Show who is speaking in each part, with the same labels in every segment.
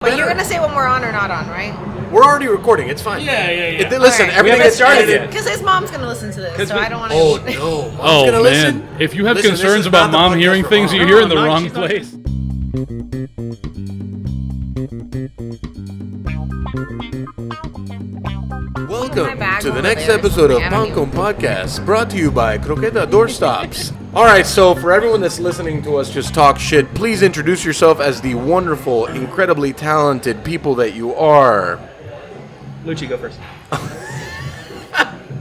Speaker 1: But you're gonna say when we're on or not on, right?
Speaker 2: We're already recording. It's fine.
Speaker 3: Yeah.
Speaker 2: Listen,
Speaker 1: Right.
Speaker 2: everything gets started.
Speaker 1: Because his mom's gonna listen to this, so I don't want to.
Speaker 2: Oh no! Mom's
Speaker 4: Oh
Speaker 2: gonna
Speaker 4: man!
Speaker 2: listen?
Speaker 4: If you have
Speaker 2: Listen, this
Speaker 4: concerns
Speaker 2: is
Speaker 4: about
Speaker 2: not the
Speaker 4: mom
Speaker 2: podcast
Speaker 4: hearing
Speaker 2: for
Speaker 4: things,
Speaker 2: mom.
Speaker 4: you're in the
Speaker 3: No,
Speaker 4: wrong
Speaker 3: she's not.
Speaker 4: place.
Speaker 2: Welcome
Speaker 1: bag
Speaker 2: to the
Speaker 1: over
Speaker 2: next
Speaker 1: there.
Speaker 2: episode of
Speaker 1: I don't
Speaker 2: Pancom Podcast, brought to you by Croqueta Doorstops. All right, so for everyone that's listening to us just talk shit, please introduce yourself as the wonderful, incredibly talented people that you are.
Speaker 3: Luci, go first.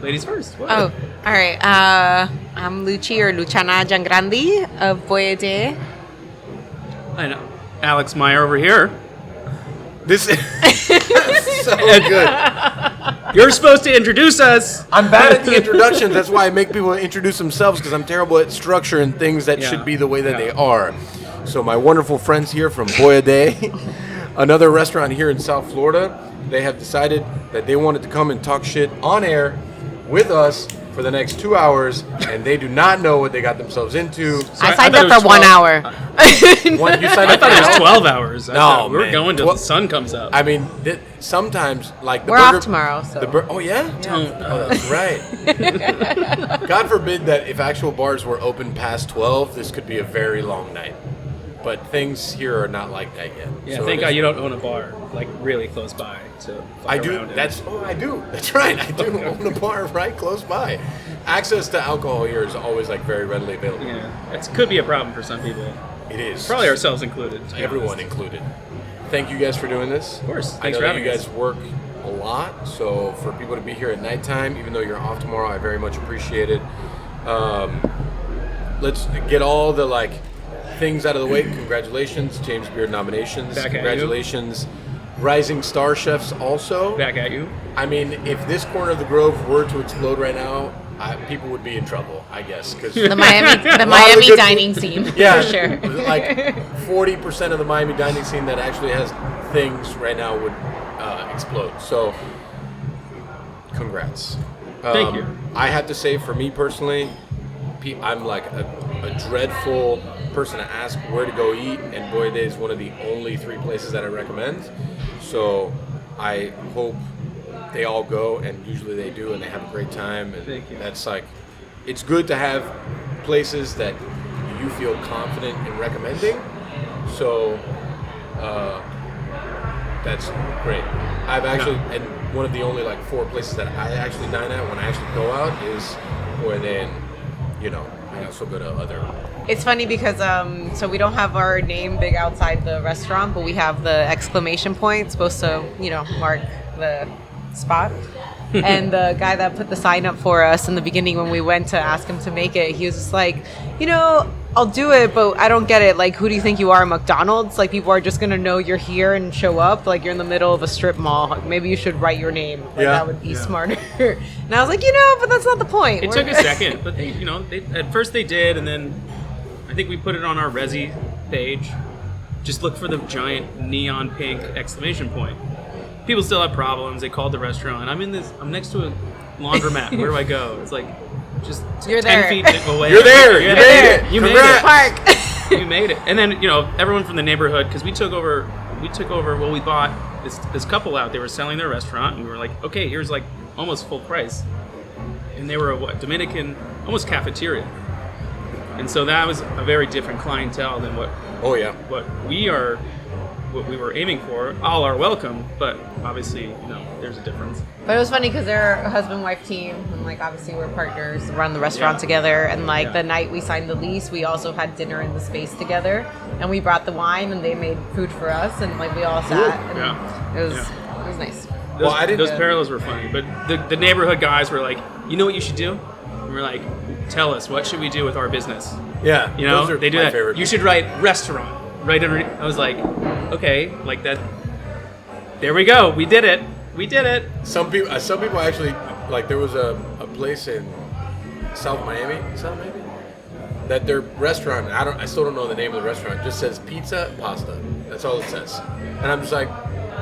Speaker 3: Ladies first. What?
Speaker 1: Oh, all right. I'm Luci or Luciana Giangrandi of Boia.
Speaker 3: I know. Alex Meyer over here.
Speaker 2: This is so good.
Speaker 3: You're supposed to introduce us.
Speaker 2: I'm bad at the introductions. That's why I make people introduce themselves, because I'm terrible at structure and things that
Speaker 3: Yeah.
Speaker 2: should be the way that
Speaker 3: Yeah.
Speaker 2: they are. So my wonderful friends here from Boia, another restaurant here in South Florida, they have decided that they wanted to come and talk shit on air with us for the next 2 hours, and they do not know what they got themselves into.
Speaker 1: I
Speaker 3: I
Speaker 1: signed
Speaker 3: thought
Speaker 1: up
Speaker 3: it was
Speaker 1: for 1
Speaker 3: 12.
Speaker 1: hour.
Speaker 2: You signed
Speaker 3: I
Speaker 2: up
Speaker 3: thought it
Speaker 2: for
Speaker 3: was
Speaker 2: an hour?
Speaker 3: 12 hours. I thought we were
Speaker 2: man.
Speaker 3: going till
Speaker 2: Well,
Speaker 3: the sun comes up.
Speaker 2: I mean, sometimes, like, the
Speaker 1: We're
Speaker 2: burger,
Speaker 1: off tomorrow, so.
Speaker 2: Oh, yeah? Oh, that's right. God forbid that if actual bars were open past 12, this could be a very long night. But things here are not like that yet.
Speaker 3: yeah,
Speaker 2: So
Speaker 3: thank
Speaker 2: it
Speaker 3: God
Speaker 2: is-
Speaker 3: you don't own a bar, like, really close by. To
Speaker 2: I do. I do. That's right. I do own a bar right close by. Access to alcohol here is always like very readily available.
Speaker 3: Yeah, it could be a problem for some people.
Speaker 2: It is.
Speaker 3: Probably ourselves included. to be
Speaker 2: Everyone
Speaker 3: honest.
Speaker 2: included. Thank you guys for doing this.
Speaker 3: Of course.
Speaker 2: I
Speaker 3: Thanks
Speaker 2: know
Speaker 3: for
Speaker 2: that
Speaker 3: having
Speaker 2: you
Speaker 3: us.
Speaker 2: guys work a lot, so for people to be here at nighttime, even though you're off tomorrow, I very much appreciate it. Let's get all the things out of the way. Congratulations, James Beard nominations.
Speaker 3: Back at you.
Speaker 2: Congratulations, Rising StarChefs also.
Speaker 3: Back at you.
Speaker 2: I mean, if this corner of the Grove were to explode right now, people would be in trouble, I guess, because
Speaker 1: The Miami
Speaker 2: good-
Speaker 1: dining scene,
Speaker 2: yeah,
Speaker 1: for sure.
Speaker 2: like 40% of the Miami dining scene that actually has things right now would explode. So, congrats.
Speaker 3: Thank you.
Speaker 2: I have to say, for me personally, I'm like a dreadful person to ask where to go eat, and Boia is one of the only 3 places that I recommend. So, I hope they all go, and usually they do, and they have a great time. And
Speaker 3: Thank you.
Speaker 2: that's it's good to have places that you feel confident in recommending. So that's great. I've actually, and one of the only 4 places that I actually dine at when I actually go out is where then, I also go to other.
Speaker 1: It's funny because so we don't have our name big outside the restaurant, but we have the exclamation point supposed to mark the spot. And the guy that put the sign up for us in the beginning when we went to ask him to make it, he was just like, I'll do it, but I don't get it. Like, who do you think you are, McDonald's? Like, people are just gonna know you're here and show up. Like, you're in the middle of a strip mall. Like, maybe you should write your name. Like,
Speaker 2: Yeah.
Speaker 1: that would be smarter. And I was like, but that's not the point.
Speaker 3: It took a second, but they at first they did, and then I think we put it on our Resi page. Just look for the giant neon pink exclamation point. People still have problems. They called the restaurant. I'm next to a laundromat. Where do I go? It's like just
Speaker 1: You're
Speaker 3: 10
Speaker 1: there.
Speaker 3: feet away.
Speaker 2: You're there. You made it.
Speaker 3: You made
Speaker 2: Congrats.
Speaker 3: it.
Speaker 1: Park.
Speaker 3: You made it. And then everyone from the neighborhood, because we took over. Well, we bought this couple out. They were selling their restaurant, and we were like, okay, here's almost full price. And they were a Dominican, almost cafeteria. And so that was a very different clientele than what
Speaker 2: Oh yeah.
Speaker 3: what we were aiming for. All are welcome, but obviously, there's a difference.
Speaker 1: But it was funny because they're a husband-wife team, and obviously we're partners, run the restaurant together. And the night we signed the lease, we also had dinner in the space together, and we brought the wine, and they made food for us, and we all sat. And
Speaker 3: Yeah.
Speaker 1: it was nice.
Speaker 3: Those parallels were funny, but the neighborhood guys were like, you know what you should do? And we're like, tell us, what should we do with our business?
Speaker 2: Yeah. Those are
Speaker 3: They do
Speaker 2: my
Speaker 3: that.
Speaker 2: favorite.
Speaker 3: You should write restaurant right underneath. I was like, okay, like that. There we go. We did it. We did it.
Speaker 2: Some people actually there was a place in South Miami, that their restaurant. I still don't know the name of the restaurant. Just says pizza and pasta. That's all it says. And I'm just like,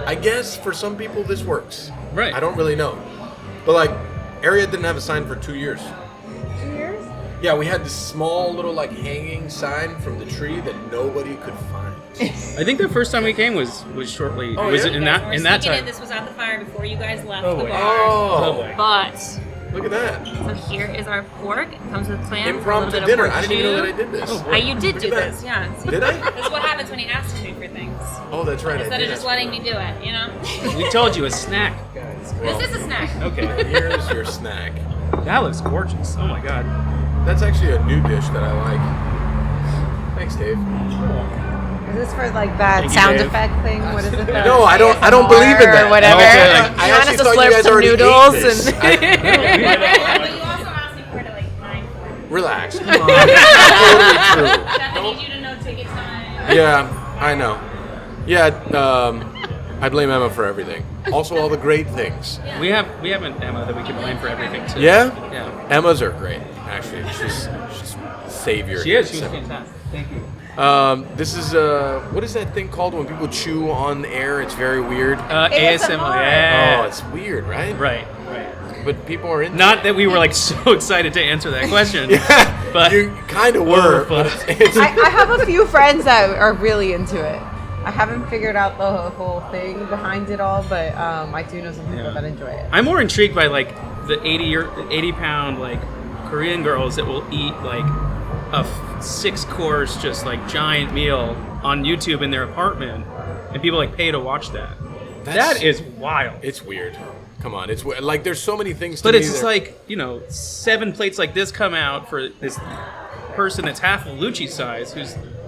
Speaker 2: I guess for some people this works.
Speaker 3: Right.
Speaker 2: I don't really know, but area didn't have a sign for 2 years.
Speaker 1: 2 years?
Speaker 2: Yeah, we had this small little hanging sign from the tree that nobody could find.
Speaker 3: I think the first time we came was shortly.
Speaker 2: Oh,
Speaker 3: was
Speaker 2: yeah?
Speaker 3: it in that time?
Speaker 4: This was at the fire before you guys left
Speaker 3: Oh,
Speaker 4: the
Speaker 3: wait.
Speaker 4: bar.
Speaker 2: Oh,
Speaker 3: boy.
Speaker 4: But
Speaker 2: look at that.
Speaker 4: so here is our pork. It comes with clams.
Speaker 2: Impromptu
Speaker 4: a little bit
Speaker 2: dinner.
Speaker 4: of
Speaker 2: I didn't even know that I
Speaker 4: jus.
Speaker 2: did this.
Speaker 4: You did
Speaker 2: Look
Speaker 4: do
Speaker 2: at that.
Speaker 4: this, yeah.
Speaker 2: Did I?
Speaker 4: That's what happens when you ask me for things.
Speaker 2: Oh, that's right.
Speaker 4: Instead of just letting me do it, you know?
Speaker 3: We told you a snack, guys.
Speaker 4: This is a snack.
Speaker 3: Okay.
Speaker 2: Here's your snack.
Speaker 3: That looks gorgeous. Oh my god.
Speaker 2: That's actually a new dish that I like. Thanks, Dave.
Speaker 1: Is this for like that
Speaker 3: Thank you,
Speaker 1: sound
Speaker 3: Dave.
Speaker 1: effect thing? What is it?
Speaker 2: No, I don't believe in that.
Speaker 1: Or whatever.
Speaker 3: Okay.
Speaker 2: I
Speaker 1: You want
Speaker 2: actually
Speaker 1: us to
Speaker 2: thought you
Speaker 1: slurp
Speaker 2: guys
Speaker 1: some
Speaker 2: already ate
Speaker 1: noodles
Speaker 2: this.
Speaker 1: and.
Speaker 4: But you also asked me for it at like 9:40.
Speaker 2: Relax. Come on. Totally true.
Speaker 4: Steph, I need you to know ticket time.
Speaker 2: Yeah, I know. Yeah, I blame Emma for everything. Also, all the great things.
Speaker 3: We have an Emma that we can blame for everything too.
Speaker 2: Yeah?
Speaker 3: Yeah.
Speaker 2: Emma's are great, actually. She's savior.
Speaker 3: She
Speaker 2: here.
Speaker 3: is. She was fantastic. Thank you.
Speaker 2: This is what is that thing called when people chew on air? It's very weird.
Speaker 3: ASMR. Yeah.
Speaker 2: Oh, it's weird, right?
Speaker 3: Right.
Speaker 2: But people are into
Speaker 3: Not that we were like so excited to answer that question.
Speaker 2: Yeah,
Speaker 3: But
Speaker 2: you kind of were.
Speaker 3: Oh,
Speaker 2: But it's
Speaker 1: I have a few friends that are really into it. I haven't figured out the whole thing behind it all, but I do know some people
Speaker 3: Yeah.
Speaker 1: that enjoy it.
Speaker 3: I'm more intrigued by like the 80-pound like Korean girls that will eat like a 6-course just like giant meal on YouTube in their apartment, and people like pay to watch that. That is wild.
Speaker 2: It's weird. Come on, it's like there's so many things.
Speaker 3: But
Speaker 2: to
Speaker 3: it's
Speaker 2: me
Speaker 3: just
Speaker 2: that-
Speaker 3: like, 7 plates like this come out for this person that's half of Luci's size,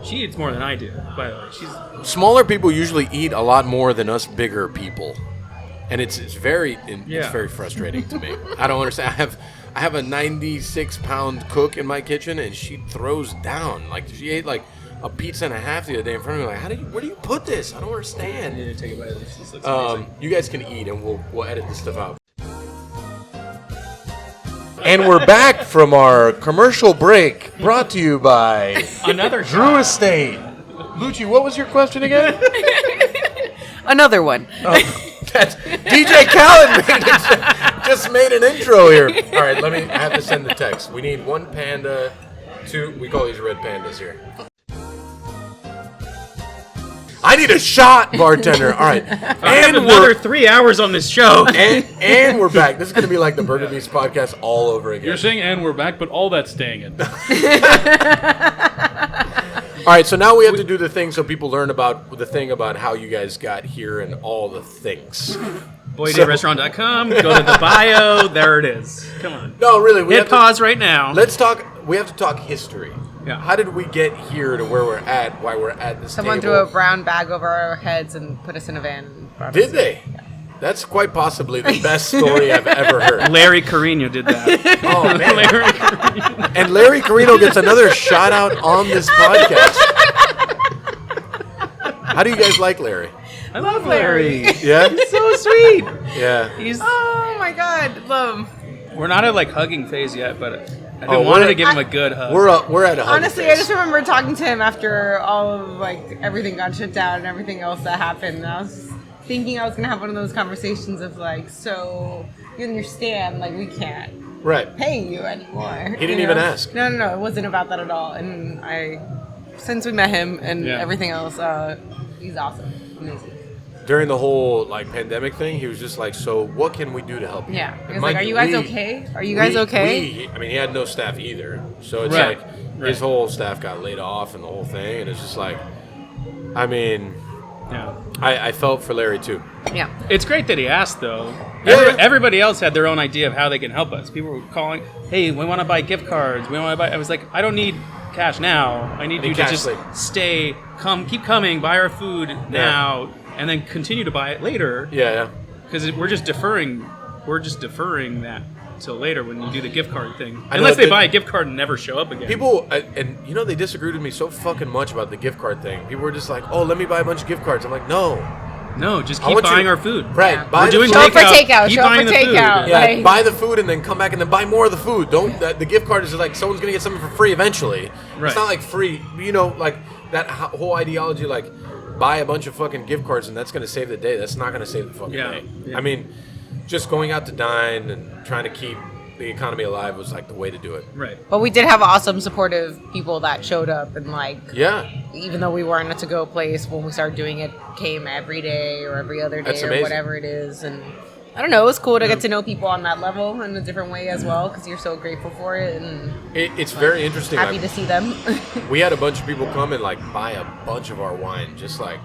Speaker 3: she eats more than I do, by the way.
Speaker 2: smaller people usually eat a lot more than us bigger people, and it's very frustrating to me. I don't understand. I have a 96-pound cook in my kitchen, and she throws down. Like she ate like a pizza and a half the other day in front of me. Like, where do you put this? I don't understand.
Speaker 3: I need to take a bite of this. This looks amazing.
Speaker 2: You guys can eat, and we'll edit this stuff out. And we're back from our commercial break, brought to you by
Speaker 3: Another
Speaker 2: Drew Estate. Luci, what was your question again?
Speaker 1: Another one.
Speaker 2: That's DJ Khaled just made an intro here. All right, I have to send the text. We need 1 panda, 2. We call these red pandas here. I need a shot, bartender. All right,
Speaker 3: I have another 3 hours on this show.
Speaker 2: and we're back. This is gonna be like the Burger Beast podcast all over again.
Speaker 5: You're saying and we're back, but all that's staying in.
Speaker 2: All right, so now we have to do the thing so people learn about the thing about how you guys got here and all the things.
Speaker 3: BoiaDayRestaurant.com. Go to the bio. There it is. Come on.
Speaker 2: No, really, we
Speaker 3: Hit
Speaker 2: have
Speaker 3: pause right now.
Speaker 2: Let's talk. We have to talk history.
Speaker 3: Yeah.
Speaker 2: How did we get here to where we're at? Why we're at this
Speaker 1: Someone
Speaker 2: table?
Speaker 1: threw a brown bag over our heads and put us in a van. And brought us
Speaker 2: Did
Speaker 1: here.
Speaker 2: they? That's quite possibly the best story I've ever heard.
Speaker 3: Larry Carino did that.
Speaker 2: Oh man!
Speaker 3: Larry Carino.
Speaker 2: And Larry Carino gets another shout out on this podcast. How do you guys like Larry?
Speaker 3: I love Larry.
Speaker 2: Yeah.
Speaker 3: So sweet.
Speaker 2: Yeah.
Speaker 3: He's.
Speaker 1: Oh my God, love.
Speaker 3: We're not at like hugging phase yet, but I've been
Speaker 2: Oh,
Speaker 3: wanting
Speaker 2: we're-
Speaker 3: to give him a good hug.
Speaker 2: We're at a hug
Speaker 1: Honestly, I
Speaker 2: phase.
Speaker 1: just remember talking to him after all of like everything got shut down and everything else that happened. And I was thinking I was gonna have one of those conversations of like, so you understand, like we can't
Speaker 2: Right.
Speaker 1: pay you anymore.
Speaker 2: He didn't even ask.
Speaker 1: No, it wasn't about that at all. And since we met him and
Speaker 5: Yeah.
Speaker 1: everything else, he's awesome, amazing.
Speaker 2: During the whole like pandemic thing, he was just like, "So what can we do to help you?"
Speaker 1: Yeah, he
Speaker 2: And
Speaker 1: was like,
Speaker 2: mind
Speaker 1: "Are you
Speaker 2: we-
Speaker 1: guys okay? Are you guys okay?"
Speaker 2: I mean, he had no staff either, so it's
Speaker 3: Right.
Speaker 2: like his whole staff got laid off and the whole thing, and it's just like, I mean,
Speaker 3: Yeah.
Speaker 2: I felt for Larry too.
Speaker 1: Yeah.
Speaker 3: It's great that he asked, though.
Speaker 2: Yeah.
Speaker 3: Everybody else had their own idea of how they can help us. People were calling, "Hey, we want to buy gift cards. We want to buy." I was like, "I don't need cash now. I need you to
Speaker 2: cash
Speaker 3: just
Speaker 2: later."
Speaker 3: keep coming, buy our food now, and then continue to buy it later."
Speaker 2: Yeah.
Speaker 3: Because we're just deferring. We're just deferring that till later when you do the gift card thing.
Speaker 2: I know
Speaker 3: Unless they
Speaker 2: that-
Speaker 3: buy a gift card and never show up again.
Speaker 2: People, and you know, they disagreed with me so fucking much about the gift card thing. People were just like, "Oh, let me buy a bunch of gift cards." I'm like, "No,
Speaker 3: No, just
Speaker 2: I
Speaker 3: keep
Speaker 2: want you-
Speaker 3: buying our food.
Speaker 2: right?
Speaker 1: Yeah.
Speaker 2: Buy
Speaker 3: We're
Speaker 2: the
Speaker 3: doing
Speaker 2: food.
Speaker 1: Show up for
Speaker 3: takeout.
Speaker 1: takeout,
Speaker 3: Keep
Speaker 1: show up
Speaker 3: buying
Speaker 1: for
Speaker 3: the food.
Speaker 1: takeout.
Speaker 2: Yeah,
Speaker 1: Like-
Speaker 2: buy the food and then come back and then buy more of the food. Don't the gift card is like someone's gonna get something for free eventually.
Speaker 3: Right.
Speaker 2: It's not like free, you know, like that whole ideology, like buy a bunch of fucking gift cards and that's gonna save the day. That's not gonna save the fucking
Speaker 3: Yeah,
Speaker 2: day.
Speaker 3: yeah.
Speaker 2: I mean, just going out to dine and trying to keep the economy alive was like the way to do it.
Speaker 3: Right.
Speaker 1: But we did have awesome, supportive people that showed up and like,
Speaker 2: Yeah.
Speaker 1: even though we weren't a to-go place, when we started doing it, came every day or every other day
Speaker 2: That's
Speaker 1: or
Speaker 2: amazing.
Speaker 1: whatever it is. And I don't know, it was cool to get to know people on that level in a different way as well, because you're so grateful for it and
Speaker 2: It's very interesting.
Speaker 1: happy to see them.
Speaker 2: We had a bunch of people come and like buy a bunch of our wine, just like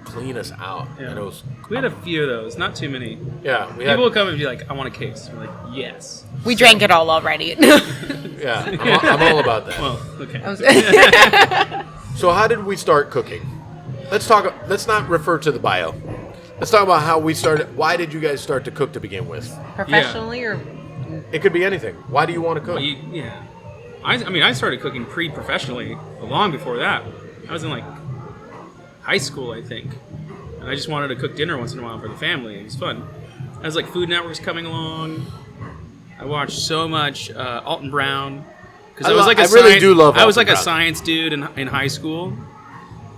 Speaker 2: clean us out.
Speaker 3: Yeah.
Speaker 2: And it was
Speaker 3: We had a few of those, not too many.
Speaker 2: yeah. We had
Speaker 3: People would come and be like, I want a case. We're like, yes.
Speaker 1: We drank it all already.
Speaker 2: yeah. I'm all about that.
Speaker 3: Well, okay.
Speaker 2: So how did we start cooking? Let's talk. Let's not refer to the bio. Let's talk about how we started. Why did you guys start to cook to begin with?
Speaker 1: Professionally or
Speaker 2: It could be anything. Why do you want to cook?
Speaker 3: Yeah. I mean, I started cooking pre-professionally long before that. I was in like high school, I think. And I just wanted to cook dinner once in a while for the family. It was fun. I was like Food Network was coming along. I watched so much Alton Brown. Because I was like
Speaker 2: I really do love
Speaker 3: I was
Speaker 2: Alton
Speaker 3: like a
Speaker 2: Brown.
Speaker 3: science dude in high school.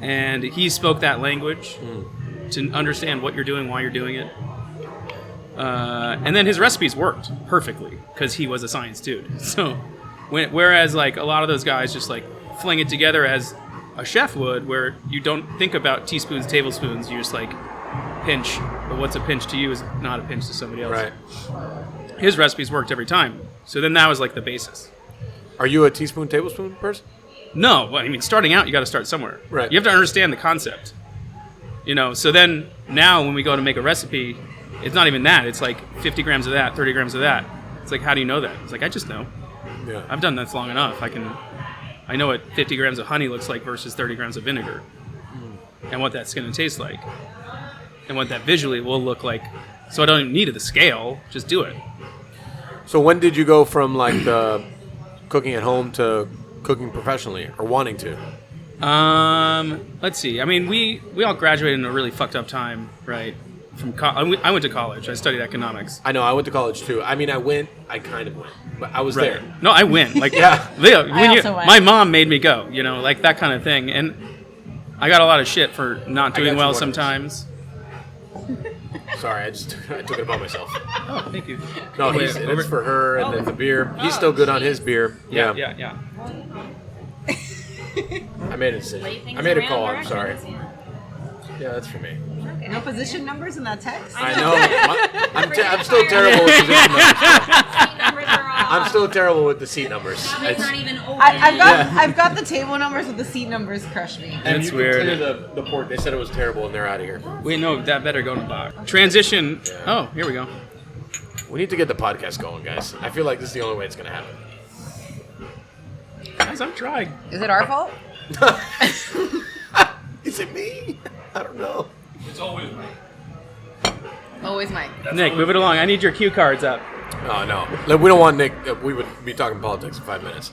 Speaker 3: And he spoke that language to understand what you're doing, why you're doing it. And then his recipes worked perfectly because he was a science dude. So, whereas like a lot of those guys just like fling it together as a chef would, where you don't think about teaspoons, tablespoons, you just like pinch. But what's a pinch to you is not a pinch to somebody else.
Speaker 2: Right.
Speaker 3: His recipes worked every time. So then that was like the basis.
Speaker 2: Are you a teaspoon, tablespoon person?
Speaker 3: No, well, I mean, starting out, you got to start somewhere.
Speaker 2: Right.
Speaker 3: You have to understand the concept. So then now when we go to make a recipe, it's not even that. It's like 50 grams of that, 30 grams of that. It's like, how do you know that? It's like, I just know.
Speaker 2: Yeah.
Speaker 3: I've done this long enough. I know what 50 grams of honey looks like versus 30 grams of vinegar. And what that's going to taste like. And what that visually will look like. So I don't even need the scale. Just do it.
Speaker 2: So when did you go from like the cooking at home to cooking professionally or wanting to?
Speaker 3: Let's see. I mean, we all graduated in a really fucked up time, right? I went to college. I studied economics.
Speaker 2: I know, I went to college too. I mean, I kind of went, but I was there.
Speaker 3: No, I went. Like,
Speaker 2: Yeah.
Speaker 1: also went.
Speaker 3: My mom made me go. Like that kind of thing. And I got a lot of shit for not
Speaker 2: I got
Speaker 3: doing
Speaker 2: you
Speaker 3: well
Speaker 2: one of those.
Speaker 3: sometimes.
Speaker 2: Sorry, I took it upon myself.
Speaker 3: Oh, thank you.
Speaker 2: No,
Speaker 3: Wait,
Speaker 2: it's for her and then the beer. He's still good on his beer.
Speaker 3: Yeah.
Speaker 2: I made a decision. I made a call. I'm sorry. Yeah, that's for me.
Speaker 1: no position numbers in that text?
Speaker 2: I know. I'm still terrible with position numbers.
Speaker 4: Seat numbers are off.
Speaker 2: I'm still terrible with the seat numbers.
Speaker 4: Cabinets aren't even open.
Speaker 1: I've got the table numbers, but the seat numbers crush me.
Speaker 2: And
Speaker 3: That's
Speaker 2: you can
Speaker 3: weird.
Speaker 2: clear the port. They said it was terrible, and they're out of here.
Speaker 3: Wait, no, that better go in the box. Transition. Oh, here we go.
Speaker 2: We need to get the podcast going, guys. I feel like this is the only way it's going to happen.
Speaker 3: Guys, I'm trying.
Speaker 1: Is it our fault?
Speaker 2: Is it me? I don't know.
Speaker 3: It's always Mike.
Speaker 1: Always Mike.
Speaker 3: Nick, move it along. I need your cue cards up.
Speaker 2: Oh, no. Look, we don't want Nick. We would be talking politics in 5 minutes.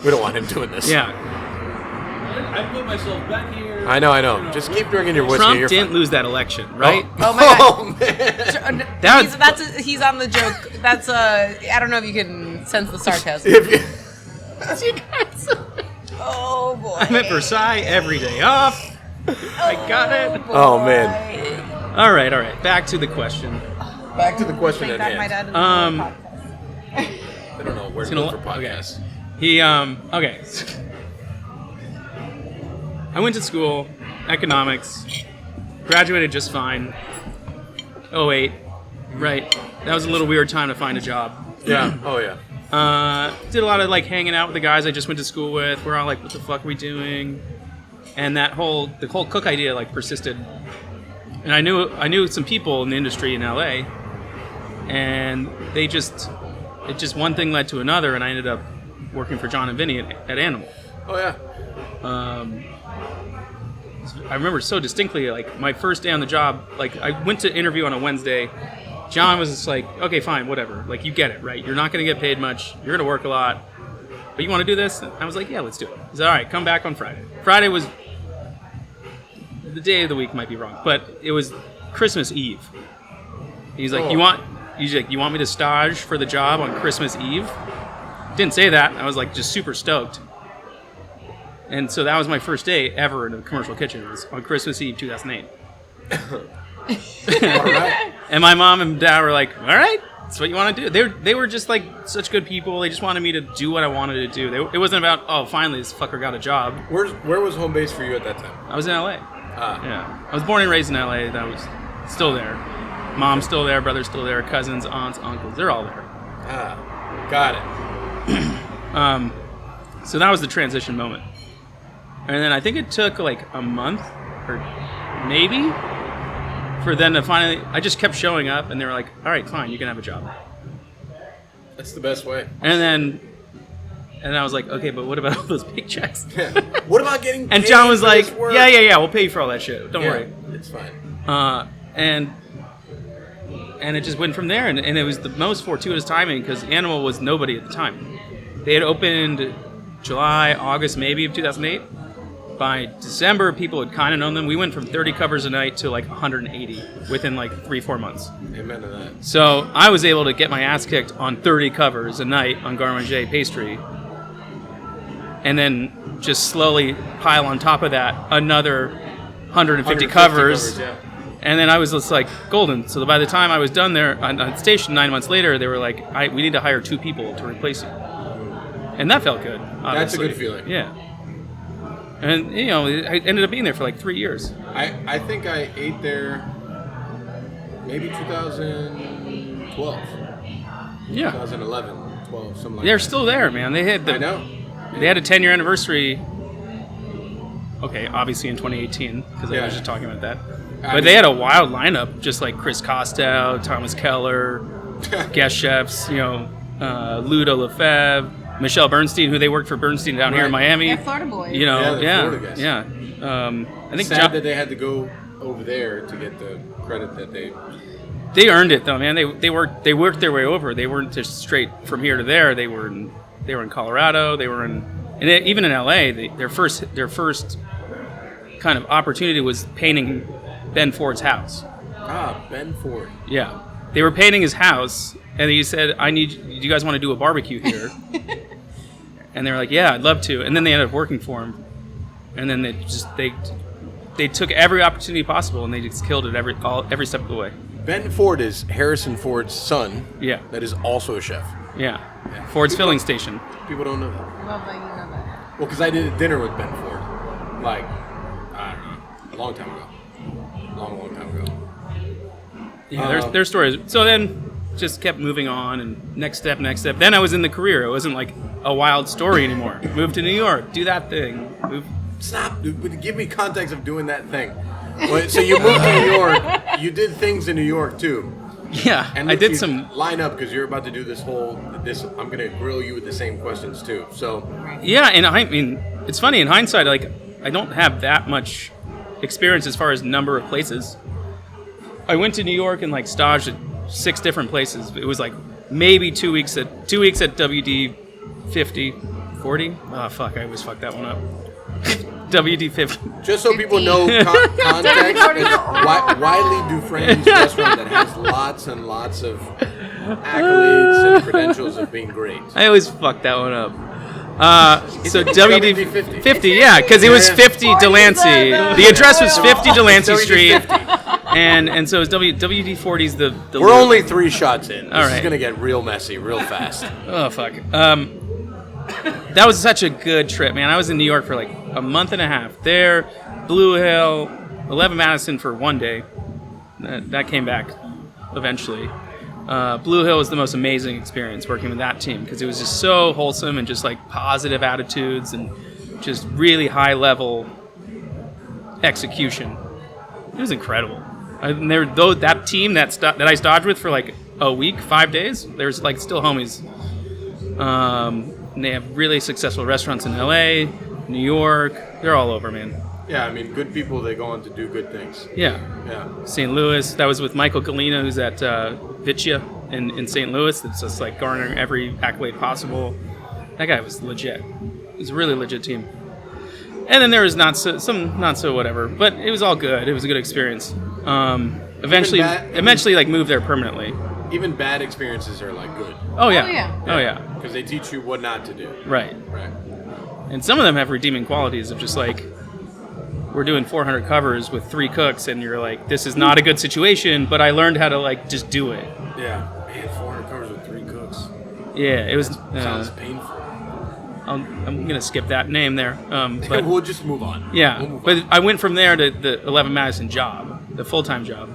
Speaker 2: We don't want him doing this.
Speaker 3: Yeah.
Speaker 5: I put myself back here.
Speaker 2: I know. Just keep drinking your whiskey.
Speaker 3: Trump
Speaker 2: You're
Speaker 3: didn't
Speaker 2: fine.
Speaker 3: lose that election, right?
Speaker 1: Oh my god.
Speaker 2: Oh, man.
Speaker 1: He's on the joke. That's I don't know if you can sense the sarcasm.
Speaker 2: If you-
Speaker 1: Oh boy.
Speaker 3: I'm at Versailles every day off. I got it.
Speaker 2: Oh, man.
Speaker 3: All right. Back to the question.
Speaker 2: Back to the question
Speaker 1: Thank
Speaker 2: at
Speaker 1: God my
Speaker 2: hand.
Speaker 1: dad doesn't know the podcast.
Speaker 2: I don't know where to
Speaker 3: Gonna
Speaker 2: look for
Speaker 3: okay.
Speaker 2: podcasts.
Speaker 3: He okay. I went to school, economics, graduated just fine. 08, right? That was a little weird time to find a job.
Speaker 2: Yeah. Oh, yeah.
Speaker 3: Did a lot of like hanging out with the guys I just went to school with. We're all like, what the fuck are we doing? And the whole cook idea like persisted. And I knew some people in the industry in LA, and it just one thing led to another, and I ended up working for John and Vinny at Animal.
Speaker 2: Oh, yeah.
Speaker 3: I remember so distinctly, like my first day on the job, like I went to interview on a Wednesday. John was just like, okay, fine, whatever. Like you get it, right? You're not going to get paid much. You're going to work a lot. But you want to do this? And I was like, yeah, let's do it. He said, all right, come back on Friday. Friday was, the day of the week might be wrong, but it was Christmas Eve. He's like,
Speaker 2: Oh.
Speaker 3: you want me to stage for the job on Christmas Eve? Didn't say that. I was like just super stoked. And so that was my first day ever in a commercial kitchen. It was on Christmas Eve, 2008.
Speaker 2: All right.
Speaker 3: And my mom and dad were like, all right, that's what you want to do. They were just like such good people. They just wanted me to do what I wanted to do. It wasn't about, oh, finally this fucker got a job.
Speaker 2: Where was home base for you at that time?
Speaker 3: I was in LA.
Speaker 2: Ah.
Speaker 3: Yeah. I was born and raised in LA. That was still there. Mom's still there, brother's still there, cousins, aunts, uncles, they're all there.
Speaker 2: Ah, got it.
Speaker 3: So that was the transition moment. And then I think it took like a month or maybe for them to finally, I just kept showing up and they were like, all right, fine, you can have a job.
Speaker 2: That's the best way.
Speaker 3: And I was like, okay, but what about all those paychecks?
Speaker 2: What about getting paid
Speaker 3: And John was
Speaker 2: for
Speaker 3: like,
Speaker 2: this work?
Speaker 3: yeah, we'll pay you for all that shit. Don't worry.
Speaker 2: It's fine.
Speaker 3: And it just went from there. And it was the most fortuitous timing because Animal was nobody at the time. They had opened July, August maybe of 2008. By December, people had kind of known them. We went from 30 covers a night to like 180 within like 3-4 months.
Speaker 2: Amen to that.
Speaker 3: So I was able to get my ass kicked on 30 covers a night on Garde-Manger pastry. And then just slowly pile on top of that another 150 covers.
Speaker 2: Yeah.
Speaker 3: And then I was just like, golden. So by the time I was done there on station 9 months later, they were like, we need to hire 2 people to replace you. And that felt good, obviously.
Speaker 2: That's a good feeling.
Speaker 3: Yeah. And, you know, I ended up being there for like 3 years.
Speaker 2: I think I ate there maybe 2012.
Speaker 3: Yeah.
Speaker 2: 2011, 12, something like
Speaker 3: They're
Speaker 2: that.
Speaker 3: still there, man. They had
Speaker 2: I know.
Speaker 3: They had a 10-year anniversary. Okay, obviously in 2018, because I was just talking about that. But they had a wild lineup, just like Chris Costow, Thomas Keller, guest chefs, you know, Ludo Lefebvre, Michelle Bernstein, who they worked for Bernstein down here in Miami.
Speaker 1: Yeah, Florida boys.
Speaker 3: You know,
Speaker 2: Yeah, the Florida guys.
Speaker 3: I think
Speaker 2: Sad that they had to go over there to get the credit that
Speaker 3: they earned it though, man. They worked their way over. They weren't just straight from here to there. They were in Colorado. They were even in LA. Their first kind of opportunity was painting Ben Ford's house.
Speaker 2: Ben Ford.
Speaker 3: Yeah, they were painting his house, and he said, do you guys want to do a barbecue here?" And they were like, "Yeah, I'd love to." And then they ended up working for him, and then they took every opportunity possible, and they just killed it every step of the way.
Speaker 2: Ben Ford is Harrison Ford's son.
Speaker 3: Yeah,
Speaker 2: That is also a chef.
Speaker 3: yeah. Ford's filling station.
Speaker 2: People don't know that.
Speaker 1: Well, but you know that.
Speaker 2: Well, because I did a dinner with Ben Ford, like, I don't know, a long time ago. Long time ago.
Speaker 3: Yeah, their stories. So then, just kept moving on, and next step. Then I was in the career. It wasn't like a wild story anymore. Move to New York, do that thing.
Speaker 2: Stop, dude. Give me context of doing that thing. Wait, so you moved to New York. You did things in New York, too.
Speaker 3: Yeah,
Speaker 2: And
Speaker 3: I did
Speaker 2: you
Speaker 3: some.
Speaker 2: line up because you're about to do this. I'm going to grill you with the same questions, too. So,
Speaker 3: Yeah, and I mean, it's funny in hindsight. Like, I don't have that much experience as far as number of places. I went to New York and like staged at 6 different places. It was like maybe 2 weeks at WD 50, 40. Oh fuck, I always fucked that one up. WD 50.
Speaker 2: just so people know context, it's Wiley Dufresne's restaurant that has lots and lots of accolades and credentials of being great.
Speaker 3: I always fuck that one up. So
Speaker 2: WD
Speaker 3: WD 50, yeah, because it was 50 Delancey. The address was 50 Delancey Street, and so it was WD 40's the.
Speaker 2: We're only 3 shots in. This
Speaker 3: All
Speaker 2: is
Speaker 3: right.
Speaker 2: gonna get real messy, real fast.
Speaker 3: Oh fuck. That was such a good trip, man. I was in New York for like a month and a half. There, Blue Hill, 11 Madison for one day. That came back eventually. Blue Hill was the most amazing experience working with that team because it was just so wholesome and just like positive attitudes and just really high level execution. It was incredible. That team that I staged with for like a week, 5 days. There's like still homies. And they have really successful restaurants in LA, New York. They're all over, man.
Speaker 2: Yeah, I mean, good people, they go on to do good things.
Speaker 3: Yeah.
Speaker 2: Yeah.
Speaker 3: St. Louis. That was with Michael Galina, who's at Vicia in St. Louis. That's just like garnering every accolade possible. That guy was legit. It was a really legit team. And then there was some not so whatever, but it was all good. It was a good experience. Eventually, like moved there permanently.
Speaker 2: Even bad experiences are like good.
Speaker 3: Oh yeah.
Speaker 1: Oh, yeah.
Speaker 3: Oh yeah.
Speaker 2: Because they teach you what not to do.
Speaker 3: Right.
Speaker 2: Right.
Speaker 3: And some of them have redeeming qualities of just like we're doing 400 covers with 3 cooks, and you're like, this is not a good situation, but I learned how to like just do it.
Speaker 2: Yeah. Man, 400 covers with 3 cooks.
Speaker 3: Yeah, it was.
Speaker 2: Sounds painful.
Speaker 3: I'm gonna skip that name there. But
Speaker 2: We'll just move on.
Speaker 3: yeah,
Speaker 2: We'll move
Speaker 3: but
Speaker 2: on.
Speaker 3: I went from there to the 11 Madison job, the full-time job,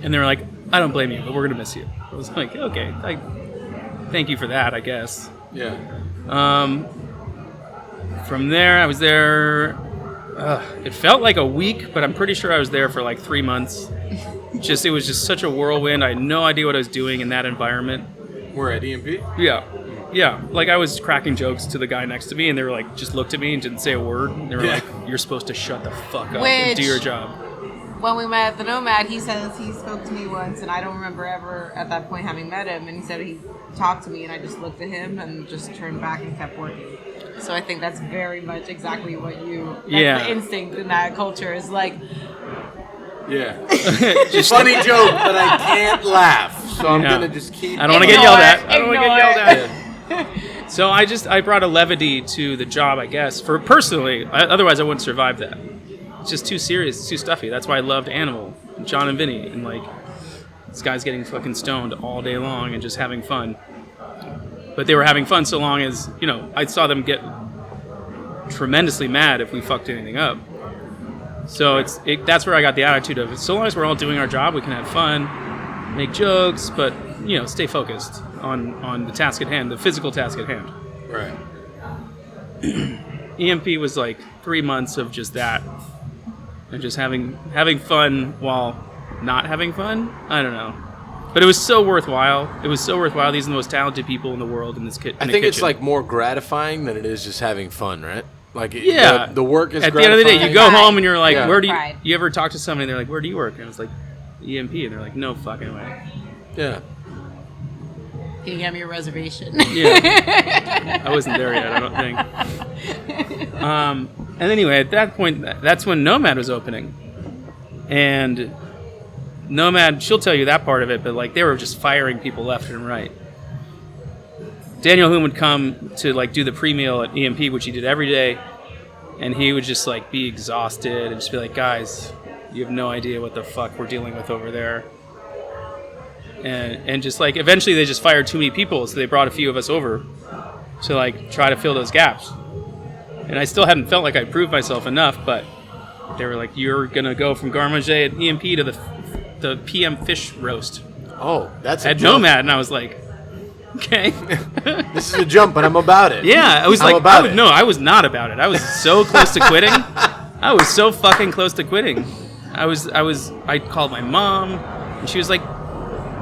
Speaker 3: and they were like, I don't blame you, but we're gonna miss you. I was like, okay, thank you for that, I guess.
Speaker 2: Yeah.
Speaker 3: From there, I was there. It felt like a week, but I'm pretty sure I was there for like 3 months. It was just such a whirlwind. I had no idea what I was doing in that environment.
Speaker 2: We're at EMP?
Speaker 3: Yeah. Like I was cracking jokes to the guy next to me, and they were like, just looked at me and didn't say a word. And they were like, "You're supposed to shut the fuck up and do your job."
Speaker 1: When we met at the Nomad, he says he spoke to me once, and I don't remember ever at that point having met him. And he said he talked to me, and I just looked at him and just turned back and kept working. So I think that's very much exactly what you. That's the instinct in that culture is like.
Speaker 2: Yeah. Just funny joke, but I can't laugh, so I'm gonna just keep.
Speaker 3: I don't want to get yelled at. I don't want to get yelled at. So I brought a levity to the job, I guess, for personally. Otherwise, I wouldn't survive that. It's just too serious, it's too stuffy. That's why I loved Animal, John and Vinny, and like this guy's getting fucking stoned all day long and just having fun. But they were having fun so long as I saw them get tremendously mad if we fucked anything up. So that's where I got the attitude of, so long as we're all doing our job, we can have fun, make jokes, but stay focused on the task at hand, the physical task at hand.
Speaker 2: Right.
Speaker 3: EMP was like 3 months of just that, and just having fun while not having fun. I don't know, but it was so worthwhile. These are the most talented people in the world in this kitchen.
Speaker 2: I think it's like more gratifying than it is just having fun, right? Like the work is.
Speaker 3: At the end of the day, you go home and you're like,
Speaker 2: Yeah.
Speaker 3: where do you ever talk to somebody? And they're like, where do you work? And I was like, EMP, and they're like, no fucking way.
Speaker 2: Yeah.
Speaker 1: Can you get me a reservation?
Speaker 3: Yeah. I wasn't there yet, I don't think. And anyway, at that point, that's when Nomad was opening. And Nomad, she'll tell you that part of it, but like they were just firing people left and right. Daniel Hoon would come to like do the pre-meal at EMP, which he did every day, and he would just like be exhausted and just be like, guys, you have no idea what the fuck we're dealing with over there. And just like eventually they just fired too many people, so they brought a few of us over to like try to fill those gaps. And I still hadn't felt like I proved myself enough, but they were like, you're gonna go from garde manger at EMP to the PM fish roast.
Speaker 2: Oh, that's a
Speaker 3: at
Speaker 2: jump.
Speaker 3: Nomad, and I was like, okay.
Speaker 2: This is a jump, but I'm about it.
Speaker 3: Yeah, I was
Speaker 2: I'm
Speaker 3: like,
Speaker 2: about it.
Speaker 3: No, I was not about it. I was so close to quitting. I was so fucking close to quitting. I called my mom, and she was like,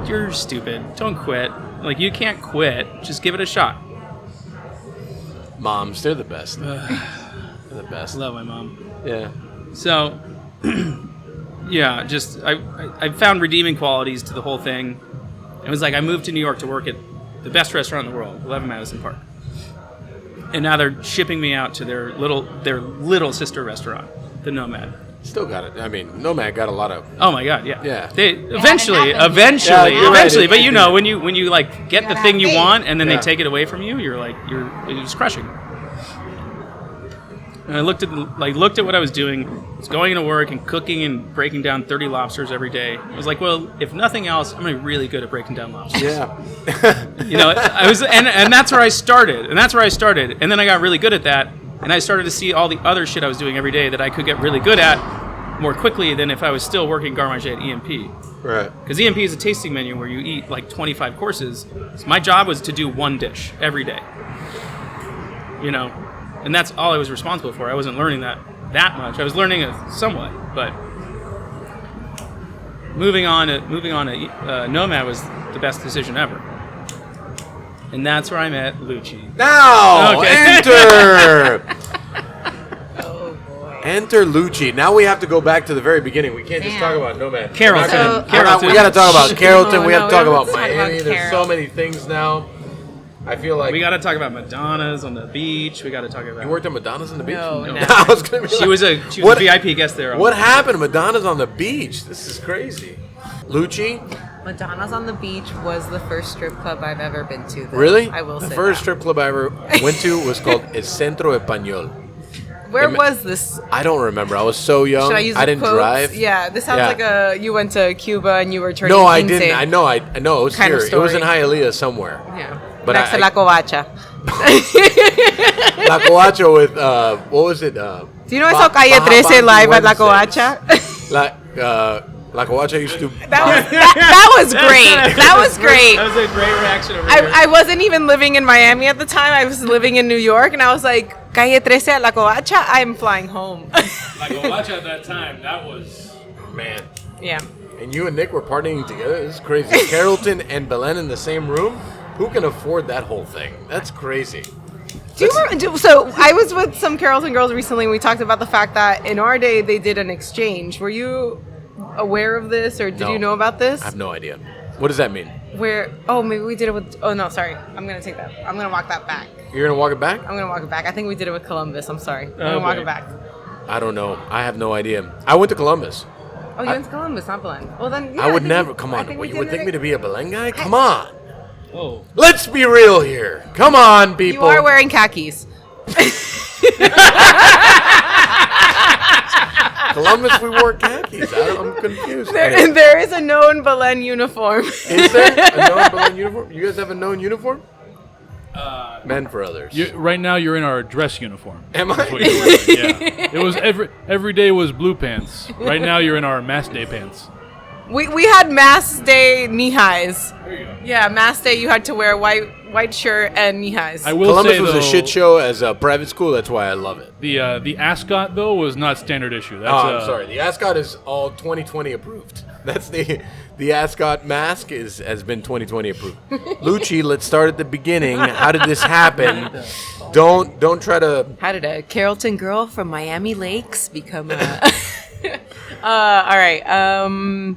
Speaker 3: you're stupid. Don't quit. Like, you can't quit. Just give it a shot.
Speaker 2: Moms, they're the best. They're the best.
Speaker 3: Love my mom.
Speaker 2: Yeah.
Speaker 3: So, yeah, just I found redeeming qualities to the whole thing. It was like I moved to New York to work at the best restaurant in the world, 11 Madison Park. And now they're shipping me out to their little sister restaurant, the Nomad.
Speaker 2: Still got it. I mean, Nomad got a lot of.
Speaker 3: Oh my God, yeah.
Speaker 2: Yeah.
Speaker 3: They
Speaker 1: it
Speaker 3: eventually,
Speaker 1: happens.
Speaker 2: Yeah, you're right.
Speaker 3: but you know, when you like get the
Speaker 1: gotta
Speaker 3: thing you
Speaker 1: have faith.
Speaker 3: want and then
Speaker 2: Yeah.
Speaker 3: they take it away from you, you're just crushing. And I looked at what I was doing. I was going to work and cooking and breaking down 30 lobsters every day. I was like, well, if nothing else, I'm gonna be really good at breaking down lobsters.
Speaker 2: Yeah.
Speaker 3: You know, I was, and that's where I started. And then I got really good at that. And I started to see all the other shit I was doing every day that I could get really good at more quickly than if I was still working garde manger at EMP.
Speaker 2: Right.
Speaker 3: Because EMP is a tasting menu where you eat like 25 courses. So my job was to do one dish every day. You know, and that's all I was responsible for. I wasn't learning that much. I was learning it somewhat, but moving on to Nomad was the best decision ever. And that's where I met Luci.
Speaker 2: Now,
Speaker 3: Okay.
Speaker 2: enter!
Speaker 1: Oh boy.
Speaker 2: Enter Luci. Now we have to go back to the very beginning. We can't just
Speaker 1: Damn.
Speaker 2: talk about Nomad.
Speaker 3: Carrollton.
Speaker 1: So-
Speaker 3: Carrollton.
Speaker 2: We got to talk about Carrollton.
Speaker 1: Oh,
Speaker 2: we have
Speaker 1: no,
Speaker 2: to talk
Speaker 1: we
Speaker 2: about
Speaker 1: haven't talked
Speaker 2: Miami.
Speaker 1: about
Speaker 2: There's so
Speaker 1: Carroll.
Speaker 2: many things now. I feel like
Speaker 3: We got to talk about Madonna's on the beach. We got to talk about.
Speaker 2: you worked at Madonna's on the beach.
Speaker 1: No,
Speaker 3: No.
Speaker 1: no.
Speaker 2: I was gonna be
Speaker 3: She
Speaker 2: like,
Speaker 3: was a
Speaker 2: what-
Speaker 3: VIP guest there.
Speaker 2: What happened? Madonna's on the beach. This is crazy. Luci,
Speaker 1: Madonna's on the Beach was the first strip club I've ever been to. Though.
Speaker 2: really?
Speaker 1: I will
Speaker 2: The
Speaker 1: say
Speaker 2: first
Speaker 1: that.
Speaker 2: strip club I ever went to was called El Centro Español.
Speaker 1: Where was this?
Speaker 2: I don't remember. I was so young.
Speaker 1: Should I use
Speaker 2: I didn't
Speaker 1: quotes?
Speaker 2: drive.
Speaker 1: Yeah, this sounds
Speaker 2: Yeah.
Speaker 1: like you went to Cuba and you were turning.
Speaker 2: No, I
Speaker 1: quince.
Speaker 2: didn't. I know. It was
Speaker 1: Kind of
Speaker 2: here. It was in
Speaker 1: story.
Speaker 2: Hialeah somewhere.
Speaker 1: Yeah.
Speaker 2: But
Speaker 1: Next to
Speaker 2: I-
Speaker 1: La Covacha.
Speaker 2: La Covacha with what was it?
Speaker 1: Do you know I saw Calle 13 live at La Covacha?
Speaker 2: La Covacha used to.
Speaker 1: that was great. That was great.
Speaker 3: That was a great reaction over here.
Speaker 1: I wasn't even living in Miami at the time. I was living in New York, and I was like, Calle 13 at La Covacha, I'm flying home.
Speaker 5: Like watch at that time, that was
Speaker 2: Man.
Speaker 1: Yeah.
Speaker 2: And you and Nick were partying together. This is crazy. Carrollton and Belen in the same room. Who can afford that whole thing? That's crazy.
Speaker 1: Do you remember, so I was with some Carrollton girls recently, and we talked about the fact that in our day they did an exchange. Were you aware of this, or did
Speaker 2: No.
Speaker 1: you know about this?
Speaker 2: I have no idea. What does that mean?
Speaker 1: Where? Oh, maybe we did it with. Oh no, sorry. I'm gonna take that. I'm gonna walk that back.
Speaker 2: You're gonna walk it back?
Speaker 1: I'm gonna walk it back. I think we did it with Columbus. I'm sorry. I'm
Speaker 3: Oh,
Speaker 1: gonna walk
Speaker 3: boy.
Speaker 1: it back.
Speaker 2: I don't know. I have no idea. I went to Columbus.
Speaker 1: Oh, you went to Columbus, not Belen. Well then, yeah,
Speaker 2: I would
Speaker 1: think
Speaker 2: never.
Speaker 1: we-
Speaker 2: Come
Speaker 1: I
Speaker 2: on.
Speaker 1: think
Speaker 2: What,
Speaker 1: we
Speaker 2: you would
Speaker 1: did
Speaker 2: think
Speaker 1: it-
Speaker 2: me to be a Belen guy? Come on.
Speaker 3: Whoa.
Speaker 2: Let's be real here. Come on,
Speaker 1: You
Speaker 2: people.
Speaker 1: are wearing khakis.
Speaker 2: Columbus, we wore khakis. I'm confused.
Speaker 1: There,
Speaker 2: Anyway,
Speaker 1: there is a known Belen uniform.
Speaker 2: is there a known Belen uniform? You guys have a known uniform? Men for others.
Speaker 5: right now. You're in our dress uniform.
Speaker 2: Am
Speaker 5: That's what
Speaker 2: I?
Speaker 5: you're wearing, yeah. It was every day was blue pants. Right now you're in our mass day pants.
Speaker 1: We had mass day knee highs.
Speaker 5: There you go.
Speaker 1: Yeah, mass day you had to wear white shirt and knee highs.
Speaker 5: I will
Speaker 2: Columbus
Speaker 5: say
Speaker 2: was
Speaker 5: though,
Speaker 2: a shit show as a private school. That's why I love it.
Speaker 5: The ascot though was not standard issue. That's,
Speaker 2: Oh, I'm sorry. The ascot is all 2020 approved. That's the ascot mask has been 2020 approved. Luci, let's start at the beginning. How did this happen? Don't try to.
Speaker 1: How did a Carrollton girl from Miami Lakes become a... all right.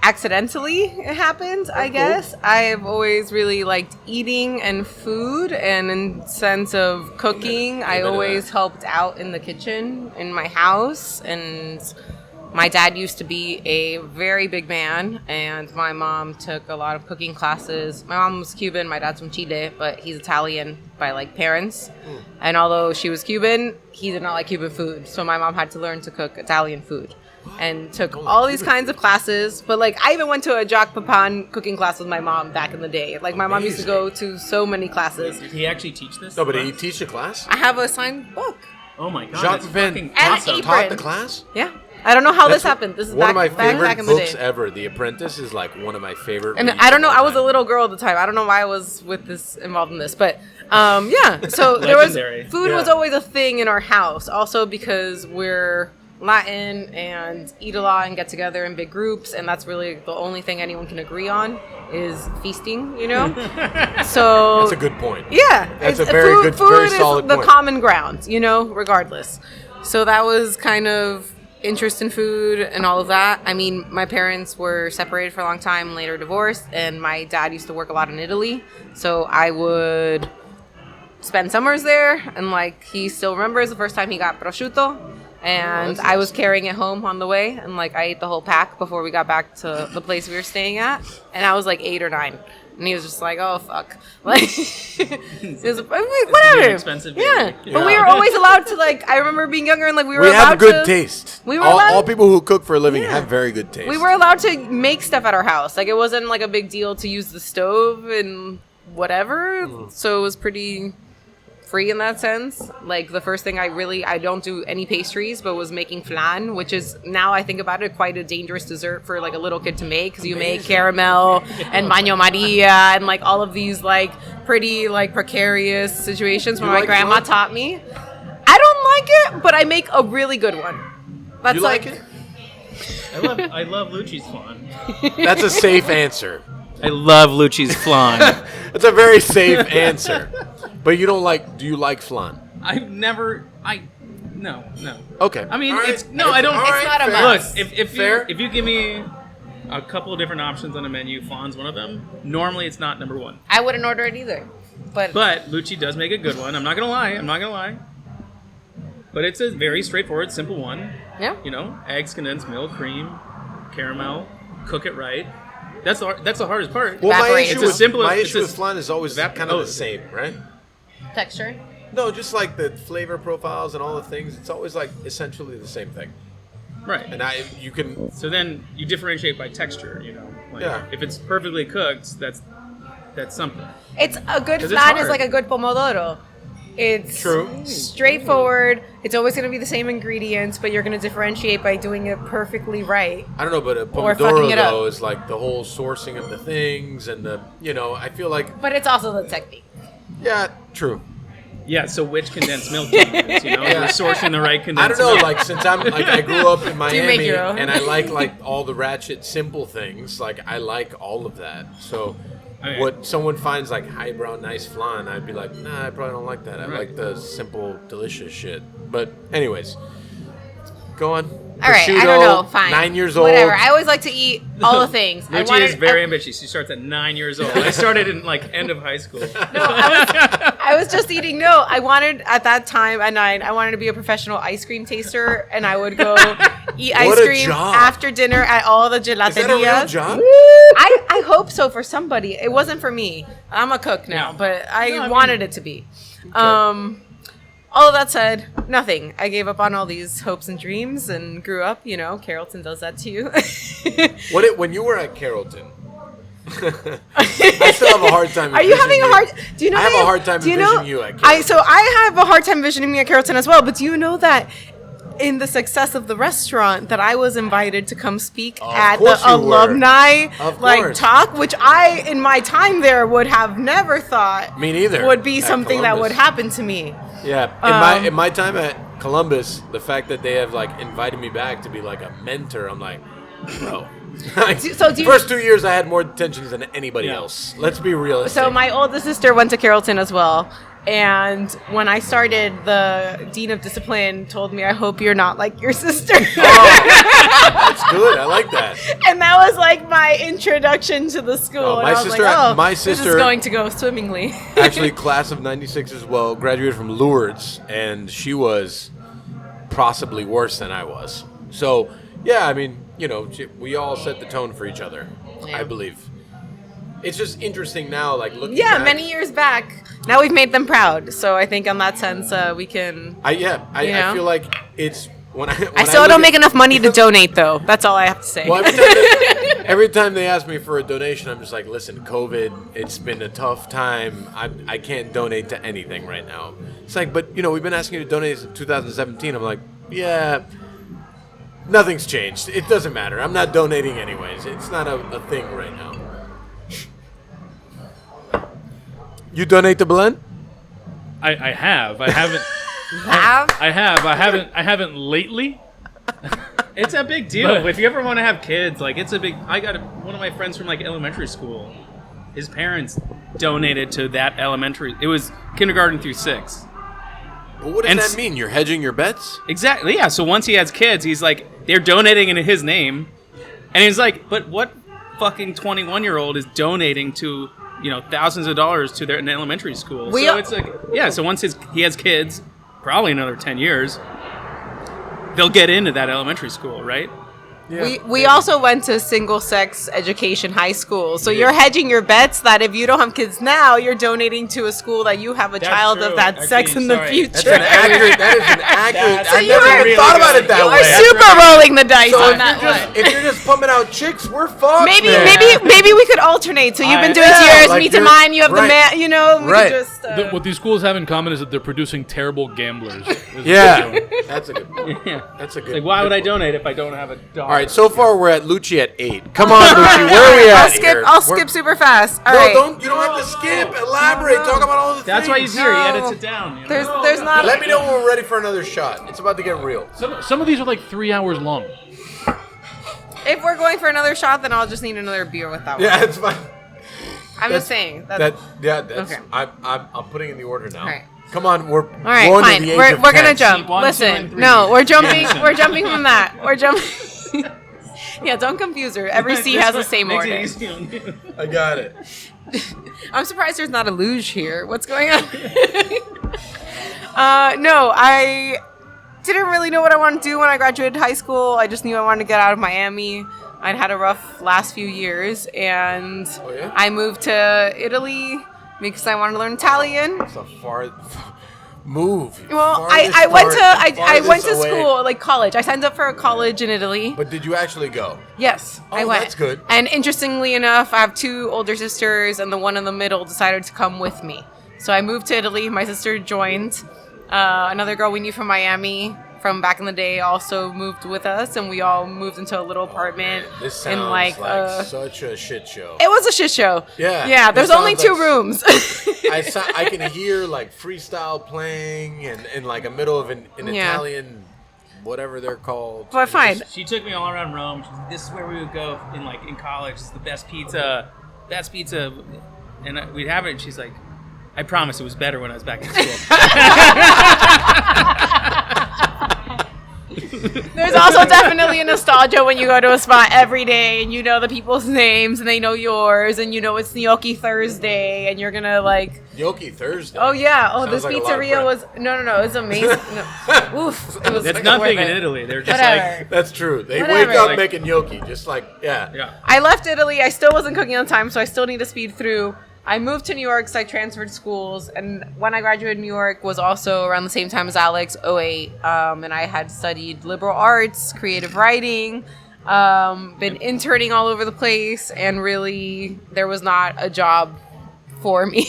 Speaker 1: Accidentally it happened, I guess. I've always really liked eating and food, and in sense of cooking, I
Speaker 2: Amen to
Speaker 1: always
Speaker 2: that.
Speaker 1: helped out in the kitchen in my house. And my dad used to be a very big man, and my mom took a lot of cooking classes. My mom was Cuban, my dad's from Chile, but he's Italian by like parents. And although she was Cuban, he did not like Cuban food, so my mom had to learn to cook Italian food. And took all these kinds of classes. But like I even went to a Jacques Pepin cooking class with my mom back in the day. Like my mom used to go to so many classes.
Speaker 3: Did he actually teach this?
Speaker 2: No, but did he teach the class?
Speaker 1: I have a signed book.
Speaker 3: Oh my god.
Speaker 2: Jacques
Speaker 3: that's
Speaker 2: Pepin
Speaker 3: fucking
Speaker 1: And an
Speaker 3: awesome.
Speaker 1: apron.
Speaker 2: taught the class?
Speaker 1: Yeah. I don't know how this
Speaker 2: That's
Speaker 1: happened. This is
Speaker 2: one
Speaker 1: back,
Speaker 2: of my
Speaker 1: back
Speaker 2: favorite
Speaker 1: in the
Speaker 2: books
Speaker 1: day.
Speaker 2: ever. The Apprentice is like one of my favorite.
Speaker 1: And
Speaker 2: reads
Speaker 1: I don't know.
Speaker 2: of all
Speaker 1: I was a
Speaker 2: time.
Speaker 1: little girl at the time. I don't know why I was with this involved in this, but yeah. So there was
Speaker 3: Legendary.
Speaker 1: food was
Speaker 2: Yeah.
Speaker 1: always a thing in our house. Also because we're Latin and eat a lot and get together in big groups, and that's really the only thing anyone can agree on is feasting. You know. So
Speaker 2: That's a good point.
Speaker 1: yeah,
Speaker 2: That's a
Speaker 1: it's-
Speaker 2: very
Speaker 1: food,
Speaker 2: good,
Speaker 1: food
Speaker 2: very
Speaker 1: is
Speaker 2: solid
Speaker 1: the
Speaker 2: point.
Speaker 1: common ground, you know, regardless. So that was kind of interest in food and all of that. I mean, my parents were separated for a long time, later divorced, and my dad used to work a lot in Italy. So I would spend summers there, and like he still remembers the first time he got prosciutto. And I was carrying it home on the way, and like I ate the whole pack before we got back to the place we were staying at. And I was like 8 or 9. And he was just like, "Oh fuck!" Like, it was, whatever.
Speaker 3: Very expensive baby.
Speaker 1: Yeah. But we
Speaker 2: Yeah.
Speaker 1: were always allowed to like. I remember being younger and like we were
Speaker 2: We
Speaker 1: allowed
Speaker 2: have good
Speaker 1: to.
Speaker 2: taste.
Speaker 1: We were
Speaker 2: all,
Speaker 1: allowed-
Speaker 2: all people who cook for a living
Speaker 1: Yeah.
Speaker 2: have very good taste.
Speaker 1: We were allowed to make stuff at our house. Like it wasn't like a big deal to use the stove and whatever. So it was pretty free in that sense. Like the first thing I don't do any pastries, but was making flan, which is now I think about it quite a dangerous dessert for like a little kid to make because you make caramel and baño Maria and like all of these like pretty like precarious situations. When
Speaker 2: You
Speaker 1: my
Speaker 2: like
Speaker 1: grandma
Speaker 2: flan?
Speaker 1: taught me, I don't like it, but I make a really good one. That's
Speaker 2: You like it?
Speaker 3: I love Luci's flan.
Speaker 2: That's a safe answer.
Speaker 3: I love Luci's flan.
Speaker 2: That's a very safe answer. But you don't like? Do you like flan?
Speaker 3: I've never. No.
Speaker 2: Okay.
Speaker 3: I mean,
Speaker 2: All right.
Speaker 3: it's no. I don't.
Speaker 2: All
Speaker 3: It's
Speaker 2: right,
Speaker 1: not a
Speaker 2: fair.
Speaker 1: must.
Speaker 3: Look, if
Speaker 2: Fair.
Speaker 3: you give me a couple of different options on a menu, flan's one of them. Normally, it's not number one.
Speaker 1: I wouldn't order it either. But
Speaker 3: But Luci does make a good one. I'm not gonna lie. But it's a very straightforward, simple one.
Speaker 1: yeah.
Speaker 3: You know, eggs, condensed milk, cream, caramel. Cook it right. That's the hardest part.
Speaker 2: Well, my
Speaker 1: Evaporated.
Speaker 2: issue,
Speaker 1: It's a
Speaker 2: with,
Speaker 3: simple-
Speaker 2: my
Speaker 3: it's
Speaker 2: issue
Speaker 3: a-
Speaker 2: with flan is always kind
Speaker 3: oh.
Speaker 2: of the same, right?
Speaker 1: Texture.
Speaker 2: No, just like the flavor profiles and all the things. It's always like essentially the same thing.
Speaker 3: Right.
Speaker 2: And you can.
Speaker 3: So then you differentiate by texture, you know. Like
Speaker 2: Yeah.
Speaker 3: If it's perfectly cooked, that's something.
Speaker 1: It's a good
Speaker 3: 'Cause it's
Speaker 1: flan is
Speaker 3: hard.
Speaker 1: like a good pomodoro. It's
Speaker 2: True.
Speaker 1: straightforward. It's always going to be the same ingredients, but you're going to differentiate by doing it perfectly right.
Speaker 2: I don't know, but a
Speaker 1: Or fucking
Speaker 2: pomodoro
Speaker 1: it up.
Speaker 2: though is like the whole sourcing of the things and the I feel like
Speaker 1: But it's also the technique.
Speaker 2: yeah, true.
Speaker 3: Yeah. So which condensed milk do you use? You know,
Speaker 2: Yeah.
Speaker 3: you're sourcing the right
Speaker 2: I
Speaker 3: condensed
Speaker 2: don't know,
Speaker 3: milk.
Speaker 2: like since I'm like I grew up in Miami
Speaker 1: your own.
Speaker 2: and I like all the ratchet simple things, like I like all of that. So
Speaker 3: Okay.
Speaker 2: what someone finds like highbrow nice flan, I'd be like, nah, I probably don't like that. I
Speaker 3: Right.
Speaker 2: like the simple delicious shit. But anyways, go on.
Speaker 1: All right, I don't know. Fine.
Speaker 2: 9 years old.
Speaker 1: Whatever. I always like to eat all the things.
Speaker 3: Luci is very ambitious. She starts at 9 years old. I started in like end of high school.
Speaker 1: I was just eating. No, I wanted at that time at 9. I wanted to be a professional ice cream taster, and I would go eat ice
Speaker 2: What a
Speaker 1: cream
Speaker 2: job.
Speaker 1: after dinner at all the
Speaker 2: Is that a real
Speaker 1: gelaterias.
Speaker 2: job?
Speaker 1: I hope so for somebody. It wasn't for me. I'm a cook now,
Speaker 3: Yeah.
Speaker 1: but I
Speaker 3: No, I
Speaker 1: wanted it to be. All of that said, nothing. I gave up on all these hopes and dreams and grew up. Carrollton does that to you.
Speaker 2: When you were at Carrollton, I still have a hard time.
Speaker 1: Are you having a
Speaker 2: envisioning
Speaker 1: hard? Do you know?
Speaker 2: I have
Speaker 1: that-
Speaker 2: a hard time
Speaker 1: do you know-
Speaker 2: envisioning you at Carrollton.
Speaker 1: I have a hard time envisioning me at Carrollton as well. But do you know that in the success of the restaurant, that I was invited to come speak
Speaker 2: Of
Speaker 1: at the
Speaker 2: course you were.
Speaker 1: alumni
Speaker 2: Of course.
Speaker 1: talk, which I in my time there would have never thought
Speaker 2: Me neither.
Speaker 1: would be
Speaker 2: At
Speaker 1: something that would
Speaker 2: Columbus.
Speaker 1: happen to me.
Speaker 2: Yeah, in my time at Columbus, the fact that they have like invited me back to be like a mentor, I'm like, bro.
Speaker 1: So do you-
Speaker 2: First 2 years, I had more detentions than anybody else. Let's be realistic.
Speaker 1: So my oldest sister went to Carrollton as well. And when I started, the dean of discipline told me, "I hope you're not like your sister."
Speaker 2: That's good. I like that.
Speaker 1: And that was like my introduction to the school.
Speaker 2: Oh,
Speaker 1: and
Speaker 2: my
Speaker 1: I was
Speaker 2: sister-
Speaker 1: like, oh,
Speaker 2: my
Speaker 1: this
Speaker 2: sister-
Speaker 1: is going to go swimmingly.
Speaker 2: Actually, class of '96 as well. Graduated from Lourdes, and she was possibly worse than I was. So yeah, I mean, we all set the tone for each other.
Speaker 1: Yeah.
Speaker 2: I believe. It's just interesting now, like looking.
Speaker 1: Yeah,
Speaker 2: back,
Speaker 1: many years back. Now we've made them proud. So I think in that sense, we can.
Speaker 2: I
Speaker 1: know?
Speaker 2: feel like it's when I.
Speaker 1: I still don't make enough money to donate, though. That's all I have to say.
Speaker 2: Well, every time they ask me for a donation, I'm just like, listen, COVID, it's been a tough time. I can't donate to anything right now. It's like, but we've been asking you to donate since 2017. I'm like, yeah, nothing's changed. It doesn't matter. I'm not donating anyways. It's not a thing right now. You donate to Belen?
Speaker 5: I have. I haven't.
Speaker 1: Have?
Speaker 5: I haven't lately.
Speaker 3: It's a big deal.
Speaker 5: But-
Speaker 3: If you ever want to have kids, like it's a big. I got one of my friends from like elementary school. His parents donated to that elementary. It was kindergarten through 6.
Speaker 2: Well, what does
Speaker 3: And
Speaker 2: that mean? You're hedging your bets?
Speaker 3: Exactly. Yeah. So once he has kids, he's like, they're donating in his name, and he's like, but what fucking 21-year-old is donating to thousands of dollars to an elementary school? So it's like, yeah. So once he has kids, probably another 10 years, they'll get into that elementary school, right?
Speaker 1: We also went to single-sex education high school. So you're hedging your bets that if you don't have kids now, you're donating to a school that you have a
Speaker 3: That's
Speaker 1: child
Speaker 3: true.
Speaker 1: of that
Speaker 3: Actually,
Speaker 1: sex in the
Speaker 3: sorry.
Speaker 1: future.
Speaker 2: That's that is an accurate.
Speaker 3: So
Speaker 2: I
Speaker 1: you
Speaker 2: never
Speaker 1: are
Speaker 2: even thought about
Speaker 3: really
Speaker 2: it that
Speaker 1: You
Speaker 2: way.
Speaker 1: are super rolling the dice
Speaker 2: So
Speaker 1: on that one.
Speaker 2: if you're just pumping out chicks, we're fucked.
Speaker 1: Maybe
Speaker 2: man.
Speaker 1: we could alternate. So you've been doing
Speaker 2: Yeah,
Speaker 1: yours,
Speaker 2: like
Speaker 1: me to
Speaker 2: you're-
Speaker 1: mine. You have
Speaker 2: right.
Speaker 1: the man. We
Speaker 2: Right.
Speaker 1: could just.
Speaker 5: What these schools have in common is that they're producing terrible gamblers. is what they're
Speaker 2: Yeah,
Speaker 5: doing.
Speaker 2: that's a good.
Speaker 3: Yeah.
Speaker 2: That's a good.
Speaker 3: Like, why would I
Speaker 2: good
Speaker 3: donate if I don't have a daughter?
Speaker 2: All right, so far we're at Luci at 8. Come on, Luci, where are we at? here?
Speaker 1: I'll
Speaker 2: We're-
Speaker 1: skip super fast. All
Speaker 2: No,
Speaker 1: right.
Speaker 2: don't. You don't have to skip. Elaborate. Talk about all the
Speaker 3: That's
Speaker 2: things.
Speaker 3: why he's here. He
Speaker 1: No.
Speaker 3: edits it down. You know?
Speaker 1: There's not.
Speaker 2: Let me know when we're ready for another shot. It's about to get real.
Speaker 5: Some of these are like 3 hours long.
Speaker 1: If we're going for another shot, then I'll just need another beer with that one.
Speaker 2: Yeah, it's fine.
Speaker 1: I'm just saying.
Speaker 2: That's
Speaker 1: Okay.
Speaker 2: I'm putting in the order now.
Speaker 1: All right.
Speaker 2: Come on, we're
Speaker 1: All right,
Speaker 2: going
Speaker 1: fine.
Speaker 2: to the age
Speaker 1: We're
Speaker 2: of
Speaker 1: gonna
Speaker 2: 10.
Speaker 1: jump.
Speaker 3: 1, 2,
Speaker 1: Listen,
Speaker 3: and 3.
Speaker 1: no, we're jumping. We're jumping from that. We're jumping. Yeah, don't confuse her. Every C has the same
Speaker 3: Makes it
Speaker 1: order.
Speaker 3: easy on you.
Speaker 2: I got it.
Speaker 1: I'm surprised there's not a luge here. What's going on? No, I didn't really know what I wanted to do when I graduated high school. I just knew I wanted to get out of Miami. I'd had a rough last few years, and
Speaker 2: Oh, yeah?
Speaker 1: I moved to Italy because I wanted to learn Italian.
Speaker 2: It's a move?
Speaker 1: Well,
Speaker 2: Farthest
Speaker 1: I went to
Speaker 2: farthest
Speaker 1: I went to
Speaker 2: away.
Speaker 1: school, like college. I signed up for a college in Italy.
Speaker 2: But did you actually go?
Speaker 1: Yes, I
Speaker 2: Oh,
Speaker 1: went.
Speaker 2: that's good.
Speaker 1: And interestingly enough, I have 2 older sisters, and the one in the middle decided to come with me. So I moved to Italy. My sister joined. Another girl we knew from Miami from back in the day also moved with us, and we all moved into a little apartment.
Speaker 2: This sounds
Speaker 1: in
Speaker 2: like such a shit show.
Speaker 1: It was a shit show.
Speaker 2: Yeah,
Speaker 1: Yeah,
Speaker 2: it
Speaker 1: there's only
Speaker 2: sounds
Speaker 1: 2
Speaker 2: like-
Speaker 1: rooms.
Speaker 2: I can hear like freestyle playing and in like a middle of an
Speaker 1: Yeah.
Speaker 2: Italian, whatever they're called.
Speaker 1: But fine.
Speaker 3: She took me all around Rome. She's like, this is where we would go in college. It's the best pizza, and we'd have it. And she's like, I promise it was better when I was back in school.
Speaker 1: There's also definitely a nostalgia when you go to a spot every day and you know the people's names and they know yours and you know it's Gnocchi Thursday and you're gonna like,
Speaker 2: Gnocchi Thursday.
Speaker 1: oh yeah, oh
Speaker 2: Sounds
Speaker 1: this
Speaker 2: like a lot of
Speaker 1: pizzeria
Speaker 2: bread.
Speaker 1: was no, it's amazing. No. Oof, it was
Speaker 3: That's
Speaker 1: like
Speaker 3: nothing
Speaker 1: worth
Speaker 3: in
Speaker 1: it.
Speaker 3: Italy. They're just
Speaker 1: Whatever.
Speaker 2: That's true. They
Speaker 1: Whatever.
Speaker 2: wake up
Speaker 3: Like-
Speaker 2: making gnocchi, just like
Speaker 3: yeah.
Speaker 1: I left Italy. I still wasn't cooking on time, so I still need to speed through. I moved to New York, so I transferred schools. And when I graduated in New York was also around the same time as Alex, '08. And I had studied liberal arts, creative writing, been interning all over the place. And really, there was not a job for me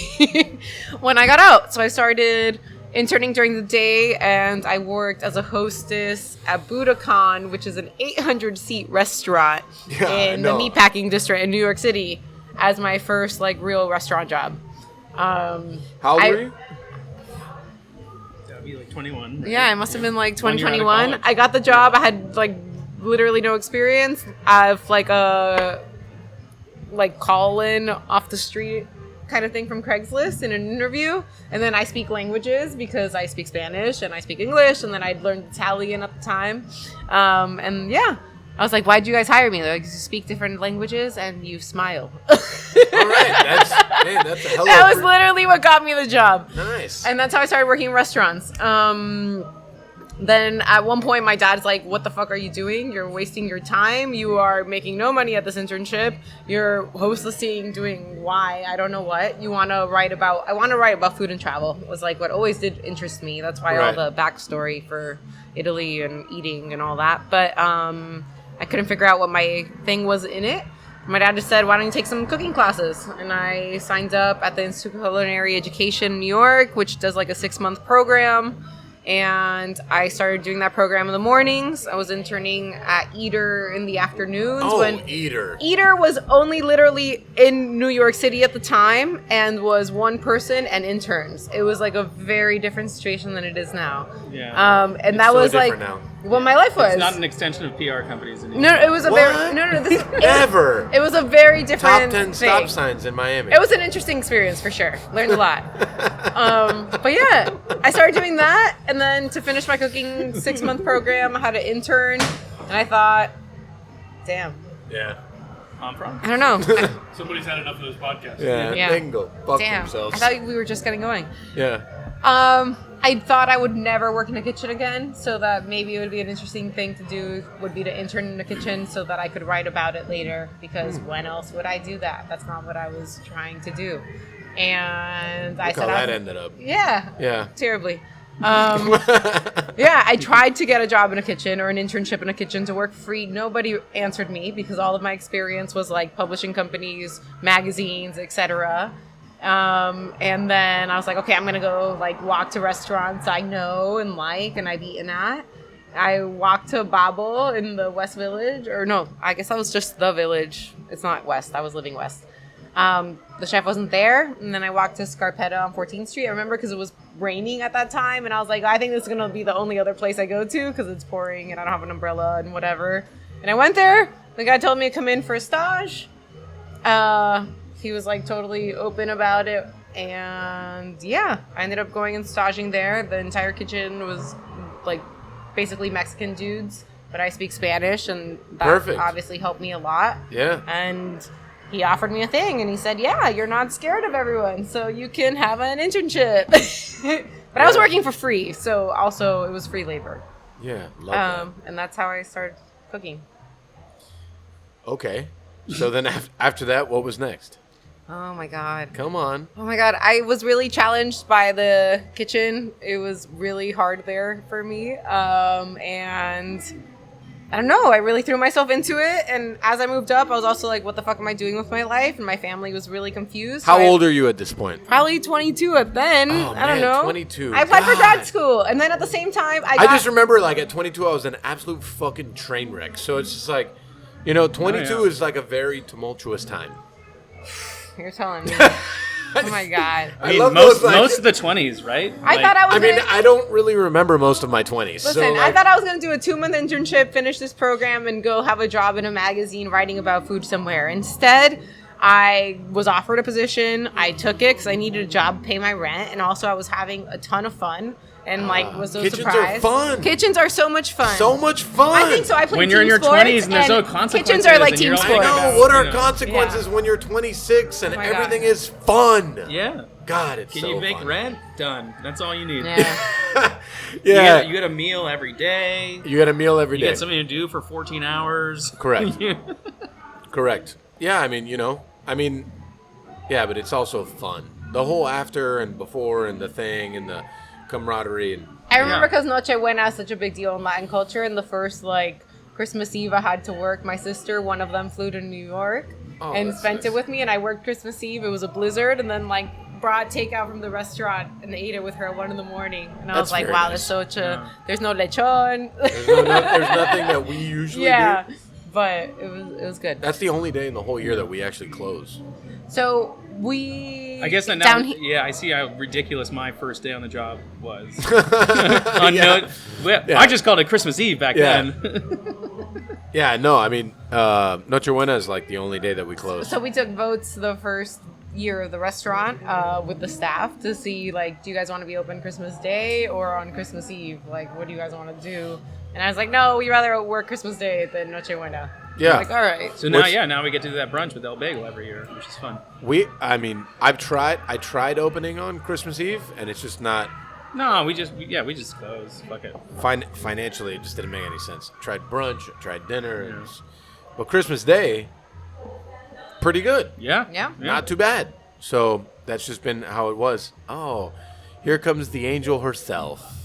Speaker 1: when I got out. So I started interning during the day, and I worked as a hostess at Budokan, which is an 800-seat restaurant
Speaker 2: Yeah, I
Speaker 1: in the
Speaker 2: know.
Speaker 1: meatpacking district in New York City, as my first like real restaurant job.
Speaker 2: How old
Speaker 1: I-
Speaker 2: were you?
Speaker 3: That would be like 21. Right?
Speaker 1: Yeah, I must have been like
Speaker 3: When you're out of
Speaker 1: 2021.
Speaker 3: college.
Speaker 1: I got the job. I had like literally no experience. I have like a call in off the street kind of thing from Craigslist in an interview, and then I speak languages because I speak Spanish and I speak English, and then I'd learned Italian at the time, and yeah, I was like, why'd you guys hire me? They're like, you speak different languages and you smile.
Speaker 2: All right, that's a hell of
Speaker 1: That
Speaker 2: a
Speaker 1: was literally what got me the job.
Speaker 2: nice.
Speaker 1: And that's how I started working in restaurants. Then at one point, my dad's like, what the fuck are you doing? You're wasting your time. You are making no money at this internship. You're hostessing, doing why? I don't know what. I want to write about food and travel. It was like what always did interest me. That's why
Speaker 2: Right.
Speaker 1: all the backstory for Italy and eating and all that. But I couldn't figure out what my thing was in it. My dad just said, why don't you take some cooking classes? And I signed up at the Institute of Culinary Education in New York, which does like a 6-month program. And I started doing that program in the mornings. I was interning at Eater in the afternoons.
Speaker 2: Oh,
Speaker 1: when
Speaker 2: Eater.
Speaker 1: Eater was only literally in New York City at the time and was one person and interns. It was like a very different situation than it is now.
Speaker 3: Yeah.
Speaker 1: And that
Speaker 2: so
Speaker 1: was like
Speaker 2: different now.
Speaker 1: what my life was.
Speaker 3: It's not an extension of PR companies. Anymore.
Speaker 1: No, it was a
Speaker 2: What?
Speaker 1: very this
Speaker 2: Never.
Speaker 1: It was a very
Speaker 2: Top
Speaker 1: different
Speaker 2: 10
Speaker 1: thing.
Speaker 2: stop signs in Miami.
Speaker 1: It was an interesting experience for sure. Learned a lot. But yeah, I started doing that, and then to finish my cooking 6-month program, I had an intern, and I thought, damn,
Speaker 2: Yeah.
Speaker 3: I'm from.
Speaker 1: I don't know,
Speaker 5: Somebody's had enough of this podcast.
Speaker 2: Yeah.
Speaker 1: Yeah.
Speaker 2: They can go fuck
Speaker 1: damn.
Speaker 2: themselves.
Speaker 1: I thought we were just getting going.
Speaker 2: Yeah.
Speaker 1: I thought I would never work in a kitchen again, so that maybe it would be an interesting thing to do would be to intern in a kitchen so that I could write about it later, because when else would I do that? That's not what I was trying to do. And I
Speaker 2: Look
Speaker 1: said,
Speaker 2: how that ended up.
Speaker 1: yeah,
Speaker 2: Yeah.
Speaker 1: terribly. Yeah, I tried to get a job in a kitchen or an internship in a kitchen to work free. Nobody answered me because all of my experience was like publishing companies, magazines, etc. And then I was like, okay, I'm gonna go like walk to restaurants I know and like and I've eaten at. I walked to Babel in the West Village, or no, I guess that was just the Village. It's not West. I was living West. The chef wasn't there, and then I walked to Scarpetta on 14th Street. I remember because it was raining at that time, and I was like, I think this is gonna be the only other place I go to because it's pouring and I don't have an umbrella and whatever. And I went there. The guy told me to come in for a stage. He was like totally open about it, and yeah, I ended up going and staging there. The entire kitchen was like basically Mexican dudes, but I speak Spanish, and that
Speaker 2: Perfect.
Speaker 1: obviously helped me a lot.
Speaker 2: Yeah.
Speaker 1: And he offered me a thing, and he said, yeah, you're not scared of everyone, so you can have an internship. But I was working for free, so also it was free labor.
Speaker 2: Yeah. Love
Speaker 1: And that's how I started cooking.
Speaker 2: that. Okay. So then after that, what was next?
Speaker 1: Oh my God.
Speaker 2: Come on.
Speaker 1: Oh my God. I was really challenged by the kitchen. It was really hard there for me. And I don't know. I really threw myself into it. And as I moved up, I was also like, what the fuck am I doing with my life? And my family was really confused.
Speaker 2: How old are you at this point?
Speaker 1: Probably 22 at then.
Speaker 2: Oh,
Speaker 1: I don't
Speaker 2: man,
Speaker 1: know.
Speaker 2: 22.
Speaker 1: I applied for grad
Speaker 2: God.
Speaker 1: school. And then at the same time,
Speaker 2: I just remember, like, at 22, I was an absolute fucking train wreck. So it's just like, 22 is like a very tumultuous time.
Speaker 1: You're telling me. Oh my God.
Speaker 3: I mean,
Speaker 2: love
Speaker 3: most
Speaker 2: those, like-
Speaker 3: most of the 20s, right?
Speaker 1: I thought I was
Speaker 2: I don't really remember most of my 20s.
Speaker 1: Listen,
Speaker 2: so,
Speaker 1: I
Speaker 2: like,
Speaker 1: thought I was going to do a 2-month internship, finish this program, and go have a job in a magazine writing about food somewhere. Instead, I was offered a position. I took it because I needed a job, pay my rent, and also I was having a ton of fun. And was so
Speaker 2: kitchens
Speaker 1: surprised.
Speaker 2: are fun.
Speaker 1: Kitchens are so much fun.
Speaker 2: so much fun.
Speaker 1: I think so. I played
Speaker 3: When you're in
Speaker 1: team
Speaker 3: your
Speaker 1: sports,
Speaker 3: 20s and there's no consequences
Speaker 1: Kitchens are like
Speaker 3: and
Speaker 1: team
Speaker 3: you're
Speaker 2: I
Speaker 3: like,
Speaker 1: sports.
Speaker 2: know. What are
Speaker 3: you know.
Speaker 2: consequences
Speaker 1: Yeah.
Speaker 2: when you're 26 and
Speaker 1: Oh my God.
Speaker 2: everything is fun?
Speaker 3: Yeah.
Speaker 2: God, it's
Speaker 3: Can
Speaker 2: so
Speaker 3: you make
Speaker 2: fun.
Speaker 3: rent? Done. That's all you need.
Speaker 1: Yeah.
Speaker 2: Yeah.
Speaker 3: You get a meal every day.
Speaker 2: You get a meal every
Speaker 3: You
Speaker 2: day.
Speaker 3: get something to do for 14 hours.
Speaker 2: Correct. Correct. Yeah, yeah, but it's also fun. The whole after and before and the thing and the camaraderie and
Speaker 1: I remember
Speaker 3: Yeah.
Speaker 1: because Noche Buena is such a big deal in Latin culture. And the first Christmas Eve I had to work. My sister, one of them, flew to New York and
Speaker 2: that's
Speaker 1: spent
Speaker 2: nice.
Speaker 1: it with me. And I worked Christmas Eve. It was a blizzard, and then brought takeout from the restaurant and ate it with her at 1 a.m. And I
Speaker 2: That's
Speaker 1: was like,
Speaker 2: very
Speaker 1: wow,
Speaker 2: nice.
Speaker 1: there's such a there's no lechon.
Speaker 2: there's nothing that we usually
Speaker 1: Yeah,
Speaker 2: do.
Speaker 1: but it was good.
Speaker 2: That's the only day in the whole year that we actually close.
Speaker 1: So we
Speaker 3: I guess that now,
Speaker 1: down here.
Speaker 3: yeah, I see how ridiculous my first day on the job was.
Speaker 2: Yeah. Yeah.
Speaker 3: I just called it Christmas Eve back
Speaker 2: Yeah.
Speaker 3: then.
Speaker 2: Yeah, no, Noche Buena is like the only day that we close.
Speaker 1: So we took votes the first year of the restaurant with the staff to see do you guys want to be open Christmas Day or on Christmas Eve? What do you guys want to do? And I was like, no, we'd rather work Christmas Day than Noche Buena.
Speaker 2: Yeah.
Speaker 1: All right.
Speaker 3: So now,
Speaker 2: Which-
Speaker 3: now we get to do that brunch with El Bagel every year, which is fun.
Speaker 2: I tried opening on Christmas Eve, and it's just not,
Speaker 3: No, we just close. Fuck it.
Speaker 2: financially, it just didn't make any sense. Tried brunch, tried dinner, but Christmas Day, pretty good.
Speaker 3: Yeah.
Speaker 1: Yeah.
Speaker 2: Not too bad. So that's just been how it was. Oh, here comes the angel herself.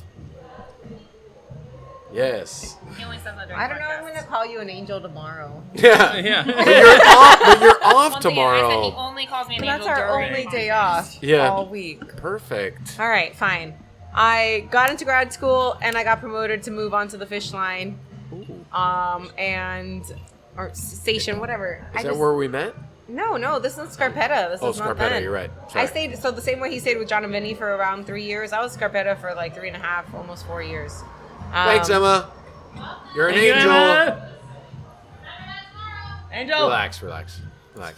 Speaker 2: Yes.
Speaker 4: He only says that during
Speaker 1: I don't know. I'm
Speaker 4: podcasts.
Speaker 1: going to call you an angel tomorrow.
Speaker 2: Yeah.
Speaker 3: Yeah.
Speaker 2: But you're off
Speaker 4: One thing, I said he
Speaker 2: tomorrow.
Speaker 4: only calls me an
Speaker 1: That's
Speaker 4: angel
Speaker 1: our
Speaker 4: during
Speaker 1: only day
Speaker 4: podcasts.
Speaker 1: off
Speaker 2: Yeah.
Speaker 1: all week.
Speaker 2: Perfect.
Speaker 1: All right, fine. I got into grad school and I got promoted to move on to the fish line. Or station, whatever.
Speaker 2: Is that where we met?
Speaker 1: No, this is Scarpetta. This
Speaker 2: Oh,
Speaker 1: is not
Speaker 2: Scarpetta,
Speaker 1: then.
Speaker 2: you're right.
Speaker 1: I
Speaker 2: Sorry.
Speaker 1: stayed, so the same way he stayed with John and Vinny for around 3 years, I was Scarpetta for 3.5, almost 4 years.
Speaker 2: Thanks, Emma. You're an
Speaker 3: Thank you,
Speaker 2: angel.
Speaker 3: Emma. Angel.
Speaker 2: Relax.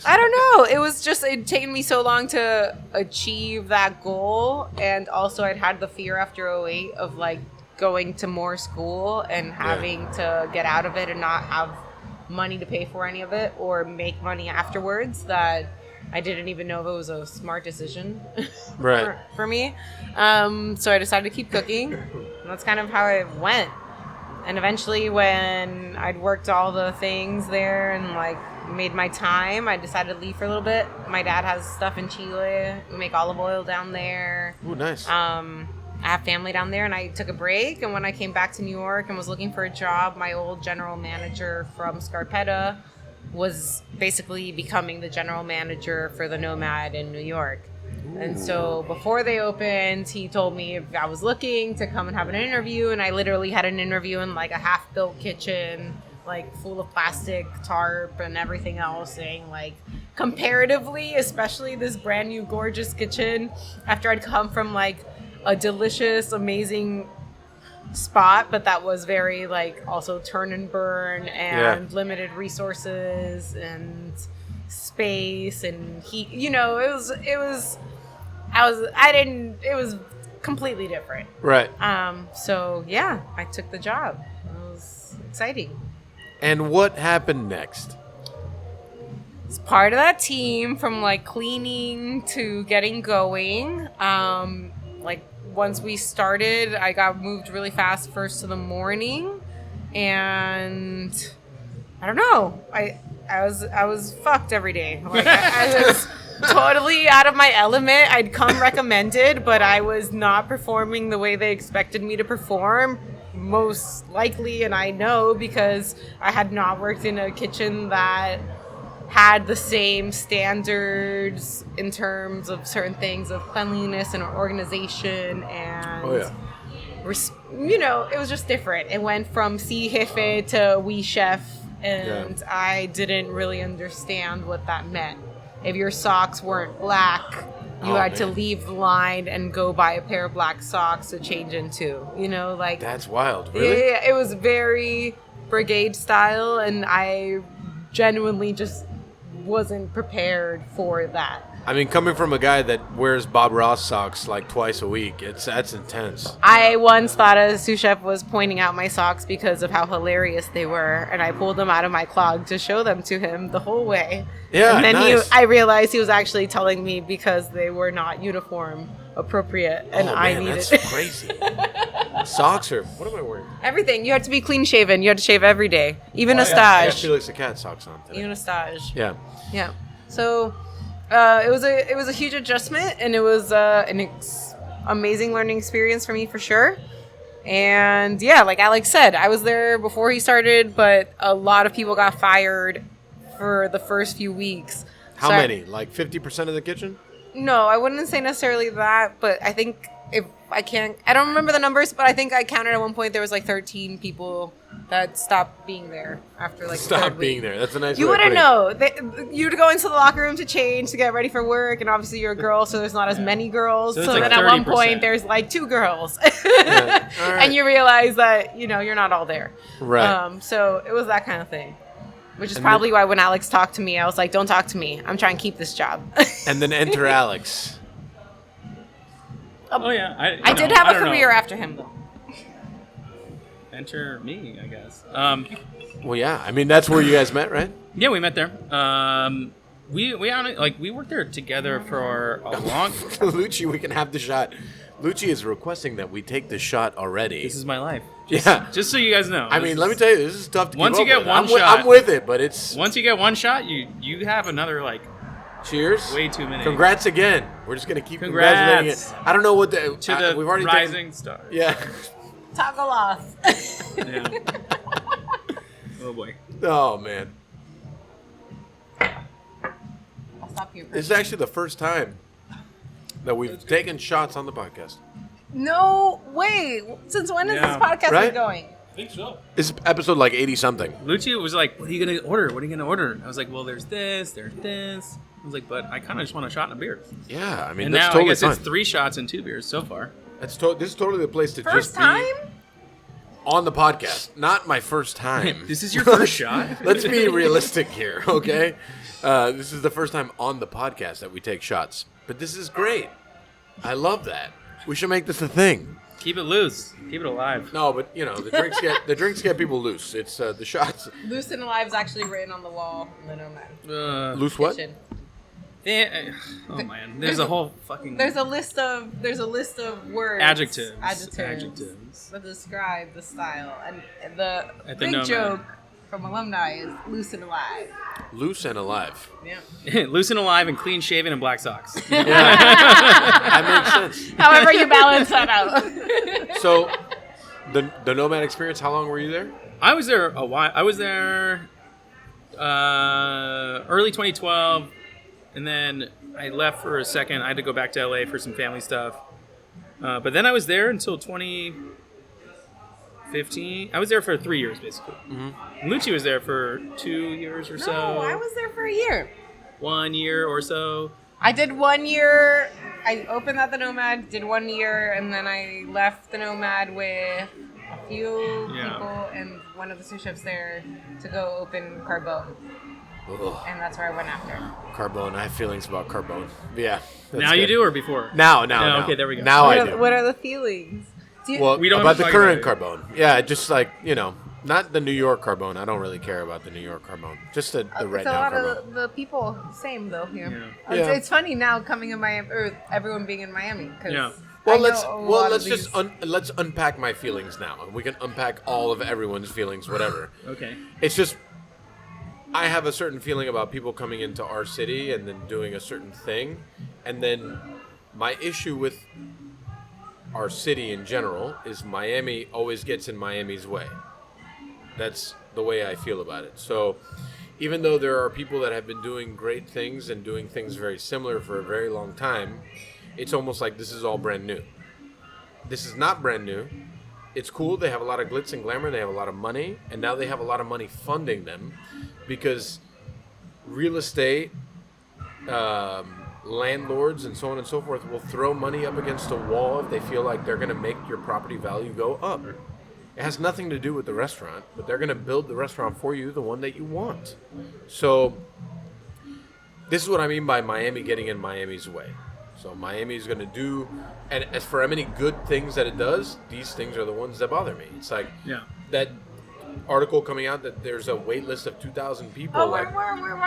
Speaker 1: I don't know. It was just, it'd taken me so long to achieve that goal. And also I'd had the fear after 08 of going to more school and having to get out of it and not have money to pay for any of it or make money afterwards, that I didn't even know if it was a smart decision
Speaker 2: Right.
Speaker 1: for me. So I decided to keep cooking. And that's kind of how it went. And eventually when I'd worked all the things there and made my time, I decided to leave for a little bit. My dad has stuff in Chile. We make olive oil down there.
Speaker 2: Ooh, nice.
Speaker 1: I have family down there, and I took a break. And when I came back to New York and was looking for a job, my old general manager from Scarpetta was basically becoming the general manager for the Nomad in New York. And so before they opened, he told me if I was looking to come and have an interview. And I literally had an interview in a half-built kitchen, full of plastic tarp and everything else, saying comparatively, especially this brand new gorgeous kitchen, after I'd come from a delicious, amazing spot, but that was very also turn and burn and limited resources and space and heat. It was completely different.
Speaker 2: Right.
Speaker 1: So yeah, I took the job. It was exciting.
Speaker 2: And what happened next?
Speaker 1: It's part of that team from cleaning to getting going. Once we started, I got moved really fast first to the morning, and I don't know. I was fucked every day. totally out of my element. I'd come recommended, but I was not performing the way they expected me to perform. Most likely, and I know because I had not worked in a kitchen that had the same standards in terms of certain things of cleanliness and organization and you know, it was just different. It went from Si Jefe to We Chef, and I didn't really understand what that meant. If your socks weren't black, you had to leave the line and go buy a pair of black socks to change into. You know, like
Speaker 2: that's wild. Really?
Speaker 1: Yeah, it was very brigade style, and I genuinely just wasn't prepared for that.
Speaker 2: I mean, coming from a guy that wears Bob Ross socks like twice a week, that's intense.
Speaker 1: I once thought a sous chef was pointing out my socks because of how hilarious they were, and I pulled them out of my clog to show them to him the whole way.
Speaker 2: Yeah,
Speaker 1: and then
Speaker 2: nice.
Speaker 1: I realized he was actually telling me because they were not uniform appropriate, and I needed.
Speaker 2: That's crazy. Socks or what am I wearing?
Speaker 1: Everything. You had to be clean shaven. You had to shave every day, even a stage.
Speaker 2: I got Felix the Cat socks on today.
Speaker 1: Even a stage.
Speaker 2: Yeah.
Speaker 1: Yeah. So it was a huge adjustment, and it was an amazing learning experience for me for sure. And yeah, like Alex said, I was there before he started, but a lot of people got fired for the first few weeks.
Speaker 2: How many? Like 50% of the kitchen?
Speaker 1: No, I wouldn't say necessarily that, but I think I don't remember the numbers, but I think I counted at one point there was like 13 people that stopped being there after like
Speaker 2: Stop being there. That's a nice.
Speaker 1: You
Speaker 2: way
Speaker 1: wouldn't
Speaker 2: of putting it.
Speaker 1: know. You'd go into the locker room to change to get ready for work, and obviously you're a girl, so there's not as many girls.
Speaker 3: So
Speaker 1: So,
Speaker 3: it's like
Speaker 1: then at one
Speaker 3: 30%.
Speaker 1: point there's like 2 girls,
Speaker 2: Yeah. All right.
Speaker 1: and you realize that you're not all there.
Speaker 2: Right.
Speaker 1: So it was that kind of thing, which is probably why when Alex talked to me, I was like, "Don't talk to me. I'm trying to keep this job."
Speaker 2: And then enter Alex.
Speaker 3: Oh yeah,
Speaker 1: I did have a career after him though.
Speaker 3: Enter me, I guess.
Speaker 2: Well, yeah. I mean, that's where you guys met, right?
Speaker 3: Yeah, we met there. We worked there together for a long.
Speaker 2: Luci, we can have the shot. Luci is requesting that we take the shot already.
Speaker 3: This is my life.
Speaker 2: Yeah.
Speaker 3: Just so you guys know.
Speaker 2: I mean, let me tell you, this is tough to
Speaker 3: Once
Speaker 2: keep
Speaker 3: you
Speaker 2: up
Speaker 3: get
Speaker 2: with.
Speaker 3: one shot-
Speaker 2: I'm with it, but it's...
Speaker 3: Once you get one shot, you have another like
Speaker 2: Cheers.
Speaker 3: way too many.
Speaker 2: Congrats again. We're just going to keep
Speaker 3: Congrats.
Speaker 2: congratulating it. I don't know what the...
Speaker 3: To the
Speaker 2: we've already
Speaker 3: Rising Stars.
Speaker 2: Yeah.
Speaker 1: Taco loss.
Speaker 3: Yeah. Oh boy.
Speaker 2: Oh, man.
Speaker 1: I'll stop you.
Speaker 2: This is actually the first time that we've taken shots on the podcast.
Speaker 1: No way. Since when is
Speaker 3: Yeah.
Speaker 1: this podcast
Speaker 2: Right?
Speaker 1: been going?
Speaker 5: I think so.
Speaker 2: This is episode like 80-something.
Speaker 3: Luci was like, "What are you gonna order? What are you gonna order?" I was like, "Well, there's this, there's this." I was like, "But I kind of just want a shot and a beer."
Speaker 2: Yeah, I mean,
Speaker 3: And
Speaker 2: that's
Speaker 3: now I
Speaker 2: totally
Speaker 3: guess
Speaker 2: fine.
Speaker 3: it's 3 shots and 2 beers so far.
Speaker 2: This is totally the place to
Speaker 1: First
Speaker 2: just
Speaker 1: time?
Speaker 2: be on the podcast. Not my first time.
Speaker 3: This is your first shot.
Speaker 2: Let's be realistic here, okay? This is the first time on the podcast that we take shots. But this is great. I love that. We should make this a thing.
Speaker 3: Keep it loose. Keep it alive.
Speaker 2: No, but the drinks get people loose. It's the shots.
Speaker 1: Loose and Alive is actually written on the wall in the Nomad
Speaker 2: Loose what?
Speaker 1: kitchen.
Speaker 3: Oh man, there's a whole fucking.
Speaker 1: There's a list of words.
Speaker 3: Adjectives.
Speaker 1: Adjectives. That describe the style. And the
Speaker 3: At the
Speaker 1: big
Speaker 3: Nomad.
Speaker 1: joke from alumni is loose and alive.
Speaker 2: Loose and alive.
Speaker 1: Yeah.
Speaker 3: Loose and alive and clean shaven and black socks.
Speaker 2: That makes sense.
Speaker 1: However you balance that out.
Speaker 2: So, the Nomad experience, how long were you there?
Speaker 3: I was there a while. I was there early 2012, and then I left for a second. I had to go back to LA for some family stuff. But then I was there until 2015. I was there for 3 years, basically. Mm-hmm. Luci was there for 2 years or so.
Speaker 1: No, I was there for a year.
Speaker 3: 1 year or so.
Speaker 1: I did 1 year. I opened at the Nomad, did 1 year, and then I left the Nomad with a few people and one of the sous chefs there to go open Carbone.
Speaker 2: Ugh.
Speaker 1: And that's where I went after.
Speaker 2: Carbone. I have feelings about Carbone. Yeah. that's
Speaker 3: Now you
Speaker 2: good.
Speaker 3: do or before?
Speaker 2: Now.
Speaker 3: Okay, there we go.
Speaker 2: Now I do.
Speaker 1: What are the feelings? Do you,
Speaker 2: Well,
Speaker 3: We don't
Speaker 2: about the
Speaker 3: talk
Speaker 2: current
Speaker 3: about
Speaker 2: Carbone. Yeah, just like, not the New York Carbone. I don't really care about the New York Carbone. Just the red
Speaker 1: it's a
Speaker 2: now
Speaker 1: lot
Speaker 2: Carbone.
Speaker 1: of the people same though here.
Speaker 3: Yeah.
Speaker 2: Yeah.
Speaker 1: It's funny now coming in Miami, or everyone being in Miami. 'Cause
Speaker 3: Yeah.
Speaker 1: I
Speaker 2: Well,
Speaker 1: know
Speaker 2: let's
Speaker 1: a lot of
Speaker 2: just
Speaker 1: these-
Speaker 2: let's unpack my feelings now, and we can unpack all of everyone's feelings, whatever.
Speaker 3: Okay.
Speaker 2: It's just I have a certain feeling about people coming into our city and then doing a certain thing. And then my issue with our city in general is Miami always gets in Miami's way. That's the way I feel about it. So even though there are people that have been doing great things and doing things very similar for a very long time, it's almost like this is all brand new. This is not brand new. It's cool. They have a lot of glitz and glamour. They have a lot of money. And now they have a lot of money funding them because real estate, landlords, and so on and so forth will throw money up against a wall if they feel like they're going to make your property value go up. It has nothing to do with the restaurant, but they're going to build the restaurant for you, the one that you want. So this is what I mean by Miami getting in Miami's way. So Miami is going to do, and as for how many good things that it does, these things are the ones that bother me. It's like that article coming out that there's a wait list of 2,000 people.
Speaker 1: Oh,
Speaker 2: like,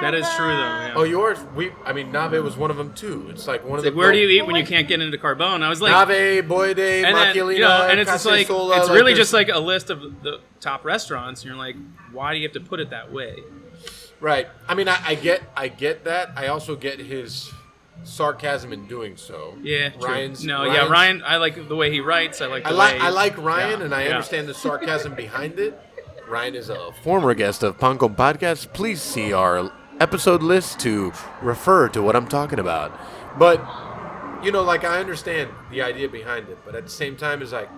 Speaker 3: That is true, though. Yeah.
Speaker 2: oh, yours? Nave was one of them too. It's like one of the.
Speaker 3: Where do you eat when you can't get into Carbone? I was like,
Speaker 2: Nave, Boia,
Speaker 3: and then,
Speaker 2: Machialina,
Speaker 3: and it's just like
Speaker 2: Casasola,
Speaker 3: it's really
Speaker 2: there's-
Speaker 3: just like a list of the top restaurants, and you're like, why do you have to put it that way?
Speaker 2: Right. I mean, I get that. I also get his sarcasm in doing so.
Speaker 3: Yeah, true.
Speaker 2: Ryan's.
Speaker 3: Ryan. I like the way he writes. I like.
Speaker 2: I like Ryan,
Speaker 3: yeah,
Speaker 2: and I
Speaker 3: yeah.
Speaker 2: understand the sarcasm behind it. Ryan is a former guest of Panko Podcast. Please see our episode list to refer to what I'm talking about. But, like I understand the idea behind it, but at the same time, it's like,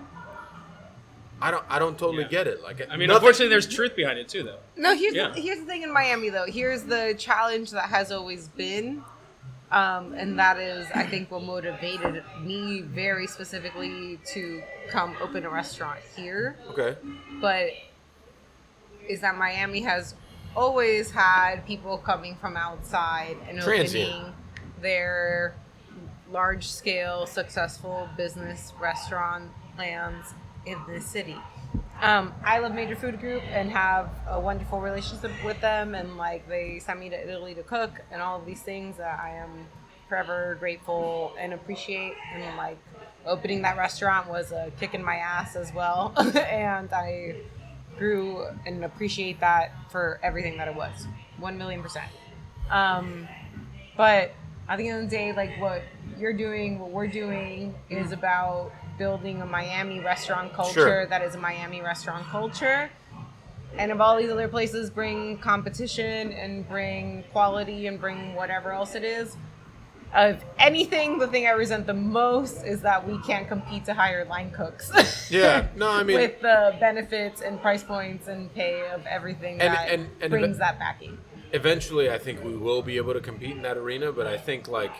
Speaker 2: I don't totally get it. Like,
Speaker 3: I mean, unfortunately, there's truth behind it too, though.
Speaker 1: No, here's the thing in Miami, though. Here's the challenge that has always been, and that is, I think, what motivated me very specifically to come open a restaurant here.
Speaker 2: Okay.
Speaker 1: But is that Miami has always had people coming from outside and opening their large-scale, successful business restaurant plans in this city. I love Major Food Group and have a wonderful relationship with them, and like they sent me to Italy to cook and all of these things that I am forever grateful and appreciate. And like opening that restaurant was a kick in my ass as well, and I grew and appreciate that for everything that it was, 1,000,000%. But at the end of the day, like what you're doing, what we're doing is about building a Miami restaurant culture that is a Miami restaurant culture. And if all these other places bring competition and bring quality and bring whatever else it is, of anything, the thing I resent the most is that we can't compete to hire line cooks.
Speaker 2: Yeah, no, I mean,
Speaker 1: with the benefits and price points and pay of everything that brings that backing.
Speaker 2: Eventually, I think we will be able to compete in that arena, but I think like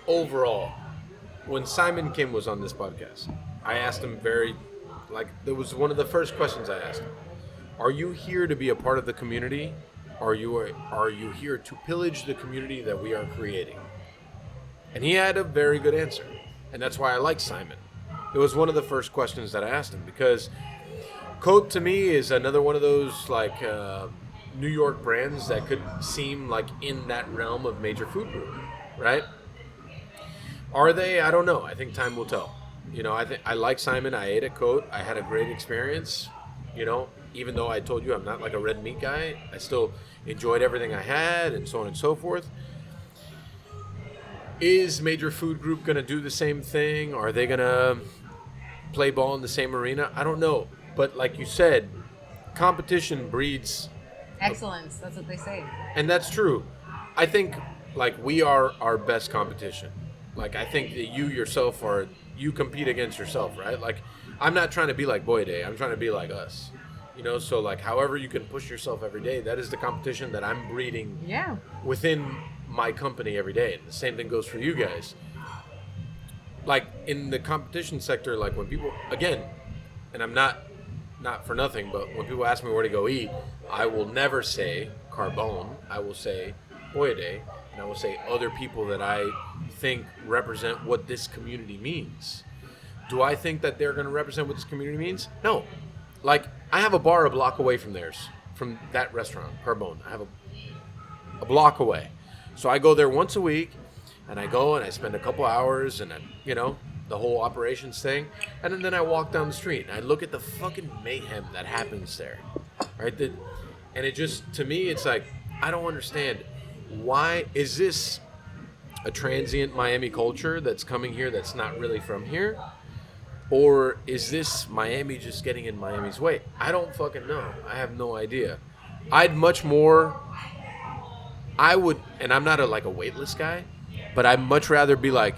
Speaker 2: overall, when Simon Kim was on this podcast, I asked him that was one of the first questions I asked him. Are you here to be a part of the community? Are you here to pillage the community that we are creating? And he had a very good answer. And that's why I like Simon. It was one of the first questions that I asked him, because Cote to me is another one of those like New York brands that could seem like in that realm of Major Food Group, right? Are they? I don't know. I think time will tell. I like Simon. I ate at Cote. I had a great experience. Even though I told you I'm not like a red meat guy, I still enjoyed everything I had and so on and so forth. Is Major Food Group going to do the same thing? Are they going to play ball in the same arena? I don't know. But like you said, competition breeds
Speaker 1: excellence. That's what they say.
Speaker 2: And that's true. I think like we are our best competition. Like I think that you yourself you compete against yourself, right? Like I'm not trying to be like Boia Day. I'm trying to be like us. So like however you can push yourself every day, that is the competition that I'm breeding within my company every day. And the same thing goes for you guys. Like in the competition sector, like when people, again, and I'm not for nothing, but when people ask me where to go eat, I will never say Carbone. I will say Boia Day, and I will say other people that I think represent what this community means. Do I think that they're going to represent what this community means? No. Like, I have a bar a block away from theirs, from that restaurant, Carbone. I have a block away. So I go there once a week, and I go and I spend a couple hours, and the whole operations thing, and then I walk down the street, and I look at the fucking mayhem that happens there, right? And it just, to me, it's like, I don't understand. Why is this a transient Miami culture that's coming here that's not really from here? Or is this Miami just getting in Miami's way? I don't fucking know. I have no idea. I'd much more, I would, and I'm not a wait list guy, but I'd much rather be like,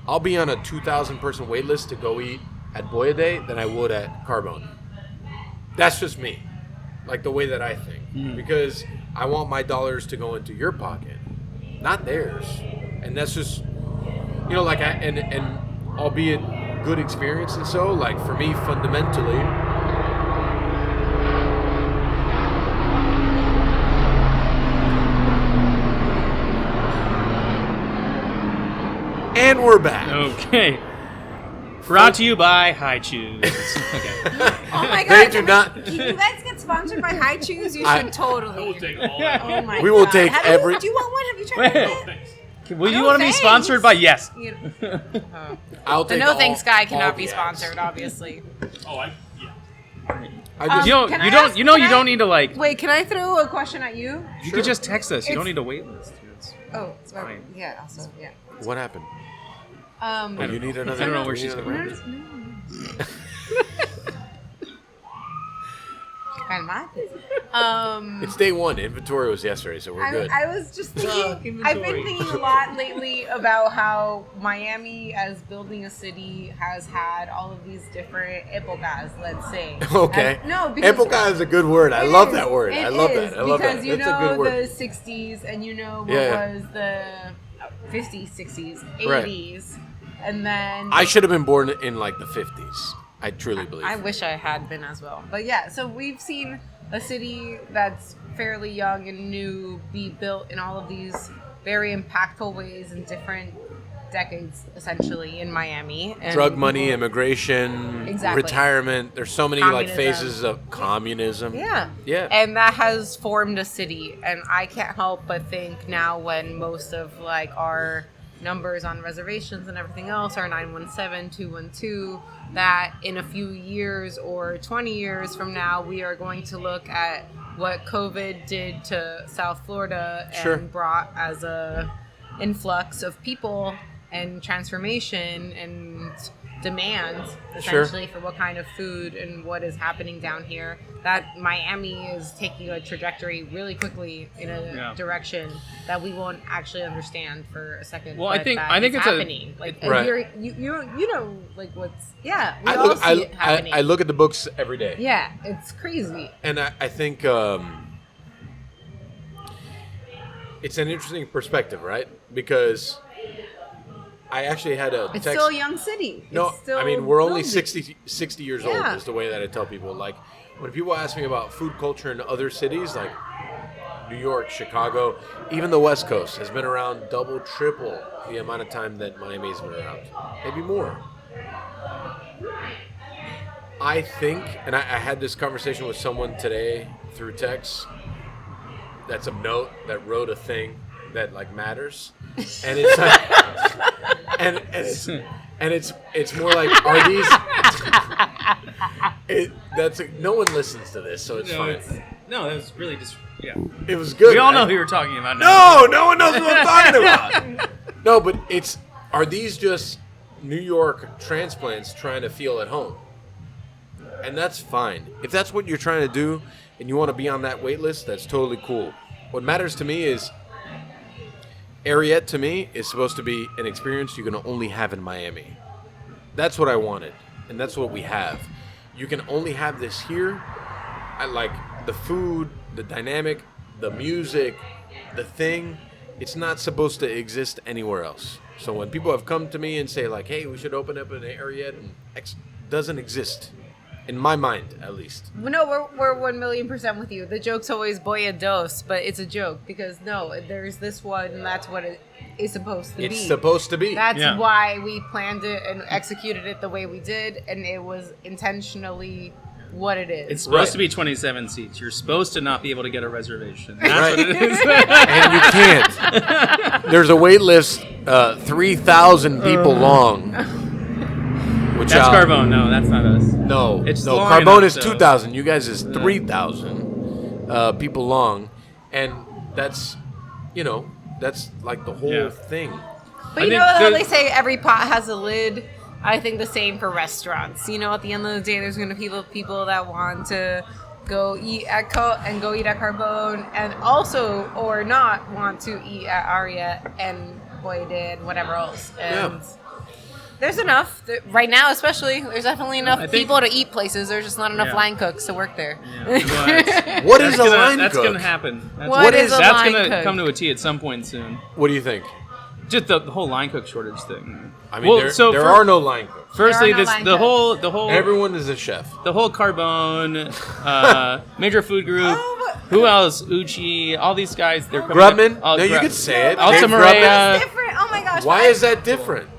Speaker 2: I'll be on a 2,000 person wait list to go eat at Boia Day than I would at Carbone. That's just me. Like the way that I think. Because I want my dollars to go into your pocket, not theirs. And that's just, you know, like, and albeit good experience and so, like, for me, fundamentally, and we're back.
Speaker 3: Okay. Brought to you by High Choose. Okay.
Speaker 1: Oh my
Speaker 2: They
Speaker 1: god!
Speaker 2: do not.
Speaker 1: Can you guys get sponsored by High Choose? You should totally.
Speaker 5: We'll take all that.
Speaker 1: Oh my god!
Speaker 2: We will take
Speaker 1: Have
Speaker 2: every-
Speaker 1: You, do you want one? Have you tried it?
Speaker 5: Thanks.
Speaker 3: Will you
Speaker 1: No
Speaker 3: want to be
Speaker 1: thanks.
Speaker 3: sponsored by? Yes.
Speaker 1: You-
Speaker 2: I'll
Speaker 1: The
Speaker 2: take
Speaker 1: no
Speaker 2: all-
Speaker 1: thanks guy
Speaker 2: all
Speaker 1: cannot be
Speaker 2: the ads.
Speaker 1: sponsored, obviously.
Speaker 5: Oh, yeah.
Speaker 2: I just,
Speaker 3: You don't.
Speaker 1: Can
Speaker 3: You
Speaker 1: I
Speaker 3: don't.
Speaker 1: ask-
Speaker 3: You know.
Speaker 1: can
Speaker 3: You
Speaker 1: I-
Speaker 3: don't need to like.
Speaker 1: Wait, can I throw a question at you?
Speaker 3: You could just text us. You don't
Speaker 1: It's-
Speaker 3: need a wait list. It's
Speaker 1: Oh,
Speaker 3: fine.
Speaker 1: yeah. Also, yeah.
Speaker 2: what happened?
Speaker 1: Um,
Speaker 2: You need another.
Speaker 3: I don't know where
Speaker 2: you
Speaker 3: she's
Speaker 2: need
Speaker 3: going.
Speaker 2: another-
Speaker 1: kind of mad.
Speaker 2: It's day one. Inventory was yesterday, so we're good.
Speaker 1: I was just thinking, I've been thinking a lot lately about how Miami, as building a city, has had all of these different épocas, let's say.
Speaker 2: Okay.
Speaker 1: No, because
Speaker 2: Época is a good word. I
Speaker 1: it
Speaker 2: love
Speaker 1: is.
Speaker 2: that word.
Speaker 1: It
Speaker 2: I love
Speaker 1: is,
Speaker 2: that. I love
Speaker 1: because
Speaker 2: that.
Speaker 1: you
Speaker 2: That's a
Speaker 1: know
Speaker 2: good word.
Speaker 1: the 60s and you know what
Speaker 2: Yeah.
Speaker 1: was the 50s, 60s,
Speaker 2: Right.
Speaker 1: 80s. And then
Speaker 2: I should have been born in like the 50s. I truly believe.
Speaker 1: I wish I had been as well. But yeah, so we've seen a city that's fairly young and new be built in all of these very impactful ways in different decades, essentially, in Miami. And
Speaker 2: Drug money, immigration,
Speaker 1: Exactly.
Speaker 2: retirement. There's so many like
Speaker 1: Communism.
Speaker 2: phases of communism.
Speaker 1: Yeah.
Speaker 2: Yeah.
Speaker 1: And that has formed a city. And I can't help but think now when most of like our numbers on reservations and everything else are 917, 212, that in a few years or 20 years from now, we are going to look at what COVID did to South Florida and
Speaker 2: Sure.
Speaker 1: brought as a influx of people and transformation and demand essentially for what kind of food and what is happening down here, that Miami is taking a trajectory really quickly in a direction that we won't actually understand for a second.
Speaker 3: Well,
Speaker 1: but
Speaker 3: I think
Speaker 1: that
Speaker 3: it's
Speaker 1: happening. Like
Speaker 2: Right.
Speaker 1: you know like what's we
Speaker 2: I
Speaker 1: all
Speaker 2: look,
Speaker 1: see it happening.
Speaker 2: I look at the books every day.
Speaker 1: Yeah, it's crazy.
Speaker 2: And I think it's an interesting perspective, right? Because I actually had a
Speaker 1: It's
Speaker 2: text.
Speaker 1: still a young city.
Speaker 2: No,
Speaker 1: It's still
Speaker 2: I mean, we're only
Speaker 1: building.
Speaker 2: 60 years
Speaker 1: Yeah.
Speaker 2: old is the way that I tell people. Like, when people ask me about food culture in other cities, like New York, Chicago, even the West Coast has been around double, triple the amount of time that Miami's been around. Maybe more. I think, and I had this conversation with someone today through text that's of note that wrote a thing that like matters, and it's like, and it's more like, are these? No one listens to this, so it's fine.
Speaker 3: No, that was really just
Speaker 2: It was good.
Speaker 3: We all know
Speaker 2: right?
Speaker 3: who you're talking about now.
Speaker 2: No one knows what I'm talking about. No, but are these just New York transplants trying to feel at home? And that's fine. If that's what you're trying to do and you want to be on that wait list, that's totally cool. What matters to me is Ariete to me is supposed to be an experience you can only have in Miami. That's what I wanted, and that's what we have. You can only have this here. I like the food, the dynamic, the music, the thing. It's not supposed to exist anywhere else. So when people have come to me and say like, "Hey, we should open up an Ariete," and X doesn't exist. In my mind, at least.
Speaker 1: No, we're 1,000,000% with you. The joke's always Boia dos, but it's a joke because no, there's this one, and that's what it is supposed to be.
Speaker 2: It's supposed to be.
Speaker 1: That's
Speaker 3: Yeah.
Speaker 1: why we planned it and executed it the way we did, and it was intentionally what it is.
Speaker 3: It's supposed
Speaker 2: Right.
Speaker 3: to be 27 seats. You're supposed to not be able to get a reservation. That's
Speaker 2: Right.
Speaker 3: what it is.
Speaker 2: And you can't. There's a wait list 3,000 people long. Which
Speaker 3: That's Carbone. No, that's not us.
Speaker 2: No,
Speaker 3: It's
Speaker 2: no.
Speaker 3: long
Speaker 2: Carbone
Speaker 3: enough,
Speaker 2: is
Speaker 3: so-
Speaker 2: 2,000. You guys is 3,000. people long, and that's that's like the whole thing.
Speaker 1: But you know how they say every pot has a lid? I think the same for restaurants. You know, at the end of the day, there's going to be people that want to go eat at go eat at Carbone, and also or not want to eat at Aria and Boia and whatever else. And there's enough right now, especially. There's definitely enough people to eat places. There's just not enough line cooks to work there.
Speaker 3: Yeah.
Speaker 2: What is a line cook?
Speaker 3: That's going to happen.
Speaker 1: What is a
Speaker 3: that's
Speaker 1: line
Speaker 3: going to
Speaker 1: cook?
Speaker 3: come to a T at some point soon.
Speaker 2: What do you think?
Speaker 3: Just the whole line cook shortage thing.
Speaker 2: I mean, there are no line cooks.
Speaker 3: Firstly,
Speaker 1: There are no
Speaker 3: the
Speaker 1: line
Speaker 3: whole
Speaker 2: Everyone is a chef.
Speaker 3: the whole Carbone, Major Food Group. Who else? Uchi. All these guys. They're coming
Speaker 2: Grubman?
Speaker 3: up-
Speaker 2: No, you could say it.
Speaker 3: Alta
Speaker 2: Dave
Speaker 3: Maria.
Speaker 2: Grubman.
Speaker 1: It's different. Oh my gosh.
Speaker 2: Why is that different?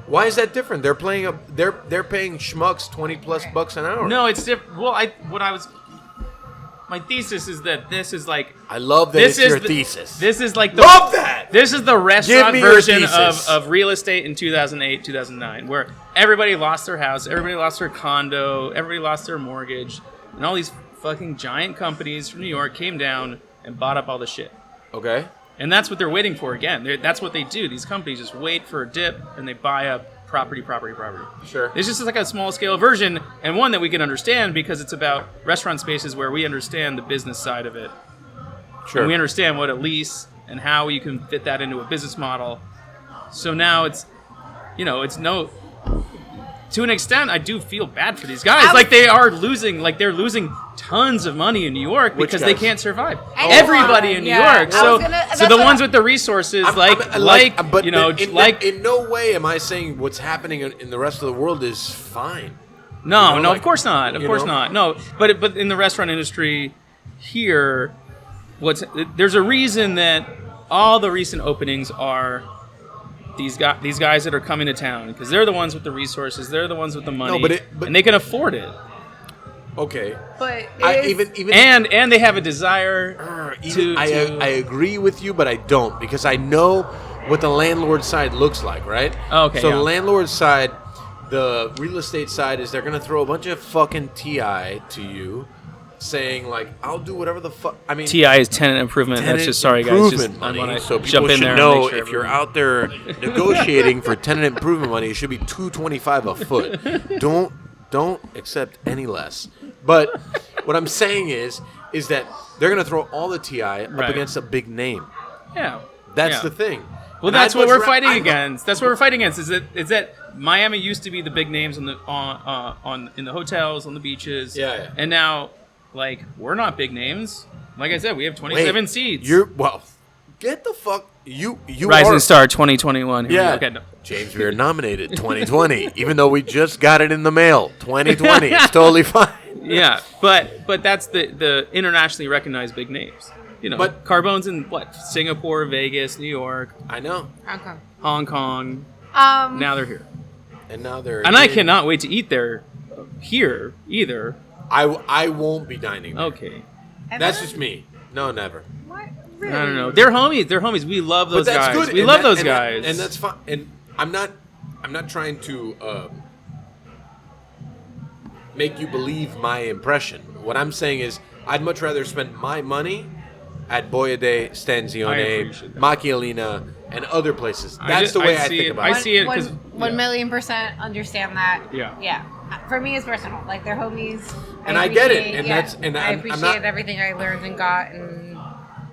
Speaker 2: Why is that different? They're playing they're paying schmucks $20+ an hour.
Speaker 3: No, it's different. Well, my thesis is that this is like
Speaker 2: I love that it's your thesis.
Speaker 3: This is like
Speaker 2: Love that!
Speaker 3: This is the restaurant
Speaker 2: me your
Speaker 3: version
Speaker 2: thesis.
Speaker 3: of real estate in 2008, 2009, where everybody lost their house, everybody lost their condo, everybody lost their mortgage, and all these fucking giant companies from New York came down and bought up all the shit.
Speaker 2: Okay.
Speaker 3: And that's what they're waiting for again. That's what they do. These companies just wait for a dip and they buy up property.
Speaker 2: Sure.
Speaker 3: It's just like a small scale version, and one that we can understand because it's about restaurant spaces where we understand the business side of it.
Speaker 2: Sure.
Speaker 3: And we understand what a lease and how you can fit that into a business model. So now it's to an extent, I do feel bad for these guys. They're losing tons of money in New York because they can't survive. Everybody in New York. So the ones with the resources,
Speaker 2: in no way am I saying what's happening in the rest of the world is fine.
Speaker 3: No, of course not. Of course not. No, but in the restaurant industry here, there's a reason that all the recent openings are these guys that are coming to town because they're the ones with the resources, they're the ones with the money, and they can afford it.
Speaker 2: Okay,
Speaker 1: But
Speaker 2: even
Speaker 3: and they have a desire to.
Speaker 2: I agree with you, but I don't because I know what the landlord side looks like, right?
Speaker 3: Okay,
Speaker 2: so
Speaker 3: yeah.
Speaker 2: the landlord side, the real estate side is they're gonna throw a bunch of fucking TI to you, saying like, "I'll do whatever the fuck." I mean,
Speaker 3: TI is tenant improvement. That's just sorry, guys.
Speaker 2: improvement
Speaker 3: Just I
Speaker 2: money.
Speaker 3: wanna
Speaker 2: So
Speaker 3: jump
Speaker 2: people
Speaker 3: in
Speaker 2: should
Speaker 3: there and
Speaker 2: know
Speaker 3: make sure
Speaker 2: if you're
Speaker 3: everyone-
Speaker 2: out there negotiating for tenant improvement money, it should be $225 a foot. Don't accept any less. But what I'm saying is that they're gonna throw all the TI up
Speaker 3: Right.
Speaker 2: against a big name.
Speaker 3: Yeah,
Speaker 2: That's
Speaker 3: yeah.
Speaker 2: the thing.
Speaker 3: Well,
Speaker 2: And
Speaker 3: that's
Speaker 2: I'd
Speaker 3: what
Speaker 2: much
Speaker 3: we're fighting
Speaker 2: I'd-
Speaker 3: against. That's what we're fighting against. Is that Miami used to be the big names in the hotels, on the beaches.
Speaker 2: Yeah.
Speaker 3: And now, we're not big names. Like I said, we have 27 seats.
Speaker 2: Get the fuck you
Speaker 3: Rising
Speaker 2: are,
Speaker 3: Star 2021. Here we
Speaker 2: Yeah.
Speaker 3: go. Okay, no.
Speaker 2: James Beard nominated 2020, even though we just got it in the mail. 2020, it's totally fine.
Speaker 3: Yeah, but that's the internationally recognized big names.
Speaker 2: But-
Speaker 3: Carbone's in Singapore, Vegas, New York,
Speaker 2: I know.
Speaker 1: okay.
Speaker 3: Hong Kong.
Speaker 1: Um,
Speaker 3: Now they're here,
Speaker 2: And now they're
Speaker 3: and I cannot wait to eat there here either.
Speaker 2: I won't be dining there.
Speaker 3: Okay.
Speaker 2: That's just me. No, never.
Speaker 1: What?
Speaker 3: I
Speaker 1: Really?
Speaker 3: don't know. They're homies. They're homies. We love those
Speaker 2: But that's
Speaker 3: guys.
Speaker 2: good.
Speaker 3: We
Speaker 2: and
Speaker 3: love
Speaker 2: that-
Speaker 3: those
Speaker 2: and that-
Speaker 3: guys.
Speaker 2: and that's fine. And I'm not trying to make you believe my impression. What I'm saying is, I'd much rather spend my money at Boia de
Speaker 3: I
Speaker 2: Stanzione,
Speaker 3: appreciate that.
Speaker 2: Macchialina, and other places. That's the way I
Speaker 3: see
Speaker 2: think
Speaker 3: it.
Speaker 2: about
Speaker 3: I
Speaker 2: it.
Speaker 3: see it
Speaker 1: One-
Speaker 3: because
Speaker 1: 1,000,000% understand that.
Speaker 3: Yeah.
Speaker 1: Yeah. For me, it's personal. Like, they're homies.
Speaker 2: And I get it,
Speaker 1: appreciate-
Speaker 2: and
Speaker 1: yeah,
Speaker 2: that's- and
Speaker 1: I
Speaker 2: I'm
Speaker 1: appreciate
Speaker 2: not-
Speaker 1: everything I learned and got, and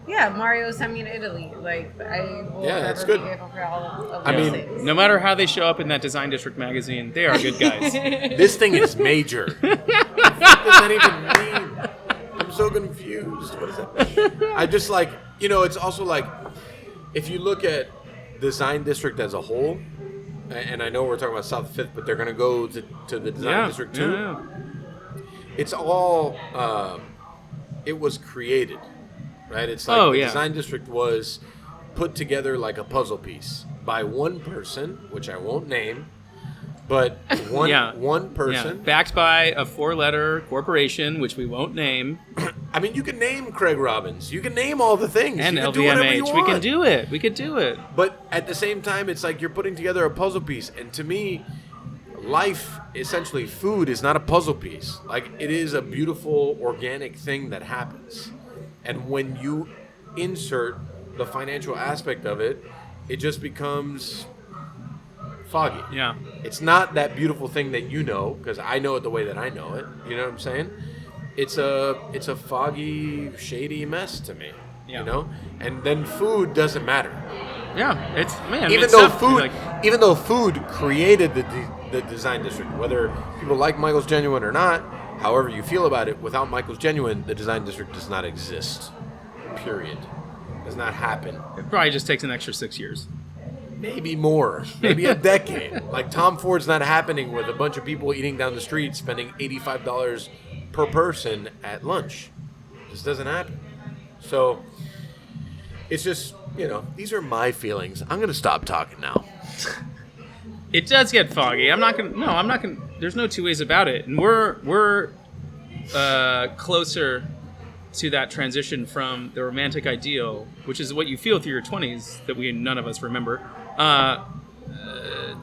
Speaker 1: yeah, Mario sent me to Italy. Like, I will
Speaker 2: Yeah,
Speaker 1: never
Speaker 2: that's
Speaker 1: be
Speaker 2: good.
Speaker 1: grateful for all of
Speaker 2: I
Speaker 1: those
Speaker 2: mean,
Speaker 1: things.
Speaker 3: no matter how they show up in that Design District magazine, they are good guys.
Speaker 2: This thing is major. What does that even mean? I'm so confused. What does that mean? I just it's also like, if you look at Design District as a whole, and I know we're talking about South Fifth, but they're going to go to the Design District too.
Speaker 3: Yeah.
Speaker 2: It's all, it was created, right? It's like the Design District was put together like a puzzle piece by one person, which I won't name, but one person.
Speaker 3: Yeah. Backed by a 4-letter corporation, which we won't name,
Speaker 2: I mean, you can name Craig Robbins. You can name all the things.
Speaker 3: and
Speaker 2: you can do whatever you
Speaker 3: LVMH.
Speaker 2: want.
Speaker 3: We can do it. We could do it.
Speaker 2: But at the same time, it's like you're putting together a puzzle piece. And to me, life, essentially food, is not a puzzle piece. Like, it is a beautiful, organic thing that happens. And when you insert the financial aspect of it, it just becomes foggy.
Speaker 3: Yeah.
Speaker 2: It's not that beautiful thing that you know, because I know it the way that I know it. You know what I'm saying? It's a foggy, shady mess to me.
Speaker 3: Yeah.
Speaker 2: You know? And then food doesn't matter.
Speaker 3: Yeah, it's man.
Speaker 2: Even
Speaker 3: it's
Speaker 2: though
Speaker 3: tough,
Speaker 2: food,
Speaker 3: like,
Speaker 2: even though food created the design district, whether people like Michael's Genuine or not, however you feel about it, without Michael's Genuine, the design district does not exist. Period. Does not happen.
Speaker 3: it probably just takes an extra 6 years.
Speaker 2: Maybe more. Maybe a decade. Like Tom Ford's not happening with a bunch of people eating down the street, spending $85 per person at lunch. This doesn't happen. So it's just, you know, these are my feelings. I'm gonna stop talking now.
Speaker 3: It does get foggy. I'm not gonna. There's no two ways about it. And we're closer to that transition from the romantic ideal, which is what you feel through your 20s that none of us remember,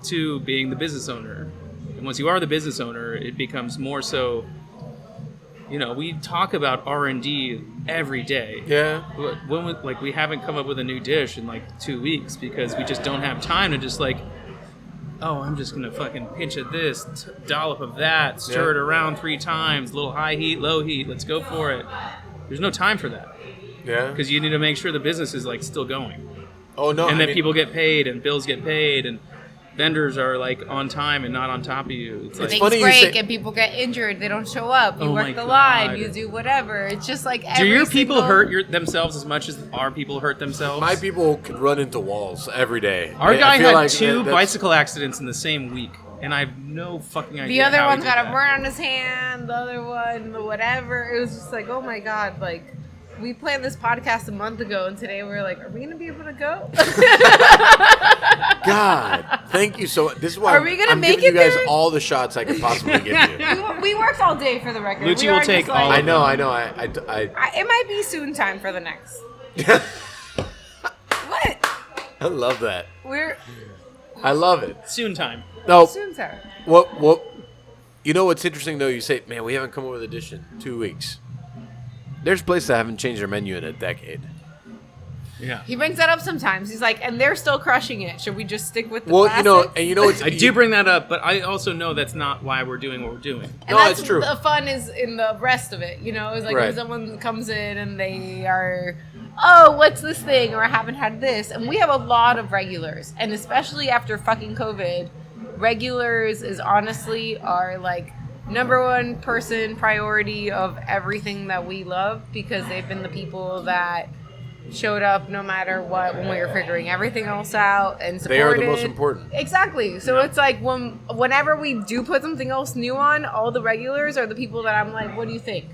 Speaker 3: to being the business owner. And once you are the business owner, it becomes more so. You know, we talk about R&D every day.
Speaker 2: Yeah.
Speaker 3: When we haven't come up with a new dish in like 2 weeks because we just don't have time to just like, oh, I'm just gonna fucking pinch of this, dollop of that, stir it around 3 times, little high heat, low heat, let's go for it. There's no time for that
Speaker 2: Yeah.
Speaker 3: because you need to make sure the business is like still going,
Speaker 2: Oh no.
Speaker 3: and
Speaker 2: I
Speaker 3: that
Speaker 2: mean,
Speaker 3: people get paid and bills get paid and vendors are like on time and not on top of you. It's like,
Speaker 2: It's funny
Speaker 1: Things
Speaker 2: you
Speaker 1: break
Speaker 2: say-
Speaker 1: and people get injured. They don't show up. You
Speaker 3: Oh my
Speaker 1: work the
Speaker 3: God.
Speaker 1: line. You do whatever. It's just like
Speaker 3: do
Speaker 1: every
Speaker 3: your people
Speaker 1: single-
Speaker 3: hurt themselves as much as our people hurt themselves?
Speaker 2: my people could run into walls every day.
Speaker 3: Our
Speaker 2: I
Speaker 3: guy
Speaker 2: feel
Speaker 3: had
Speaker 2: like
Speaker 3: 2
Speaker 2: that's-
Speaker 3: bicycle accidents in the same week, and I have no fucking idea.
Speaker 1: The other
Speaker 3: how he
Speaker 1: one's
Speaker 3: did
Speaker 1: got a
Speaker 3: that.
Speaker 1: burn on his hand. The other one, the whatever. It was just like, oh my God. Like, we planned this podcast a month ago, and today we're like, are we going to be able to go?
Speaker 2: God, thank you so much. This is why
Speaker 1: Are we gonna
Speaker 2: I'm
Speaker 1: make
Speaker 2: giving you
Speaker 1: it
Speaker 2: guys
Speaker 1: there?
Speaker 2: all the shots I could possibly give you.
Speaker 1: we worked all day for the record.
Speaker 3: Luci
Speaker 1: We
Speaker 3: will
Speaker 1: are
Speaker 3: take
Speaker 1: just like-
Speaker 3: all
Speaker 2: I
Speaker 3: of
Speaker 2: know.
Speaker 1: it might be soon time for the next. What?
Speaker 2: I love that.
Speaker 1: We're
Speaker 2: I love it.
Speaker 3: Soon time.
Speaker 2: No,
Speaker 1: soon time.
Speaker 2: what? You know what's interesting though? You say, man, we haven't come up with a dish in 2 weeks. There's places that haven't changed their menu in a decade.
Speaker 3: Yeah.
Speaker 1: He brings that up sometimes. He's like, and they're still crushing it. Should we just stick with the
Speaker 2: Well,
Speaker 1: classics?
Speaker 2: and you know it's
Speaker 3: I do bring that up, but I also know that's not why we're doing what we're doing.
Speaker 1: And
Speaker 2: No,
Speaker 1: that's
Speaker 2: it's true.
Speaker 1: The fun is in the rest of it, you know. It's like
Speaker 2: Right.
Speaker 1: when someone comes in and they are, oh, what's this thing, or I haven't had this, and we have a lot of regulars, and especially after fucking COVID, regulars is honestly our like number one person priority of everything that we love because they've been the people that showed up no matter what when we were figuring everything else out and supported.
Speaker 2: They are the most important.
Speaker 1: Exactly. So it's like whenever we do put something else new on, all the regulars are the people that I'm like, what do you think?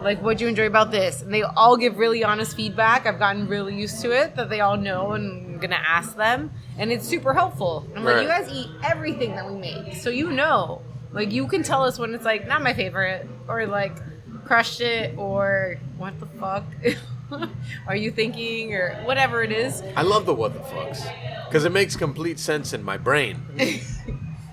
Speaker 1: Like, what'd you enjoy about this? And they all give really honest feedback. I've gotten really used to it that they all know and I'm going to ask them. And it's super helpful. I'm like,
Speaker 2: Right.
Speaker 1: you guys eat everything that we make. So you know. Like, you can tell us when it's like, not my favorite. Or like, crushed it. Or what the fuck are you thinking? Or whatever it is.
Speaker 2: I love the what the fucks because it makes complete sense in my brain.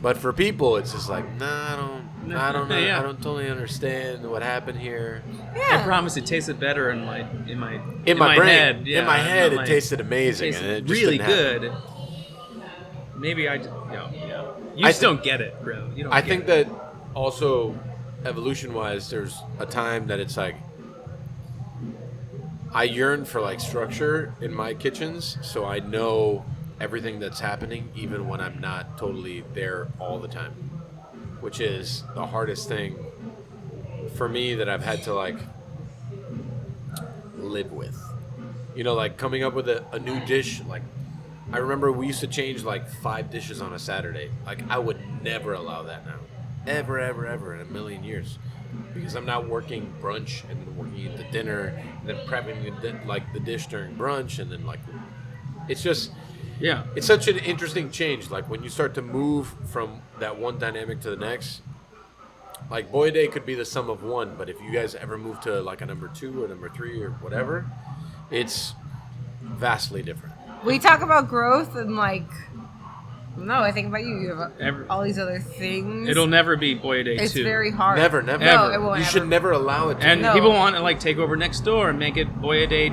Speaker 2: But for people, it's just like, nah, I don't know.
Speaker 3: Yeah.
Speaker 2: I don't totally understand what happened here.
Speaker 3: I promise it tasted better in my
Speaker 2: In my brain,
Speaker 3: head. Yeah,
Speaker 2: in my head,
Speaker 3: not
Speaker 2: it tasted amazing,
Speaker 3: tasted
Speaker 2: and it just
Speaker 3: really
Speaker 2: didn't happen.
Speaker 3: good. Maybe I just no. You
Speaker 2: I
Speaker 3: just
Speaker 2: thi-
Speaker 3: don't get it, bro. You don't.
Speaker 2: I
Speaker 3: get
Speaker 2: think
Speaker 3: it.
Speaker 2: that also, evolution-wise, there's a time that it's like I yearn for like structure in my kitchens, so I know everything that's happening, even when I'm not totally there all the time, which is the hardest thing for me that I've had to like live with. You know, like coming up with a new dish. Like I remember we used to change like 5 dishes on a Saturday. Like I would never allow that now, ever in a million years, because I'm not working brunch and then working into dinner and then prepping the dish during brunch, and then like it's just.
Speaker 3: Yeah.
Speaker 2: It's such an interesting change. Like when you start to move from that one dynamic to the next, like Boia Day could be the sum of one, but if you guys ever move to like a number 2 or number 3 or whatever, it's vastly different.
Speaker 1: We talk about growth and like No, I think about you. You have all these other things.
Speaker 3: It'll never be Boia Day 2.
Speaker 1: It's very hard.
Speaker 2: Never.
Speaker 1: No,
Speaker 3: Ever.
Speaker 1: it won't
Speaker 2: You
Speaker 1: ever.
Speaker 2: should never allow it to.
Speaker 3: And
Speaker 1: No.
Speaker 3: people want to like take over next door and make it Boia Day,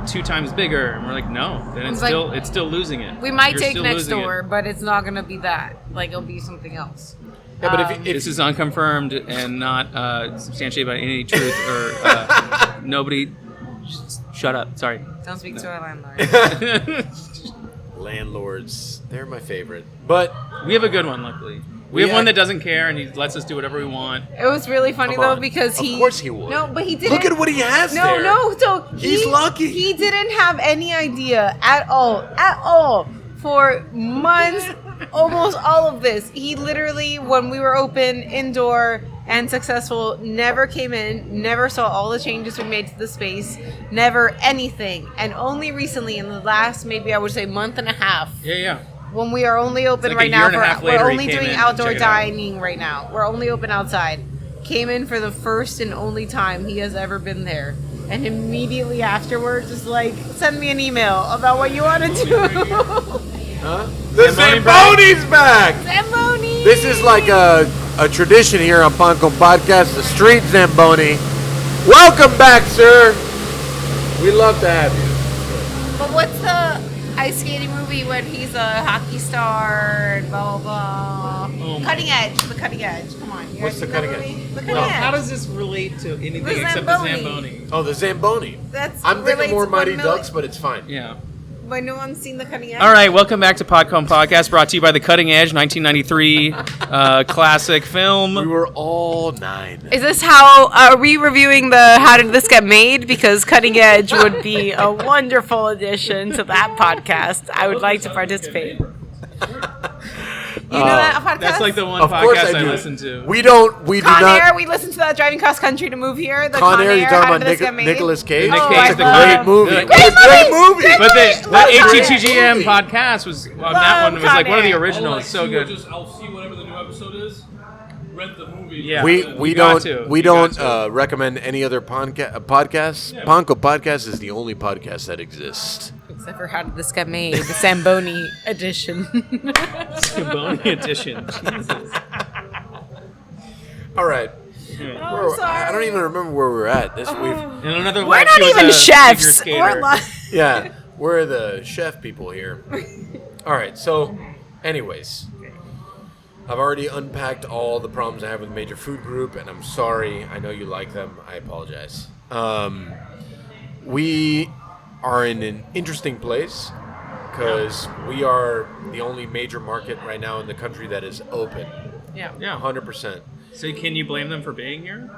Speaker 3: 2 times bigger. And we're like, no. Then it's
Speaker 1: Like,
Speaker 3: still losing it.
Speaker 1: We might
Speaker 3: You're
Speaker 1: take
Speaker 3: still
Speaker 1: next
Speaker 3: losing it.
Speaker 1: door, but it's not gonna be that. Like it'll be something else.
Speaker 2: Yeah, but if
Speaker 3: This is unconfirmed and not substantiated by any truth or nobody. Shut up. Sorry.
Speaker 1: Don't speak to our landlord.
Speaker 2: landlords, they're my favorite. But
Speaker 3: We have a good one, luckily. We have one that doesn't care and he lets us do whatever we want.
Speaker 1: It was really funny
Speaker 2: Come
Speaker 1: though
Speaker 2: on.
Speaker 1: because
Speaker 2: Of
Speaker 1: he.
Speaker 2: course he would.
Speaker 1: No, but he didn't.
Speaker 2: look at what he has there.
Speaker 1: No. So
Speaker 2: He's lucky.
Speaker 1: He didn't have any idea at all for months. Almost all of this. He literally, when we were open, indoor, and successful, never came in, never saw all the changes we made to the space, never anything. And only recently, in the last, maybe I would say month and a half,
Speaker 3: Yeah.
Speaker 1: when we are only open
Speaker 3: like
Speaker 1: right
Speaker 3: a
Speaker 1: now,
Speaker 3: year and a half
Speaker 1: we're
Speaker 3: later, he
Speaker 1: only
Speaker 3: came
Speaker 1: doing
Speaker 3: in to
Speaker 1: outdoor
Speaker 3: check it out.
Speaker 1: dining right now. We're only open outside. Came in for the first and only time he has ever been there. And immediately afterwards, just like, send me an email about what you want to do.
Speaker 2: Huh? The
Speaker 3: Zamboni
Speaker 2: Zamboni's back!
Speaker 1: Zamboni!
Speaker 2: This is like a tradition here on Panko Podcast, the street Zamboni. Welcome back, sir. We love to have you.
Speaker 1: But what's the ice skating movie when he's a hockey star and blah, blah, blah?
Speaker 3: Oh my-
Speaker 1: Cutting Edge. The Cutting Edge. Come on. You
Speaker 2: What's
Speaker 1: guys
Speaker 2: The
Speaker 1: seen that
Speaker 2: Cutting
Speaker 1: movie?
Speaker 2: Edge?
Speaker 1: The Cutting
Speaker 2: No.
Speaker 1: Edge.
Speaker 3: How does this relate to anything
Speaker 1: The
Speaker 3: except the
Speaker 1: Zamboni.
Speaker 3: Zamboni?
Speaker 2: Oh, the Zamboni.
Speaker 1: That's
Speaker 2: I'm thinking more
Speaker 1: relates
Speaker 2: Mighty
Speaker 1: 1 million.
Speaker 2: Ducks, but it's fine.
Speaker 3: Yeah.
Speaker 1: But no one's seen The Cutting Edge?
Speaker 3: All right, welcome back to Podcom Podcast, brought to you by The Cutting Edge, 1993 classic film.
Speaker 2: We were all 9.
Speaker 1: Is this how, are we reviewing the How Did This Get Made? Because Cutting Edge would be a wonderful addition to that podcast. I would like to participate. You know that podcast?
Speaker 3: That's like the one
Speaker 2: Of course
Speaker 3: podcast
Speaker 2: I
Speaker 3: I
Speaker 2: do.
Speaker 3: listen to.
Speaker 2: We do
Speaker 1: Con
Speaker 2: not.
Speaker 1: Air, we listened to that driving cross country to move here. The
Speaker 2: Con Air, you're talking
Speaker 1: How
Speaker 2: about
Speaker 1: Did This Get Made?
Speaker 2: Nicolas Cage?
Speaker 3: Nick
Speaker 1: Oh,
Speaker 3: Cage
Speaker 1: I
Speaker 3: is the
Speaker 1: love-
Speaker 2: Great movie.
Speaker 3: Great
Speaker 2: It's a great movie.
Speaker 3: But the
Speaker 1: Love
Speaker 3: HTTGM
Speaker 2: movie.
Speaker 3: podcast was that one was like one of the
Speaker 1: Con Air.
Speaker 3: originals. So good.
Speaker 5: I'll see whatever the new episode is. Rent the movie.
Speaker 3: Yeah.
Speaker 2: We
Speaker 3: You got
Speaker 2: don't
Speaker 3: to.
Speaker 2: we
Speaker 3: You got
Speaker 2: don't
Speaker 3: to.
Speaker 2: recommend any other podcasts.
Speaker 5: Yeah.
Speaker 2: Panko Podcast is the only podcast that exists.
Speaker 1: Except for How Did This Get Made? The Zamboni edition.
Speaker 3: Zamboni edition. Jesus.
Speaker 2: All right.
Speaker 1: I'm sorry.
Speaker 2: I don't even remember where we're at. This we've
Speaker 3: And another
Speaker 1: We're
Speaker 3: life,
Speaker 1: not
Speaker 3: she was
Speaker 1: even
Speaker 3: a
Speaker 1: chefs.
Speaker 3: figure
Speaker 1: We're
Speaker 3: skater.
Speaker 2: yeah, we're the chef people here. All right. So, anyways, I've already unpacked all the problems I have with Major Food Group, and I'm sorry. I know you like them. I apologize. We are in an interesting place because we are the only major market right now in the country that is open.
Speaker 1: Yeah.
Speaker 3: Yeah.
Speaker 2: 100%.
Speaker 3: So can you blame them for being here?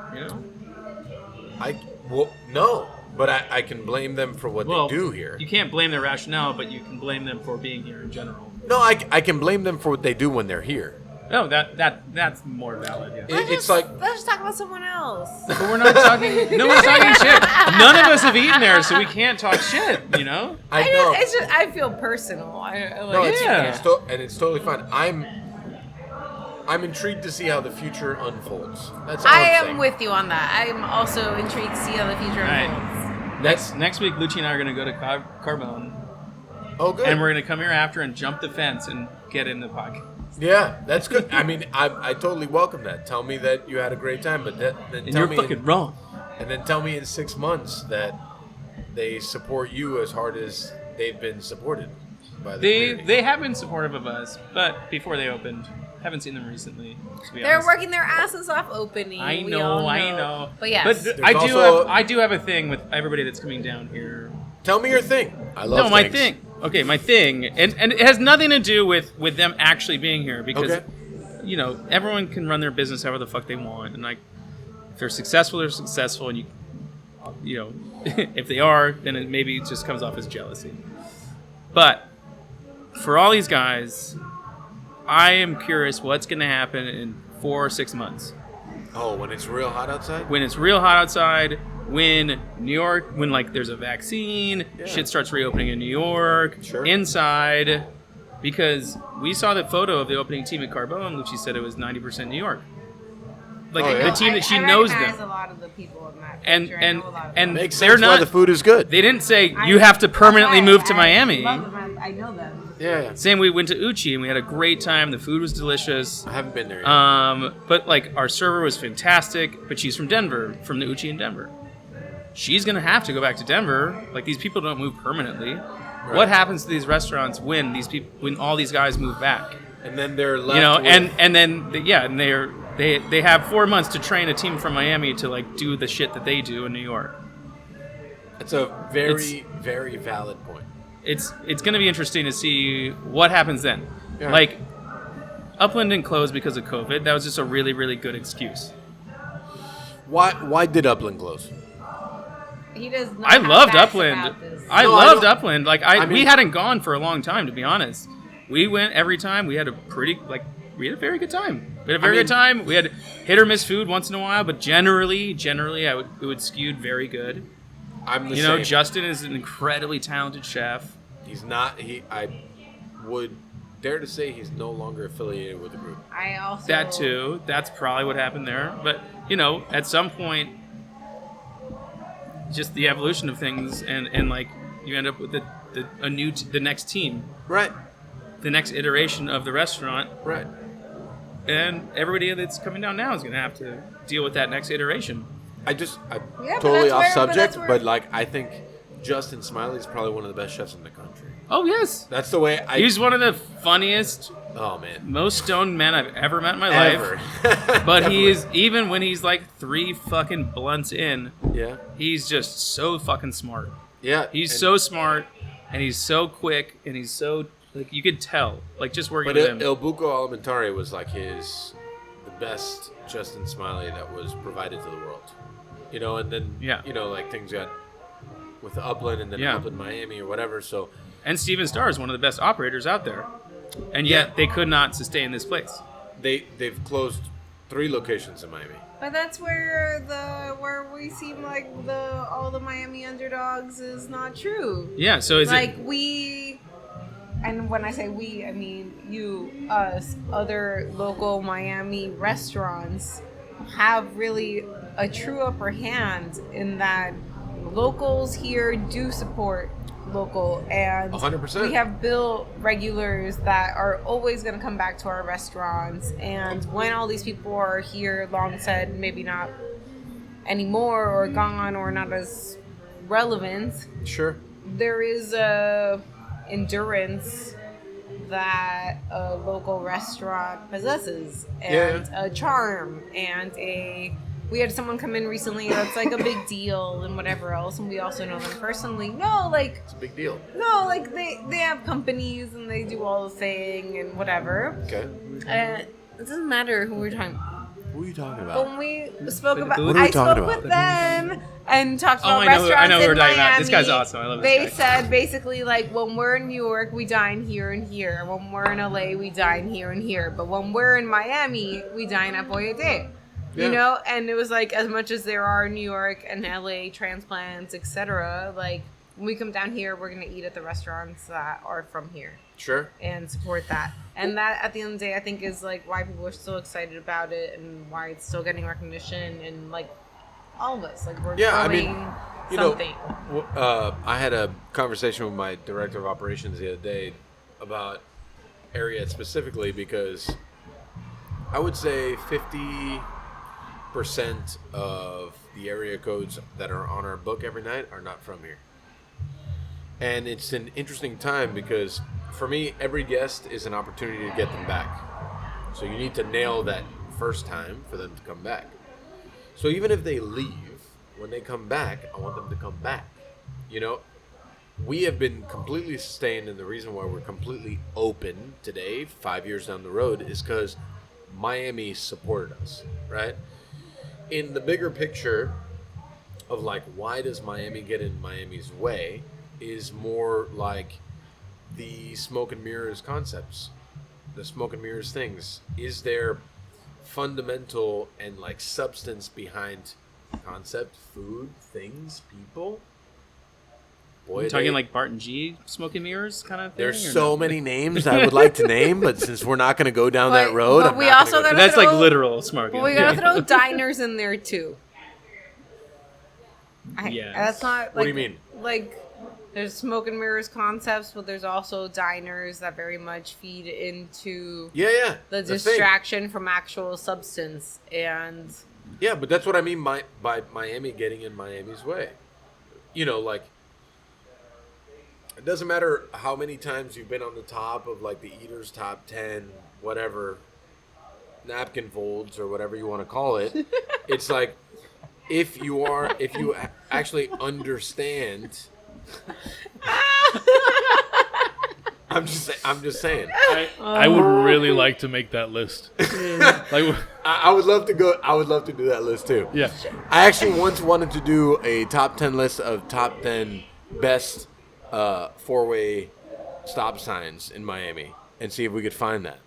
Speaker 2: No, but I can blame them for what they do here.
Speaker 3: You can't blame their rationale, but you can blame them for being here in general.
Speaker 2: No, I can blame them for what they do when they're here.
Speaker 3: No, that's more valid. Yeah.
Speaker 2: It's like
Speaker 1: Let's just talk about someone else.
Speaker 3: But we're not talking. No one's talking shit. None of us have eaten there, so we can't talk shit.
Speaker 2: I know.
Speaker 1: It's just, I feel personal. I like,
Speaker 2: No, it's,
Speaker 3: Yeah.
Speaker 2: it's totally fine. I'm intrigued to see how the future unfolds. That's all
Speaker 1: I
Speaker 2: I'm
Speaker 1: am
Speaker 2: saying.
Speaker 1: with you on that. I'm also intrigued to see how the future
Speaker 3: Right.
Speaker 1: unfolds.
Speaker 3: Next week, Luci and I are going to go to Carbone,
Speaker 2: Oh, good.
Speaker 3: and we're going to come here after and jump the fence and get in the podcast.
Speaker 2: Yeah, that's good. I mean, I totally welcome that. Tell me that you had a great time, but then
Speaker 3: And
Speaker 2: tell
Speaker 3: you're
Speaker 2: me
Speaker 3: fucking wrong.
Speaker 2: and then tell me in 6 months that they support you as hard as they've been supported by the community.
Speaker 3: They have been supportive of us, but before they opened, haven't seen them recently. To be
Speaker 1: They're
Speaker 3: honest.
Speaker 1: working their asses off opening.
Speaker 3: I
Speaker 1: We all
Speaker 3: know.
Speaker 1: But yes.
Speaker 3: But
Speaker 2: There's also-
Speaker 3: I do have a thing with everybody that's coming down here.
Speaker 2: Tell me your thing. I love
Speaker 3: No, my
Speaker 2: things.
Speaker 3: thing. Okay, my thing, and it has nothing to do with them actually being here because,
Speaker 2: Okay.
Speaker 3: everyone can run their business however the fuck they want, and like, if they're successful, they're successful, and if they are, then it maybe just comes off as jealousy. But for all these guys, I am curious what's going to happen in 4 or 6 months.
Speaker 2: Oh, when it's real hot outside?
Speaker 3: When it's real hot outside, when New York, when like there's a vaccine,
Speaker 2: Yeah.
Speaker 3: shit starts reopening in New York,
Speaker 2: Sure.
Speaker 3: inside, because we saw that photo of the opening team at Carbone, Luci said it was 90% New York. Like
Speaker 2: Oh, yeah?
Speaker 3: the team that she
Speaker 1: I
Speaker 3: knows
Speaker 1: recognize
Speaker 3: them.
Speaker 1: a lot of the people in that
Speaker 3: And
Speaker 1: picture. I know a lot of them.
Speaker 2: Makes
Speaker 3: they're
Speaker 2: sense why
Speaker 3: not
Speaker 2: the food is good.
Speaker 3: they didn't say you have to permanently move to Miami.
Speaker 1: I love them. I know them.
Speaker 2: Yeah.
Speaker 3: Same, we went to Uchi and we had a great time. The food was delicious.
Speaker 2: I haven't been there yet.
Speaker 3: But like our server was fantastic, but she's from Denver, from the Uchi in Denver. She's gonna have to go back to Denver. Like these people don't move permanently.
Speaker 2: Right.
Speaker 3: What happens to these restaurants when all these guys move back?
Speaker 2: And then they're left.
Speaker 3: You know,
Speaker 2: with,
Speaker 3: and then they have 4 months to train a team from Miami to like do the shit that they do in New York.
Speaker 2: It's a very, very valid point.
Speaker 3: It's going to be interesting to see what happens then.
Speaker 2: Yeah.
Speaker 3: Like, Upland didn't close because of COVID. That was just a really, really good excuse.
Speaker 2: Why did Upland close?
Speaker 1: He does not.
Speaker 3: I
Speaker 1: have
Speaker 3: loved
Speaker 1: facts
Speaker 3: Upland.
Speaker 1: about this.
Speaker 3: I
Speaker 2: No,
Speaker 3: loved
Speaker 2: I
Speaker 3: Upland. Like
Speaker 2: I mean-
Speaker 3: we hadn't gone for a long time, to be honest. We went every time. We had a very good time. We had a very good time. We had hit or miss food once in a while, but generally, it would skewed very good.
Speaker 2: I'm the
Speaker 3: You
Speaker 2: same.
Speaker 3: know, Justin is an incredibly talented chef.
Speaker 2: He's not. I would dare to say he's no longer affiliated with the group.
Speaker 1: I also
Speaker 3: That too. That's probably what happened there. But you know, at some point, just the evolution of things, and like you end up with the next team,
Speaker 2: Right.
Speaker 3: the next iteration of the restaurant,
Speaker 2: Right.
Speaker 3: and everybody that's coming down now is going to have to deal with that next iteration.
Speaker 2: I'm
Speaker 1: Yeah, but
Speaker 2: totally
Speaker 1: that's
Speaker 2: off
Speaker 1: where- but
Speaker 2: subject,
Speaker 1: that's where-
Speaker 2: but like I think Justin Smiley is probably one of the best chefs in the country.
Speaker 3: Oh yes,
Speaker 2: That's the way I.
Speaker 3: he's one of the funniest,
Speaker 2: Oh man.
Speaker 3: most stoned men I've ever met in my
Speaker 2: Ever.
Speaker 3: life. But he
Speaker 2: Definitely.
Speaker 3: is, even when he's like 3 fucking blunts in,
Speaker 2: Yeah.
Speaker 3: he's just so fucking smart.
Speaker 2: Yeah.
Speaker 3: He's
Speaker 2: and-
Speaker 3: so smart, and he's so quick, and he's so like you could tell, like just working
Speaker 2: But
Speaker 3: with him.
Speaker 2: Il Buco Alimentare was like the best Justin Smiley that was provided to the world. You know, and then
Speaker 3: Yeah.
Speaker 2: you know, like things got with the Upland and then
Speaker 3: Yeah.
Speaker 2: Upland Miami or whatever. So
Speaker 3: And Steven Starr is one of the best operators out there, and yet they could not sustain this place.
Speaker 2: they've closed 3 locations in Miami.
Speaker 1: But that's where we seem like all the Miami underdogs is not true.
Speaker 3: Yeah. So is
Speaker 1: Like
Speaker 3: it?
Speaker 1: we, and when I say we, I mean you, us, other local Miami restaurants have really a true upper hand in that locals here do support local, and
Speaker 2: 100%.
Speaker 1: we have built regulars that are always going to come back to our restaurants. And when all these people are here, long said, maybe not anymore or gone or not as relevant,
Speaker 2: Sure.
Speaker 1: there is a endurance that a local restaurant possesses, and a charm, and we had someone come in recently that's like a big deal and whatever else, and we also know them personally.
Speaker 2: It's a big deal.
Speaker 1: They have companies and they do all the thing and whatever.
Speaker 2: Okay.
Speaker 1: It doesn't matter who we're talking about.
Speaker 2: Who are you talking
Speaker 1: But
Speaker 2: about?
Speaker 1: when we spoke about,
Speaker 3: What
Speaker 2: are we
Speaker 1: I
Speaker 2: talking
Speaker 1: spoke
Speaker 2: about?
Speaker 1: with them and talked
Speaker 3: Oh,
Speaker 1: about
Speaker 3: I know who
Speaker 1: restaurants
Speaker 3: we're
Speaker 1: in
Speaker 3: talking about.
Speaker 1: Miami.
Speaker 3: This guy's awesome. I love this
Speaker 1: They
Speaker 3: guy.
Speaker 1: said basically like when we're in New York, we dine here and here. When we're in LA, we dine here and here. But when we're in Miami, we dine at Boia.
Speaker 2: Yeah.
Speaker 1: You know, and it was like as much as there are New York and LA transplants, etc. Like when we come down here, we're gonna eat at the restaurants that are from here
Speaker 2: Sure.
Speaker 1: and support that. And that, at the end of the day, I think is like why people are so excited about it and why it's still getting recognition, and like all of us, like we're
Speaker 2: Yeah, I
Speaker 1: growing
Speaker 2: mean, you
Speaker 1: something.
Speaker 2: I had a conversation with my director of operations the other day about area specifically because I would say 50% of the area codes that are on our book every night are not from here. And it's an interesting time because for me, every guest is an opportunity to get them back. So you need to nail that first time for them to come back. So even if they leave, when they come back, I want them to come back. You know, we have been completely sustained, and the reason why we're completely open today, 5 years down the road, is because Miami supported us, right? In the bigger picture of like, why does Miami get in Miami's way, is more like the smoke and mirrors concepts, the smoke and mirrors things. Is there fundamental and like substance behind concept, food, things, people? Boy,
Speaker 3: You're talking like Barton G, Smoke and Mirrors kind of thing?
Speaker 2: there's
Speaker 3: or
Speaker 2: so
Speaker 3: no?
Speaker 2: many names I would like to name, but since we're not going to go down that road,
Speaker 1: but
Speaker 2: I'm
Speaker 1: we
Speaker 2: not
Speaker 1: also
Speaker 2: gonna go
Speaker 1: gotta
Speaker 3: That's like
Speaker 1: throw-
Speaker 3: literal smoking.
Speaker 1: But we gotta throw diners in there too.
Speaker 3: Yes.
Speaker 1: That's not. Like,
Speaker 2: What do you mean?
Speaker 1: Like There's smoke and mirrors concepts, but there's also diners that very much feed into
Speaker 2: Yeah.
Speaker 1: the
Speaker 2: thing.
Speaker 1: distraction from actual substance. And
Speaker 2: Yeah, but that's what I mean by Miami getting in Miami's way. You know, like, it doesn't matter how many times you've been on the top of, like, the Eater's Top 10, whatever, napkin folds or whatever you want to call it. It's like, if you actually understand... I'm just saying.
Speaker 5: I would really like to make that list. Like,
Speaker 2: I would love to go. I would love to do that list too.
Speaker 5: yeah.
Speaker 2: I actually once wanted to do a top 10 list of top 10 best four-way stop signs in Miami and see if we could find that.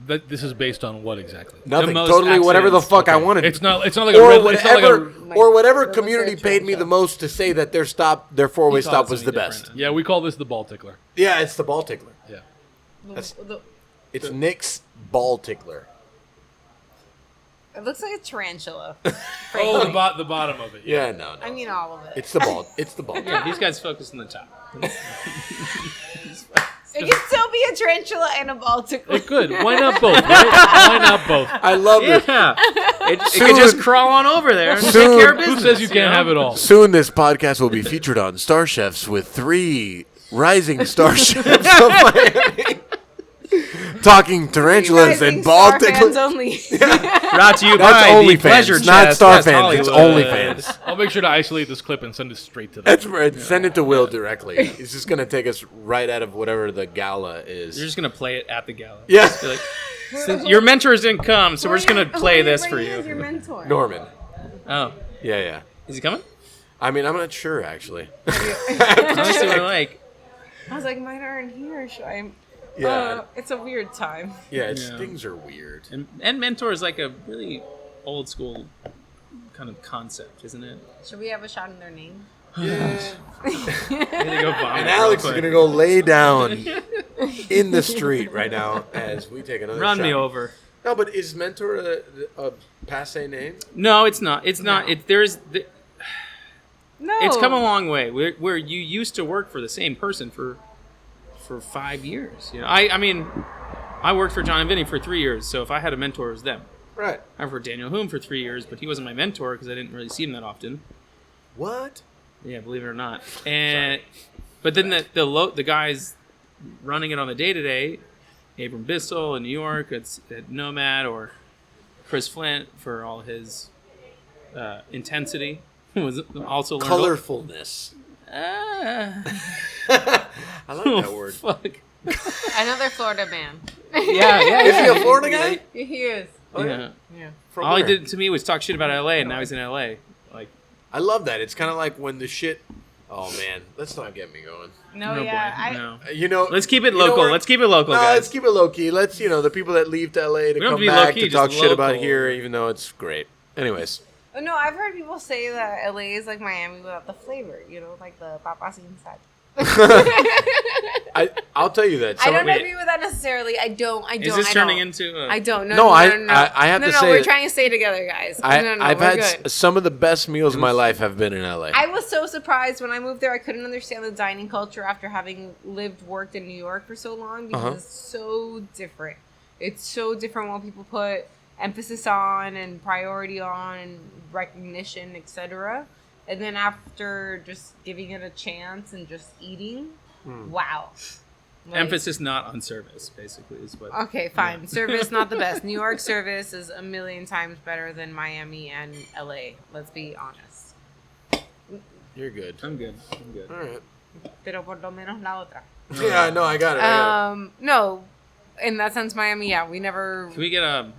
Speaker 5: This is based on what exactly?
Speaker 2: Nothing.
Speaker 3: most
Speaker 2: Totally whatever the
Speaker 3: accidents.
Speaker 2: fuck I wanted.
Speaker 5: It's not like a
Speaker 2: or
Speaker 5: red. It's not like
Speaker 2: whatever,
Speaker 5: a,
Speaker 2: or whatever
Speaker 1: Like
Speaker 2: community
Speaker 1: a
Speaker 2: paid me
Speaker 1: train
Speaker 2: the most to say that their four-way
Speaker 3: You call
Speaker 2: stop
Speaker 3: it
Speaker 2: was the
Speaker 3: something
Speaker 2: best.
Speaker 3: different.
Speaker 5: yeah, we call this the ball tickler.
Speaker 2: Yeah, it's the ball tickler.
Speaker 5: Yeah.
Speaker 2: That's-
Speaker 1: the,
Speaker 2: It's Nick's ball tickler.
Speaker 1: it looks like a tarantula.
Speaker 5: Oh,
Speaker 1: frankly.
Speaker 5: the bottom of it.
Speaker 2: Yeah, no.
Speaker 1: I mean, all of it.
Speaker 2: It's the ball. It's the ball.
Speaker 3: Yeah, these guys focus on the top.
Speaker 1: It can still be a tarantula and a ball tickler.
Speaker 5: It could. Why not both? Right? Why not both?
Speaker 2: I love it.
Speaker 3: Yeah, it could just crawl on over there and take care of
Speaker 5: Who
Speaker 3: business.
Speaker 5: says you can't
Speaker 3: know?
Speaker 5: have it all?
Speaker 2: Soon this podcast will be featured on StarChefs with 3 rising star chefs of Miami. Talking tarantulas and ball
Speaker 1: Star fans
Speaker 2: ticklers.
Speaker 1: only.
Speaker 3: Brought to you
Speaker 2: That's
Speaker 3: by the
Speaker 2: OnlyFans,
Speaker 3: Pleasure
Speaker 2: not
Speaker 3: Chest.
Speaker 2: Star
Speaker 3: That's
Speaker 2: fans. It's
Speaker 3: Hollywood.
Speaker 2: OnlyFans.
Speaker 5: I'll make sure to isolate this clip and send it straight to them.
Speaker 2: That's right. Send it to Will directly. He's just gonna take us right out of whatever the gala is.
Speaker 3: You're just gonna play it at the gala.
Speaker 2: Yeah.
Speaker 3: Just be like, since your mentors didn't come, so we're just gonna play this for
Speaker 1: Your
Speaker 3: you.
Speaker 1: mentor.
Speaker 2: Norman.
Speaker 3: Oh,
Speaker 2: Yeah.
Speaker 3: is he coming?
Speaker 2: I mean, I'm not sure actually.
Speaker 3: Honestly, we're like,
Speaker 1: I was like, mine aren't here. Should I?
Speaker 2: Yeah.
Speaker 1: It's a weird time.
Speaker 2: Yeah.
Speaker 3: Yeah.
Speaker 2: Things are weird.
Speaker 3: and mentor is like a really old school kind of concept, isn't it?
Speaker 1: Should we have a shot in their name?
Speaker 2: Yeah.
Speaker 3: I'm gonna go vomit
Speaker 2: And
Speaker 3: real
Speaker 2: Alex is
Speaker 3: quick.
Speaker 2: gonna go lay down in the street right now as we take another
Speaker 3: Run
Speaker 2: shot.
Speaker 3: me over.
Speaker 2: No, but is mentor a passe name?
Speaker 3: No, it's not. It's not.
Speaker 1: No. No.
Speaker 3: It's come a long way. Where you used to work for the same person for 5 years. You know, I mean, I worked for John and Vinny for 3 years. So if I had a mentor, it was them.
Speaker 2: Right.
Speaker 3: I worked for Daniel Hume for 3 years, but he wasn't my mentor because I didn't really see him that often.
Speaker 2: What?
Speaker 3: Yeah, believe it or not. And but then the guys running it on the day to day, Abram Bissell in New York at Nomad, or Chris Flint for all his intensity, was also learned
Speaker 2: Colorfulness. I like that word.
Speaker 3: Fuck.
Speaker 1: Another Florida man.
Speaker 3: Yeah.
Speaker 2: Is he a Florida guy?
Speaker 1: He is.
Speaker 2: Oh,
Speaker 3: Yeah.
Speaker 1: Yeah.
Speaker 2: From
Speaker 3: All he
Speaker 2: where?
Speaker 3: did to me was talk shit about LA, and now he's in LA. Like,
Speaker 2: I love that. It's kind of like when the shit. Oh man, let's not get me going.
Speaker 1: No,
Speaker 3: no
Speaker 1: yeah.
Speaker 3: boy, no.
Speaker 2: You know,
Speaker 3: Let's keep it
Speaker 2: you know
Speaker 3: local.
Speaker 2: where-
Speaker 3: Let's keep it local,
Speaker 2: No,
Speaker 3: guys.
Speaker 2: let's keep it low key. Let's the people that leave to LA to
Speaker 3: don't have
Speaker 2: come
Speaker 3: to be
Speaker 2: back
Speaker 3: low-key,
Speaker 2: to talk
Speaker 3: just
Speaker 2: shit about
Speaker 3: local.
Speaker 2: here, even though it's great. Anyways,
Speaker 1: No, I've heard people say that LA is like Miami without the flavor. You know, like the papas inside.
Speaker 2: I'll tell you that.
Speaker 1: I don't
Speaker 3: wait.
Speaker 1: agree with that necessarily. I don't.
Speaker 3: Is this
Speaker 1: I
Speaker 3: turning
Speaker 1: don't.
Speaker 3: into?
Speaker 1: I don't. No,
Speaker 2: No,
Speaker 1: no,
Speaker 2: I-
Speaker 1: no, no.
Speaker 2: I have
Speaker 1: no,
Speaker 2: to
Speaker 1: no,
Speaker 2: say
Speaker 1: we're
Speaker 2: that-
Speaker 1: trying to stay together, guys. No,
Speaker 2: I've
Speaker 1: we're
Speaker 2: had
Speaker 1: good.
Speaker 2: some of the best meals of my life have been in LA.
Speaker 1: I was so surprised when I moved there. I couldn't understand the dining culture after having worked in New York for so long because it's so different. It's so different what people put emphasis on and priority on and recognition, etc. And then after just giving it a chance and just eating, wow. Like,
Speaker 3: Emphasis not on service, basically, is what.
Speaker 1: Okay, fine. Service not the best. New York service is a million times better than Miami and LA. Let's be honest.
Speaker 2: You're good.
Speaker 3: I'm good.
Speaker 2: All right.
Speaker 1: Pero por lo menos la otra.
Speaker 2: Yeah, no, I got it.
Speaker 1: No, in that sense, Miami. Yeah, we never.
Speaker 3: Can we get a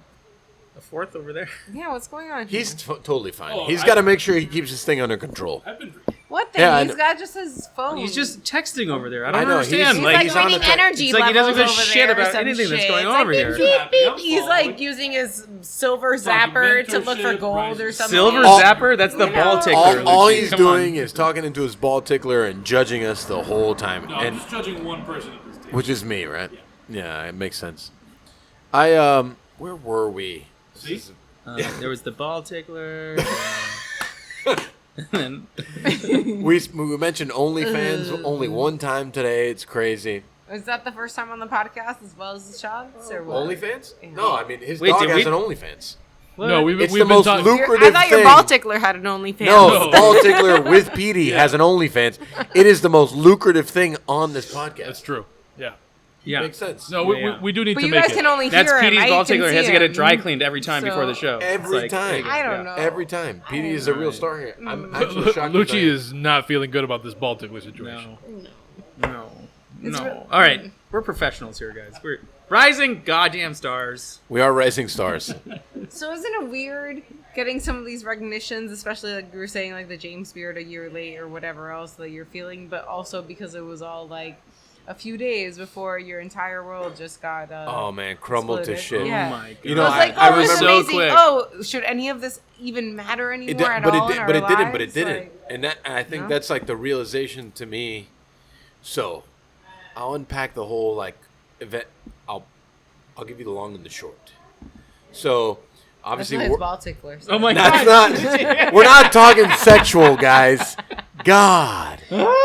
Speaker 3: fourth over there?
Speaker 1: Yeah, what's going on?
Speaker 2: He's totally fine.
Speaker 5: Oh,
Speaker 2: He's got to make sure he keeps his thing under control.
Speaker 5: I've been.
Speaker 1: what thing?
Speaker 2: Yeah, I
Speaker 1: He's
Speaker 2: know.
Speaker 1: got just his phone.
Speaker 3: He's just texting over there. I
Speaker 2: I
Speaker 3: don't
Speaker 2: know,
Speaker 3: understand.
Speaker 1: He's
Speaker 2: like,
Speaker 1: like
Speaker 2: he's on
Speaker 1: reading
Speaker 2: the te-
Speaker 1: energy
Speaker 3: it's like he doesn't
Speaker 1: levels
Speaker 3: give a
Speaker 1: over
Speaker 3: shit
Speaker 1: there or
Speaker 3: about
Speaker 1: some
Speaker 3: anything that's
Speaker 1: shit.
Speaker 3: going
Speaker 1: It's
Speaker 3: on over
Speaker 1: like
Speaker 3: here.
Speaker 1: Beep, beep. He's
Speaker 5: Helpful.
Speaker 1: like using his silver zapper to look for
Speaker 5: mentorship,
Speaker 1: gold or
Speaker 5: rising
Speaker 1: something.
Speaker 3: Silver
Speaker 2: All-
Speaker 3: zapper? That's the
Speaker 1: You
Speaker 3: ball
Speaker 1: know.
Speaker 3: tickler.
Speaker 2: All
Speaker 3: Luci.
Speaker 2: he's
Speaker 3: Come
Speaker 2: doing
Speaker 3: on.
Speaker 2: is talking into his ball tickler and judging us the whole time,
Speaker 5: No, I'm
Speaker 2: and
Speaker 5: just judging one person at this table.
Speaker 2: which is me, right? Yeah, it makes sense. Where were we?
Speaker 5: See?
Speaker 3: There was the ball tickler. And
Speaker 2: We mentioned OnlyFans only one time today. It's crazy.
Speaker 1: Is that the first time on the podcast as well as the shots? Or what?
Speaker 2: OnlyFans? No, I mean his
Speaker 3: Wait,
Speaker 2: dog
Speaker 3: did
Speaker 2: has
Speaker 3: we-
Speaker 2: an OnlyFans.
Speaker 5: No, we've
Speaker 2: It's
Speaker 5: been
Speaker 2: the most
Speaker 5: talking.
Speaker 2: lucrative
Speaker 1: I thought your
Speaker 2: thing.
Speaker 1: ball tickler had an OnlyFans.
Speaker 2: No, Ball Tickler with Petey has an OnlyFans. It is the most lucrative thing on this podcast.
Speaker 5: That's true. Yeah.
Speaker 3: yeah,
Speaker 2: Makes sense.
Speaker 5: No,
Speaker 3: Yeah.
Speaker 5: we do need
Speaker 1: But
Speaker 5: to
Speaker 1: you
Speaker 5: make
Speaker 1: guys
Speaker 5: it.
Speaker 1: can only
Speaker 3: that's
Speaker 1: hear him.
Speaker 3: Petey's
Speaker 1: I
Speaker 3: ball
Speaker 1: can
Speaker 3: tickler. He has
Speaker 1: see
Speaker 3: to get it
Speaker 1: him.
Speaker 3: dry cleaned every time before the
Speaker 1: So-
Speaker 3: show.
Speaker 2: Every
Speaker 3: It's
Speaker 2: time.
Speaker 1: I don't
Speaker 3: yeah.
Speaker 1: know.
Speaker 2: Every time. Petey is a real star here. I'm actually shocked.
Speaker 5: Lucci is not feeling good about this ball tickler situation.
Speaker 3: No. All right, we're professionals here, guys. We're rising goddamn stars.
Speaker 2: We are rising stars.
Speaker 1: So isn't it weird getting some of these recognitions, especially like you were saying, like the James Beard a year late or whatever else that you're feeling, but also because it was all like a few days before your entire world just got
Speaker 2: Oh man, crumbled to
Speaker 1: exploded.
Speaker 2: shit.
Speaker 1: Yeah.
Speaker 3: Oh my god.
Speaker 2: You know,
Speaker 1: I was like,
Speaker 2: I
Speaker 1: oh, it's
Speaker 2: remember-
Speaker 3: so
Speaker 1: amazing.
Speaker 3: quick.
Speaker 1: Oh, should any of this even matter anymore at all in our
Speaker 2: but it didn't. But it
Speaker 1: lives?
Speaker 2: didn't.
Speaker 1: Like,
Speaker 2: And I think
Speaker 1: No?
Speaker 2: that's like the realization to me. So, I'll unpack the whole like event. I'll give you the long and the short. So,
Speaker 1: that's
Speaker 2: obviously,
Speaker 1: why it's
Speaker 2: we're,
Speaker 1: ball ticklers.
Speaker 3: Oh my
Speaker 2: that's
Speaker 3: god.
Speaker 2: not. We're not talking sexual, guys. God,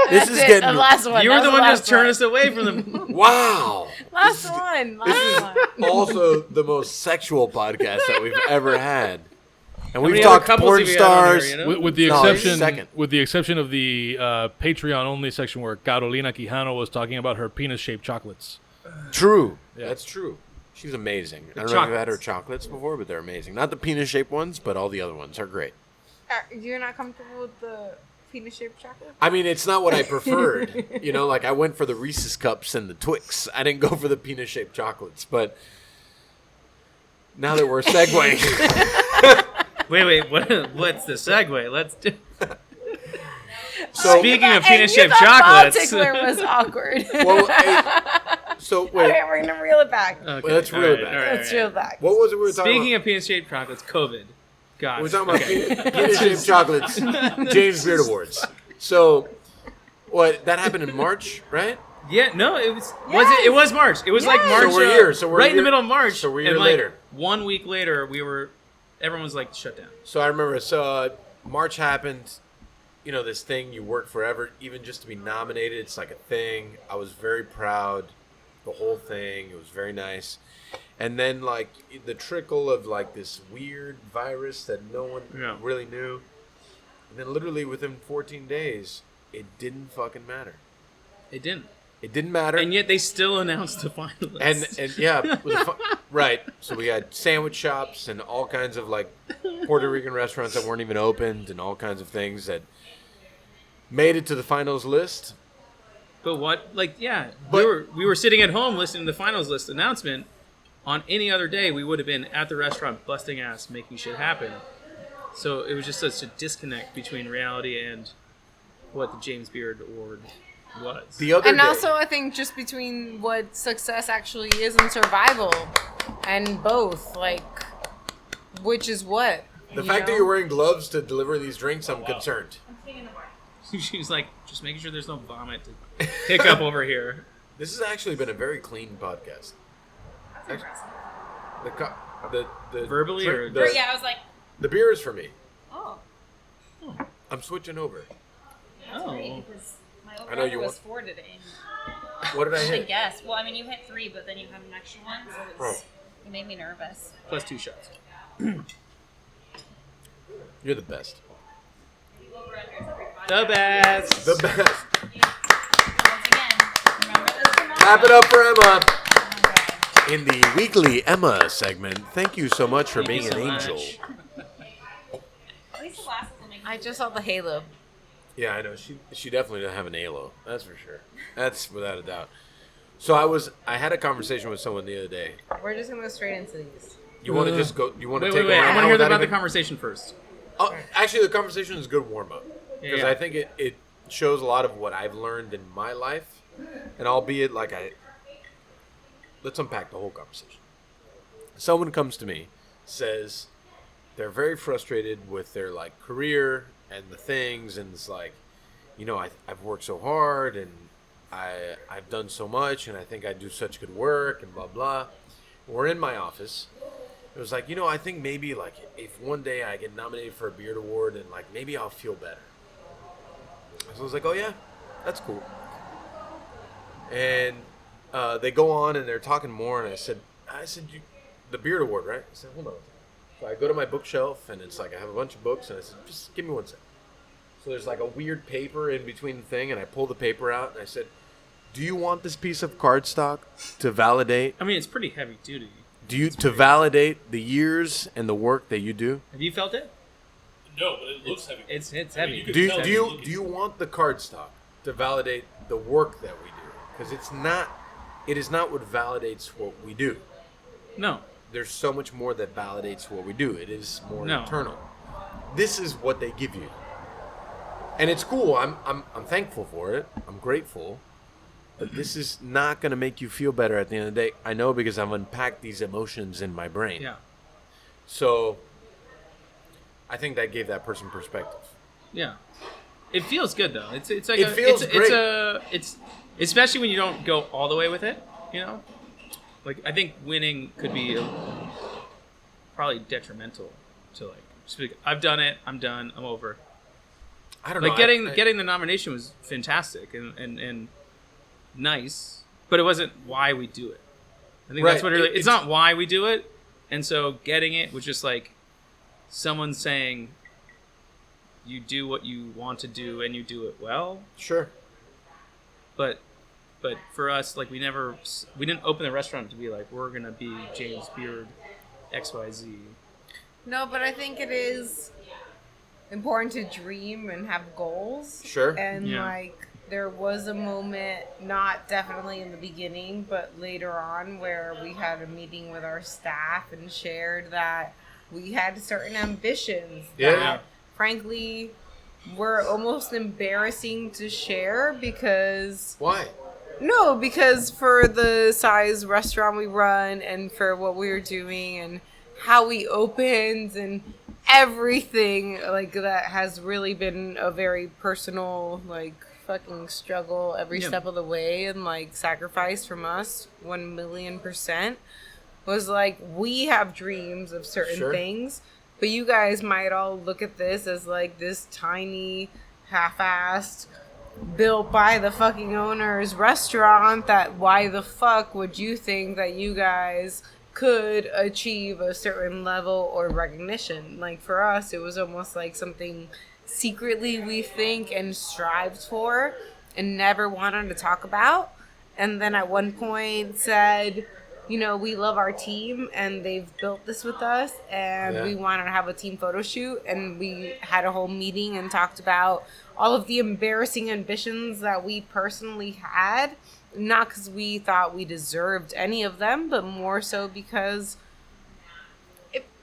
Speaker 2: this is getting.
Speaker 1: the last one.
Speaker 3: You
Speaker 1: That
Speaker 3: were the
Speaker 1: was
Speaker 3: one just
Speaker 1: last
Speaker 3: turned us away from them.
Speaker 2: Wow.
Speaker 1: Last one.
Speaker 2: This
Speaker 1: Last
Speaker 2: is
Speaker 1: one.
Speaker 2: also the most sexual podcast that we've ever had. And we've
Speaker 3: many other
Speaker 2: talked
Speaker 3: couples
Speaker 2: porn
Speaker 3: have you had on here,
Speaker 2: stars.
Speaker 3: you know?
Speaker 5: With the
Speaker 2: No,
Speaker 5: exception,
Speaker 2: second.
Speaker 5: with the exception of the Patreon only section where Carolina Quijano was talking about her penis-shaped chocolates.
Speaker 2: True.
Speaker 5: Yeah.
Speaker 2: That's true. She's amazing. I don't know if you've had her chocolates before, but they're amazing. Not the penis-shaped ones, but all the other ones are great.
Speaker 1: You're not comfortable with the penis-shaped chocolate?
Speaker 2: I mean, it's not what I preferred. You know, like I went for the Reese's Cups and the Twix. I didn't go for the penis-shaped chocolates. But now that we're segueing,
Speaker 3: Wait, what's the segue? Let's do.
Speaker 2: so
Speaker 3: Speaking of
Speaker 1: And
Speaker 3: penis-shaped
Speaker 1: you thought
Speaker 3: chocolates.
Speaker 1: ball tickler was awkward.
Speaker 2: well, so wait,
Speaker 1: Okay, we're gonna reel it back.
Speaker 3: Okay,
Speaker 2: let's
Speaker 3: all
Speaker 2: reel
Speaker 3: right,
Speaker 2: it back.
Speaker 3: all right,
Speaker 1: Let's
Speaker 3: all
Speaker 1: reel
Speaker 3: right.
Speaker 1: it back.
Speaker 2: what was it we were talking
Speaker 3: Speaking
Speaker 2: about?
Speaker 3: of penis-shaped chocolates, COVID. God.
Speaker 2: We're talking about penis-shaped chocolates, James Beard Awards. So, what? That happened in March, right?
Speaker 3: Yeah, no, it was. Was
Speaker 1: Yes.
Speaker 3: it? It was March. It was like
Speaker 1: Yes.
Speaker 3: March.
Speaker 2: So we're here. So we're
Speaker 3: right in the
Speaker 2: here-
Speaker 3: middle of March.
Speaker 2: so we're a
Speaker 3: and
Speaker 2: year
Speaker 3: like
Speaker 2: later.
Speaker 3: 1 week later, everyone was like shut down.
Speaker 2: So I remember. So March happened. You know, this thing you work forever, even just to be nominated. It's like a thing. I was very proud. The whole thing. It was very nice. And then like the trickle of like this weird virus that no one really knew. And then literally within 14 days, it didn't fucking matter.
Speaker 3: It didn't.
Speaker 2: It didn't matter.
Speaker 3: And yet they still announced the finalists.
Speaker 2: And yeah, right. So we had sandwich shops and all kinds of like Puerto Rican restaurants that weren't even opened and all kinds of things that made it to the finals list.
Speaker 3: But what? Like, yeah,
Speaker 2: But-
Speaker 3: we were sitting at home listening to the finals list announcement. On any other day, we would have been at the restaurant busting ass, making shit happen. So it was just such a disconnect between reality and what the James Beard Award was.
Speaker 2: The other
Speaker 1: And
Speaker 2: day,
Speaker 1: also, I think just between what success actually is and survival, and both, like, which is what.
Speaker 2: the
Speaker 1: you
Speaker 2: fact that
Speaker 1: know?
Speaker 2: you're wearing gloves to deliver these drinks, I'm concerned.
Speaker 4: I'm taking the bar.
Speaker 3: She's like, just making sure there's no vomit to pick up over here.
Speaker 2: This has actually been a very clean podcast.
Speaker 4: That's impressive.
Speaker 2: The
Speaker 3: Verbally
Speaker 2: drink-
Speaker 3: or-
Speaker 2: the,
Speaker 4: Yeah, I was like,
Speaker 2: the beer is for me.
Speaker 4: oh,
Speaker 2: I'm switching over.
Speaker 4: that's
Speaker 3: Oh.
Speaker 4: great because my
Speaker 2: I know
Speaker 4: over
Speaker 2: you
Speaker 4: was
Speaker 2: want-
Speaker 4: 4 today.
Speaker 2: What did I
Speaker 4: I
Speaker 2: hit?
Speaker 4: guess. Well, I mean, you hit 3, but then you had an extra one, so it's, it made me nervous.
Speaker 3: Plus 2 shots.
Speaker 2: You're the best.
Speaker 4: Over-unders every podcast.
Speaker 3: The best.
Speaker 2: The best.
Speaker 4: Once again, remember this tomorrow.
Speaker 2: Clap it up for Emma.
Speaker 4: Okay.
Speaker 2: In the weekly Emma segment, thank you so much for
Speaker 3: Thank you
Speaker 2: being an
Speaker 3: so
Speaker 2: angel.
Speaker 3: much.
Speaker 4: At least the glasses will make
Speaker 1: I just saw the halo.
Speaker 2: Yeah, I know. She definitely doesn't have an halo. That's for sure. That's without a doubt. So I had a conversation with someone the other day.
Speaker 1: We're just gonna go straight into these.
Speaker 2: You want to just go? You want to
Speaker 3: Wait,
Speaker 2: take?
Speaker 3: wait, wait.
Speaker 2: over
Speaker 3: I
Speaker 2: now
Speaker 3: want to hear
Speaker 2: without
Speaker 3: about the
Speaker 2: even-
Speaker 3: conversation first.
Speaker 2: Oh, actually, the conversation is a good warm up because
Speaker 3: Yeah.
Speaker 2: I think it shows a lot of what I've learned in my life, and albeit like let's unpack the whole conversation. Someone comes to me, says they're very frustrated with their like career and the things, and it's like, you know, I've worked so hard and I've done so much, and I think I do such good work and blah blah. We're in my office, It was like, I think maybe like if one day I get nominated for a Beard Award and like maybe I'll feel better. So I was like, oh yeah, that's cool. And they go on and they're talking more, and I said, the Beard Award, right? I said, hold on. So I go to my bookshelf, and it's like I have a bunch of books, and I said, just give me one second. So there's like a weird paper in between the thing, and I pull the paper out, and I said, do you want this piece of cardstock to validate?
Speaker 3: I mean, it's pretty heavy duty.
Speaker 2: To validate the years and the work that you do?
Speaker 3: Have you felt it?
Speaker 5: No, but it looks heavy.
Speaker 3: It's
Speaker 5: I mean,
Speaker 3: heavy.
Speaker 5: you could
Speaker 2: Do
Speaker 5: tell
Speaker 2: you
Speaker 5: it's
Speaker 2: do you want the cardstock to validate the work that we do? Because it is not what validates what we do.
Speaker 3: No.
Speaker 2: There's so much more that validates what we do. It is more
Speaker 3: No.
Speaker 2: internal. This is what they give you, and it's cool. I'm thankful for it. I'm grateful. But this is not going to make you feel better at the end of the day. I know, because I've unpacked these emotions in my brain.
Speaker 3: Yeah.
Speaker 2: So I think that gave that person perspective.
Speaker 3: Yeah. It feels good though. It's like
Speaker 2: It feels great.
Speaker 3: It's especially when you don't go all the way with it, Like I think winning could be probably detrimental to like just be like, I've done it, I'm done, I'm over.
Speaker 2: I don't
Speaker 3: Like
Speaker 2: know.
Speaker 3: getting the nomination was fantastic and nice, but it wasn't why we do it. I think that's
Speaker 2: Right.
Speaker 3: what it's not why we do it, and so getting it was just like someone saying you do what you want to do and you do it well.
Speaker 2: Sure.
Speaker 3: But for us, like we didn't open the restaurant to be like we're gonna be James Beard XYZ.
Speaker 1: No, but I think it is important to dream and have goals.
Speaker 2: Sure.
Speaker 1: And
Speaker 3: Yeah.
Speaker 1: like there was a moment, not definitely in the beginning, but later on, where we had a meeting with our staff and shared that we had certain ambitions
Speaker 2: Yeah.
Speaker 1: that, frankly, were almost embarrassing to share because...
Speaker 2: Why?
Speaker 1: No, because for the size restaurant we run and for what we were doing and how we opened and everything, like, that has really been a very personal, like, fucking struggle every step of the way and, like, sacrifice from us 1,000,000%. Was like, we have dreams of certain things, but you guys might all look at this as, like, this tiny, half-assed, built by the fucking owner's restaurant that why the fuck would you think that you guys could achieve a certain level or recognition? Like, for us, it was almost like something secretly we think and strived for and never wanted to talk about. And then at one point said, you know, we love our team and they've built this with us and we wanted to have a team photo shoot, and we had a whole meeting and talked about all of the embarrassing ambitions that we personally had, not because we thought we deserved any of them, but more so because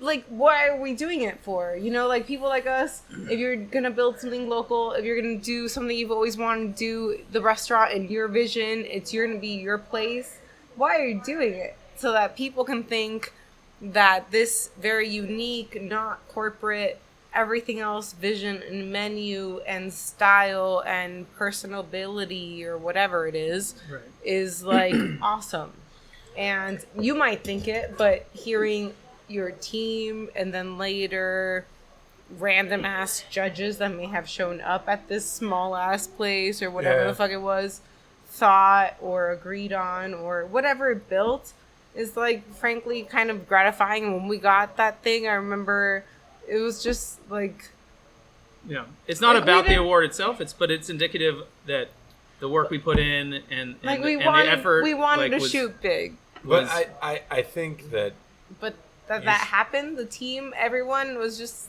Speaker 1: like, why are we doing it for? You know, like, people like us, if you're gonna build something local, if you're gonna do something you've always wanted to do, the restaurant and your vision, it's gonna be your place. Why are you doing it? So that people can think that this very unique, not corporate, everything else vision and menu and style and personability or whatever it is like awesome. And you might think it, but hearing your team and then later random ass judges that may have shown up at this small ass place or whatever the fuck it was, thought or agreed on or whatever it built, is like, frankly, kind of gratifying. When we got that thing, I remember it was just like,
Speaker 3: it's not
Speaker 1: like,
Speaker 3: about the award itself, but it's indicative that the work we put in and
Speaker 1: like,
Speaker 3: the effort
Speaker 1: we wanted
Speaker 3: like,
Speaker 1: to shoot big,
Speaker 2: But I think that
Speaker 1: that happened. The team, everyone was just,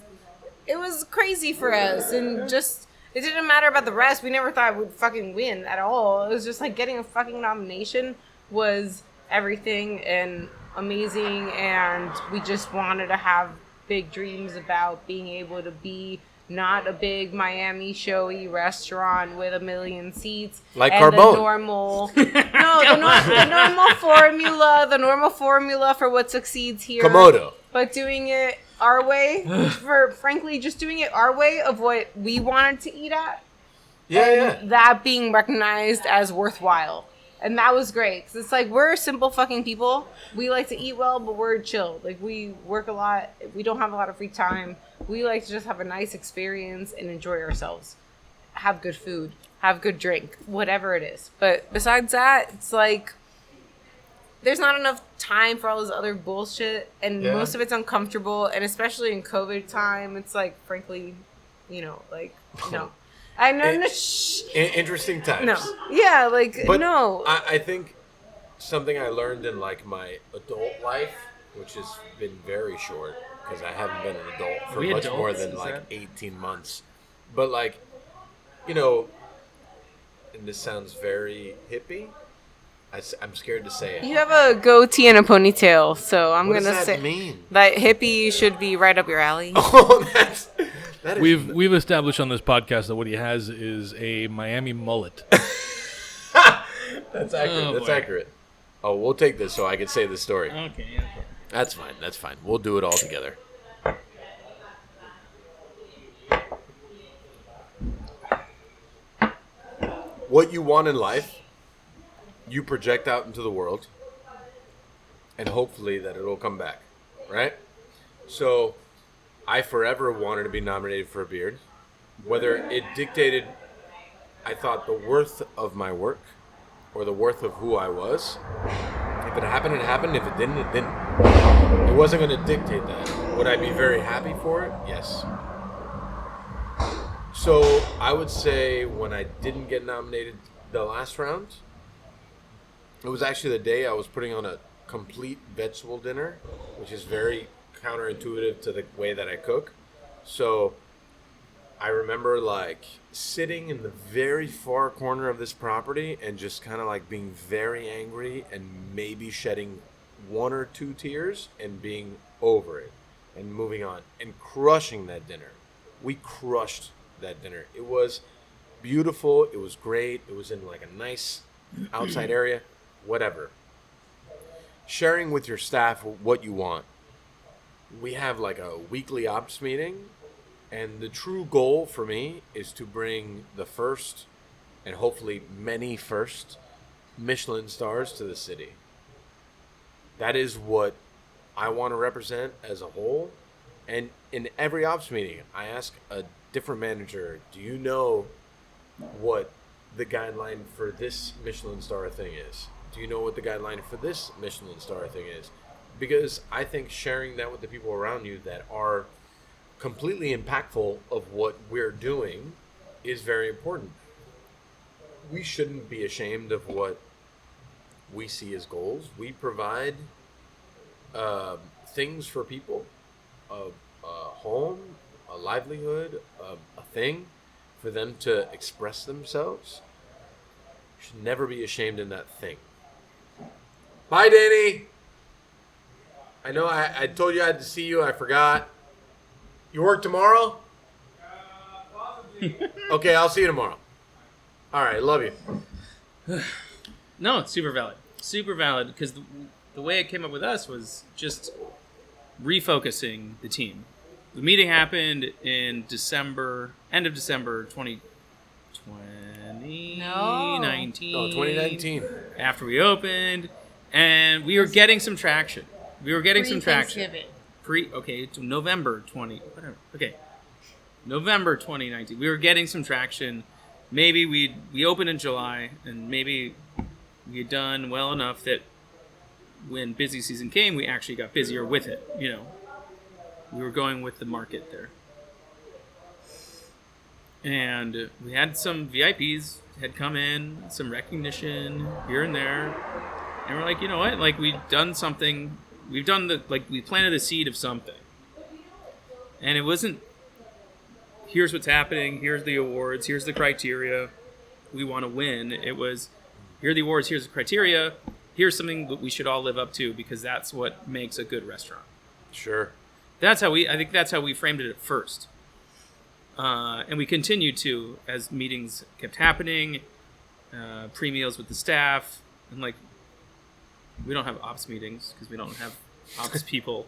Speaker 1: it was crazy for us, and just, it didn't matter about the rest. We never thought we'd fucking win at all. It was just like getting a fucking nomination was everything and amazing, and we just wanted to have big dreams about being able to be not a big Miami showy restaurant with 1 million seats,
Speaker 2: like
Speaker 1: and
Speaker 2: Carbone.
Speaker 1: the normal the normal formula for what succeeds here.
Speaker 2: Komodo.
Speaker 1: But doing it our way, frankly, just doing it our way of what we wanted to eat at.
Speaker 2: Yeah.
Speaker 1: That being recognized as worthwhile. And that was great. Because it's like, we're simple fucking people. We like to eat well, but we're chill. Like, we work a lot. We don't have a lot of free time. We like to just have a nice experience and enjoy ourselves. Have good food. Have good drink. Whatever it is. But besides that, it's like, there's not enough time for all this other bullshit. And most of it's uncomfortable. And especially in COVID time, it's like, frankly, you know, like, no. I know.
Speaker 2: Interesting times.
Speaker 1: No. Yeah, like,
Speaker 2: but
Speaker 1: no.
Speaker 2: I think something I learned in like my adult life, which has been very short because I haven't been an adult for much more than like 18 months. But like, you know, and this sounds very hippie. I'm scared to say it.
Speaker 1: You have a goatee and a ponytail, so I'm
Speaker 2: What
Speaker 1: gonna
Speaker 2: does that
Speaker 1: say
Speaker 2: mean?
Speaker 1: that hippie should be right up your alley.
Speaker 2: Oh, that is
Speaker 5: We've established on this podcast that what he has is a Miami mullet.
Speaker 2: That's accurate.
Speaker 3: Oh,
Speaker 2: That's
Speaker 3: boy.
Speaker 2: accurate. Oh, we'll take this so I can say the story.
Speaker 3: Okay. Yeah.
Speaker 2: That's fine. That's fine. We'll do it all together. What you want in life, you project out into the world, and hopefully that it'll come back, right? So, I forever wanted to be nominated for a beard, whether it dictated, I thought, the worth of my work or the worth of who I was. If it happened, it happened. If it didn't, it didn't. It wasn't going to dictate that. Would I be very happy for it? Yes. So I would say when I didn't get nominated the last round, it was actually the day I was putting on a complete vegetable dinner, which is very counterintuitive to the way that I cook. So I remember like sitting in the very far corner of this property and just kind of like being very angry and maybe shedding 1 or 2 tears and being over it and moving on and crushing that dinner. We crushed that dinner. It was beautiful. It was great. It was in like a nice outside area, whatever. Sharing with your staff what you want. We have like a weekly ops meeting, and the true goal for me is to bring the first and hopefully many first Michelin stars to the city. That is what I want to represent as a whole. And in every ops meeting, I ask a different manager, do you know what the guideline for this Michelin star thing is? Do you know what the guideline for this Michelin star thing is? Because I think sharing that with the people around you that are completely impactful of what we're doing is very important. We shouldn't be ashamed of what we see as goals. We provide things for people, a home, a livelihood, a thing for them to express themselves. You should never be ashamed in that thing. Bye, Danny. I know I told you I had to see you. I forgot. You work tomorrow? Okay, I'll see you tomorrow. All right, love you.
Speaker 3: No, it's super valid. Super valid because the way it came up with us was just refocusing the team. The meeting happened in December, end of December 2019.
Speaker 2: No, 2019.
Speaker 3: After we opened, and we were getting some traction. To November 20, whatever. Okay, November 2019. We were getting some traction. Maybe we opened in July, and maybe we had done well enough that when busy season came, we actually got busier with it. You know, we were going with the market there, and we had some VIPs had come in, some recognition here and there, and we're like, you know what? Like we've done something. We planted the seed of something. And it wasn't, here's what's happening, here's the awards, here's the criteria, we want to win. It was, here are the awards, here's the criteria, here's something that we should all live up to because that's what makes a good restaurant.
Speaker 2: Sure.
Speaker 3: I think that's how we framed it at first. And we continued to, as meetings kept happening, pre-meals with the staff, and like, we don't have ops meetings because we don't have ops people.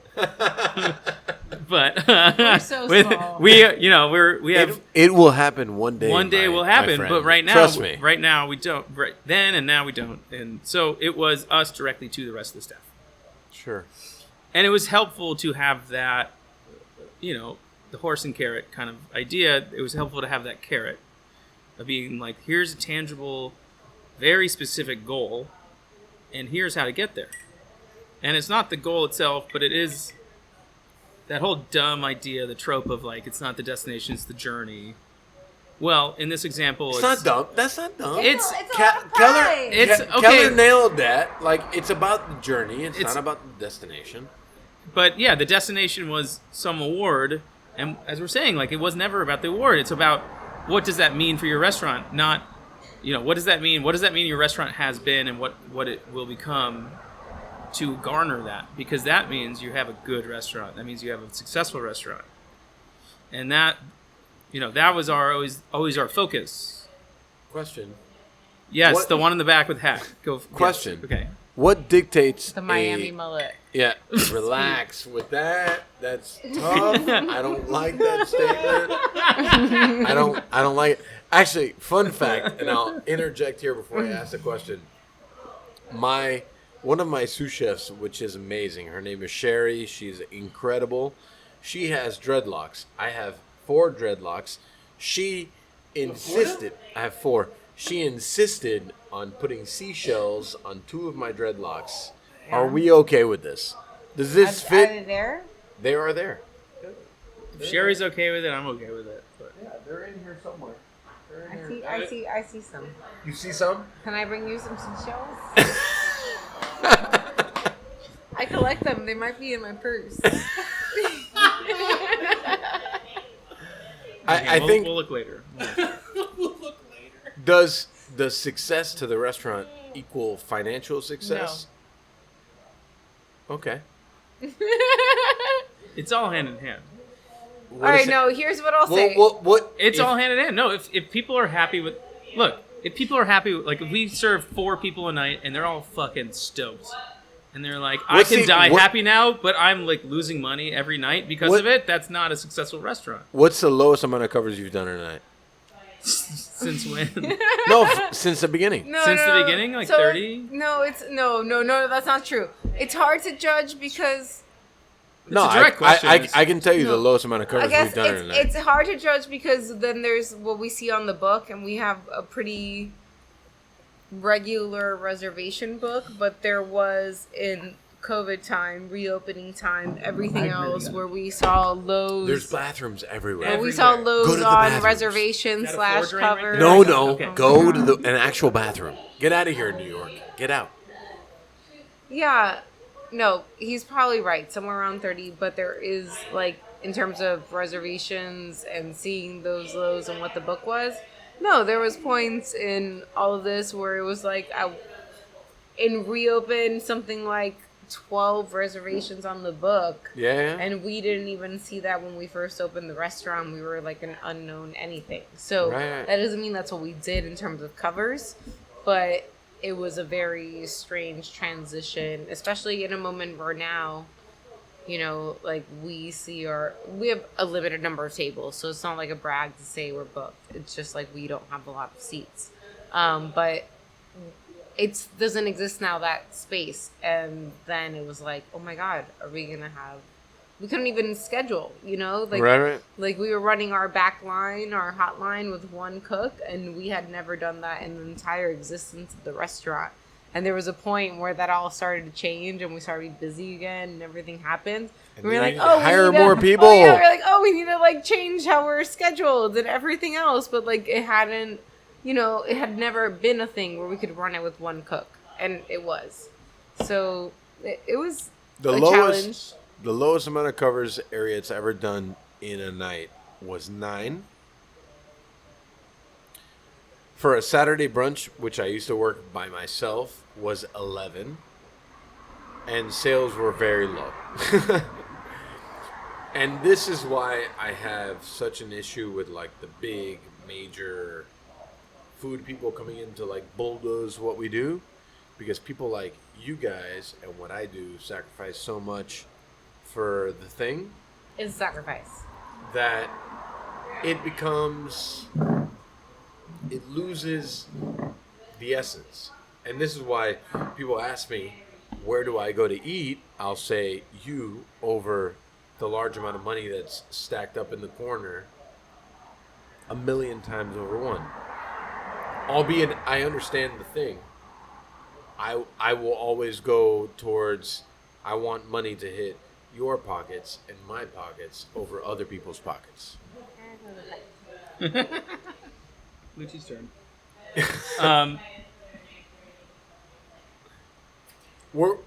Speaker 3: But
Speaker 1: We're so small.
Speaker 3: we have
Speaker 2: It will happen one day.
Speaker 3: one day
Speaker 2: my-
Speaker 3: will
Speaker 2: my
Speaker 3: happen,
Speaker 2: friend.
Speaker 3: but right now,
Speaker 2: Trust me.
Speaker 3: right now we don't. Right then and now we don't, and so it was us directly to the rest of the staff,
Speaker 2: Sure.
Speaker 3: and it was helpful to have that, the horse and carrot kind of idea. It was helpful to have that carrot of being like, here's a tangible, very specific goal, and here's how to get there. And it's not the goal itself, but it is that whole dumb idea, the trope of like, it's not the destination, it's the journey. Well, in this example,
Speaker 2: It's not dumb. That's not dumb.
Speaker 3: It's
Speaker 1: a lot of
Speaker 2: Keller,
Speaker 1: pride.
Speaker 3: It's-
Speaker 2: Ke-
Speaker 3: okay.
Speaker 2: Keller nailed that. Like, it's about the journey. It's
Speaker 3: It's-
Speaker 2: not about the destination.
Speaker 3: But yeah, the destination was some award, and as we're saying, like, it was never about the award. It's about what does that mean for your restaurant, not, what does that mean? What does that mean your restaurant has been, and what it will become to garner that? Because that means you have a good restaurant. That means you have a successful restaurant, and that, that was always our focus.
Speaker 2: Question.
Speaker 3: Yes,
Speaker 2: What-
Speaker 3: the one in the back with hat. Go.
Speaker 2: Question.
Speaker 3: Yes. Okay.
Speaker 2: What dictates
Speaker 1: The Miami mullet.
Speaker 2: Yeah, relax with that. That's tough. I don't like that statement. I don't like it. Actually, fun fact, and I'll interject here before I ask the question. One of my sous chefs, which is amazing, her name is Sherry. She's incredible. She has dreadlocks. I have 4 dreadlocks. She insisted. I have 4. She insisted on putting seashells on 2 of my dreadlocks. Are we okay with this? Does this
Speaker 1: Are
Speaker 2: fit?
Speaker 1: they there?
Speaker 2: They are there.
Speaker 3: If Sherry's okay with it, I'm okay with it. But.
Speaker 2: Yeah, they're in here somewhere.
Speaker 1: I see some.
Speaker 2: You see some?
Speaker 1: Can I bring you some seashells? I collect them. They might be in my purse.
Speaker 2: I think
Speaker 3: we'll look later.
Speaker 2: does success to the restaurant equal financial success? Okay.
Speaker 3: It's all hand in hand.
Speaker 1: All right, no, here's what I'll say.
Speaker 2: What?
Speaker 3: It's
Speaker 2: if-
Speaker 3: all hand in hand. No, if people are happy with, if people are happy with, like, if we serve 4 people a night and they're all fucking stoked, and they're like, I
Speaker 2: What's
Speaker 3: can
Speaker 2: the-
Speaker 3: die
Speaker 2: what-
Speaker 3: happy now, but I'm like losing money every night because
Speaker 2: What-
Speaker 3: of it. That's not a successful restaurant.
Speaker 2: What's the lowest amount of covers you've done in a night?
Speaker 3: Since when?
Speaker 2: No, since the beginning.
Speaker 1: No,
Speaker 3: Since the
Speaker 1: no,
Speaker 3: beginning, like
Speaker 1: so-
Speaker 3: 30?
Speaker 1: No, it's no, that's not true. It's hard to judge because
Speaker 2: No,
Speaker 3: a direct question.
Speaker 2: I can tell you the
Speaker 1: No.
Speaker 2: lowest amount of
Speaker 1: I
Speaker 2: covers
Speaker 1: guess
Speaker 2: we've done in a night.
Speaker 1: it's hard to judge because then there's what we see on the book, and we have a pretty regular reservation book, but there was in COVID time, reopening time, everything else where we saw lows.
Speaker 2: There's bathrooms everywhere.
Speaker 1: Where we saw
Speaker 3: everywhere.
Speaker 2: Go to
Speaker 1: lows
Speaker 2: the
Speaker 1: on
Speaker 2: bathrooms.
Speaker 1: reservations
Speaker 3: Got a floor
Speaker 1: /
Speaker 3: drain right
Speaker 1: cover.
Speaker 3: there?
Speaker 2: No,
Speaker 3: Okay.
Speaker 2: no.
Speaker 3: Okay.
Speaker 2: Go to an actual bathroom. Get out of here, New York. Get out.
Speaker 1: Yeah, no, he's probably right, somewhere around 30. But there is, like, in terms of reservations and seeing those lows and what the book was. No, there was points in all of this where it was like, in reopen, something like 12 reservations on the book.
Speaker 2: Yeah.
Speaker 1: And we didn't even see that when we first opened the restaurant. We were like an unknown anything. So
Speaker 2: Right.
Speaker 1: that doesn't mean that's what we did in terms of covers. But it was a very strange transition, especially in a moment where now, like we have a limited number of tables. So it's not like a brag to say we're booked. It's just like we don't have a lot of seats. But it doesn't exist now, that space. And then it was like, oh my God, are we going to have... We couldn't even schedule, Like,
Speaker 2: Right.
Speaker 1: like we were running our back line, our hotline with one cook, and we had never done that in the entire existence of the restaurant. And there was a point where that all started to change, and we started to be busy again, and everything happened.
Speaker 2: And
Speaker 1: we were
Speaker 2: you
Speaker 1: like,
Speaker 2: need to
Speaker 1: oh,
Speaker 2: hire
Speaker 1: we need
Speaker 2: more
Speaker 1: to,
Speaker 2: people.
Speaker 1: Oh, yeah, we're like, oh, we need to like change how we're scheduled and everything else. But like, it hadn't, it had never been a thing where we could run it with one cook, and it was. So it was
Speaker 2: The
Speaker 1: a
Speaker 2: lowest
Speaker 1: challenge.
Speaker 2: the lowest amount of covers Ariette's ever done in a night was 9. For a Saturday brunch, which I used to work by myself, was 11. And sales were very low. And this is why I have such an issue with like the big major food people coming in to like bulldoze what we do. because people like you guys and what I do sacrifice so much for the thing
Speaker 1: Is sacrifice.
Speaker 2: that it loses the essence. And this is why people ask me, where do I go to eat? I'll say you over the large amount of money that's stacked up in the corner 1,000,000 times over one. Albeit, I understand the thing. I will always go towards, I want money to hit your pockets and my pockets over other people's pockets.
Speaker 3: Luci's turn.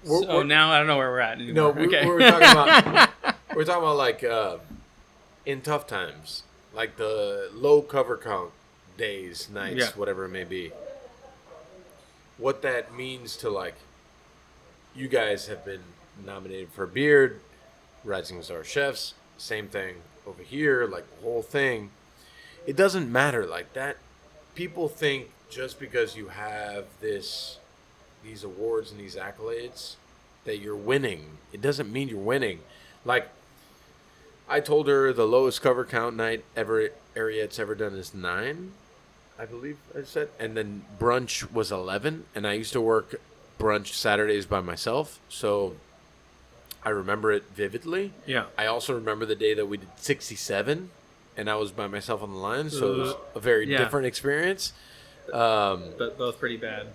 Speaker 3: So now I don't know where we're at anymore.
Speaker 2: No, we're talking about like in tough times, like the low cover count days, nights, whatever it may be. What that means to like, you guys have been nominated for a beard, Rising Star Chefs, same thing over here, like the whole thing. It doesn't matter like that. People think just because you have these awards and these accolades that you're winning. It doesn't mean you're winning. Like, I told her the lowest cover count night Ariette's ever done is 9, I believe I said. And then brunch was 11. And I used to work brunch Saturdays by myself. So I remember it vividly.
Speaker 3: Yeah.
Speaker 2: I also remember the day that we did 67. And I was by myself on the line. So it was a very different experience.
Speaker 3: But both pretty bad.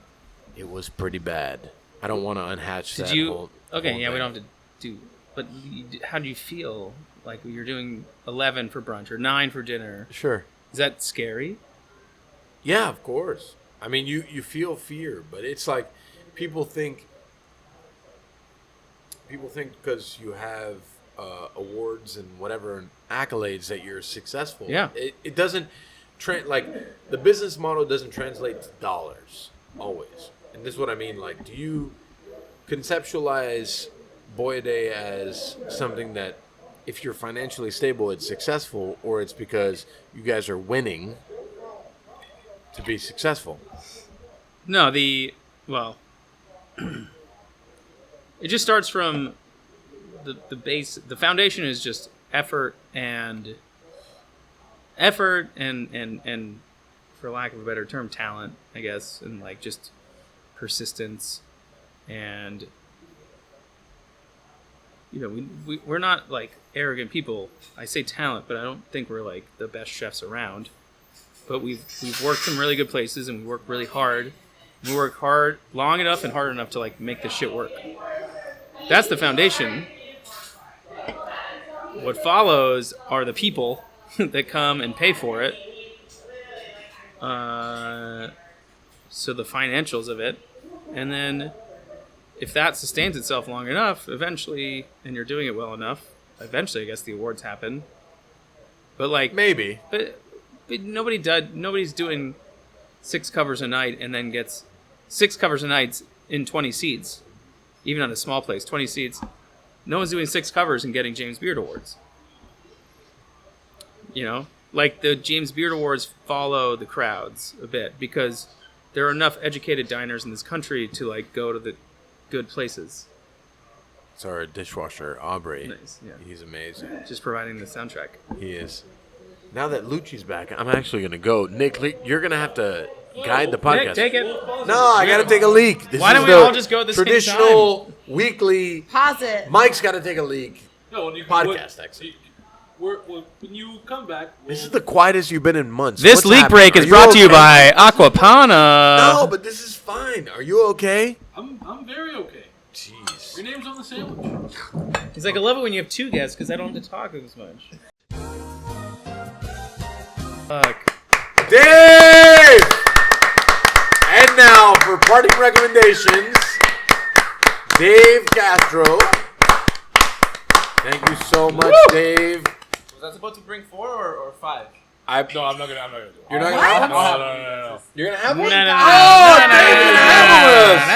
Speaker 2: It was pretty bad. I don't want to unhatch that whole
Speaker 3: Okay,
Speaker 2: whole
Speaker 3: yeah, we
Speaker 2: thing.
Speaker 3: don't have to do... But how do you feel like you're doing 11 for brunch or 9 for dinner?
Speaker 2: Sure.
Speaker 3: Is that scary?
Speaker 2: Yeah, of course. I mean, you feel fear, but it's like people think because you have awards and whatever and accolades that you're successful.
Speaker 3: Yeah.
Speaker 2: It doesn't like the business model doesn't translate to dollars always. And this is what I mean. Like, do you conceptualize Boia Day as something that if you're financially stable, it's successful, or it's because you guys are winning to be successful?
Speaker 3: No, it just starts from the base. The foundation is just effort and for lack of a better term, talent, I guess, and like just persistence. And you know, we're not like arrogant people. I say talent, but I don't think we're like the best chefs around. But we've worked some really good places, and we work really hard. We work hard, long enough and hard enough to like make this shit work. That's the foundation. What follows are the people that come and pay for it. So the financials of it, and then if that sustains itself long enough, eventually, and you're doing it well enough, eventually, I guess the awards happen. But like
Speaker 2: Maybe.
Speaker 3: But nobody's doing 6 covers a night and then gets 6 covers a night in 20 seats, even on a small place, 20 seats. No one's doing 6 covers and getting James Beard Awards. You know, like the James Beard Awards follow the crowds a bit because there are enough educated diners in this country to like go to the good places.
Speaker 2: It's our dishwasher, Aubrey.
Speaker 3: Nice, yeah.
Speaker 2: He's amazing.
Speaker 3: Just providing the soundtrack.
Speaker 2: He is. Now that Luci's back, I'm actually going to go. Nick, you're going to have to guide the podcast.
Speaker 3: Nick, take it.
Speaker 2: No, I got to take a leak. This
Speaker 3: Why
Speaker 2: is
Speaker 3: don't we
Speaker 2: the
Speaker 3: all just go at the same
Speaker 2: traditional weekly.
Speaker 1: Pause it.
Speaker 2: Mike's got to take a leak.
Speaker 6: No, when you
Speaker 2: Podcast exit.
Speaker 6: when you come back,
Speaker 2: This is the quietest you've been in months.
Speaker 3: This
Speaker 2: What's
Speaker 3: leak
Speaker 2: happening?
Speaker 3: break
Speaker 2: Are
Speaker 3: is brought to you
Speaker 2: okay?
Speaker 3: by Aquapana.
Speaker 2: No, but this is fine. Are you okay?
Speaker 6: I'm very okay.
Speaker 2: Jeez.
Speaker 6: Your name's on the sandwich.
Speaker 3: He's like, I love it when you have 2 guests because I don't have to talk as much. Fuck.
Speaker 2: Dave! And now for parting recommendations, Dave Castro. Thank you so much, Dave.
Speaker 7: Was I supposed to bring 4 or 5?
Speaker 6: No, I'm not gonna do it.
Speaker 2: You're not gonna have one?
Speaker 6: No.
Speaker 2: You're gonna have
Speaker 3: No,
Speaker 2: one?
Speaker 3: no, no,
Speaker 2: Oh,
Speaker 3: no,
Speaker 2: Dave,
Speaker 3: no,
Speaker 2: you
Speaker 3: no,
Speaker 2: have one with us.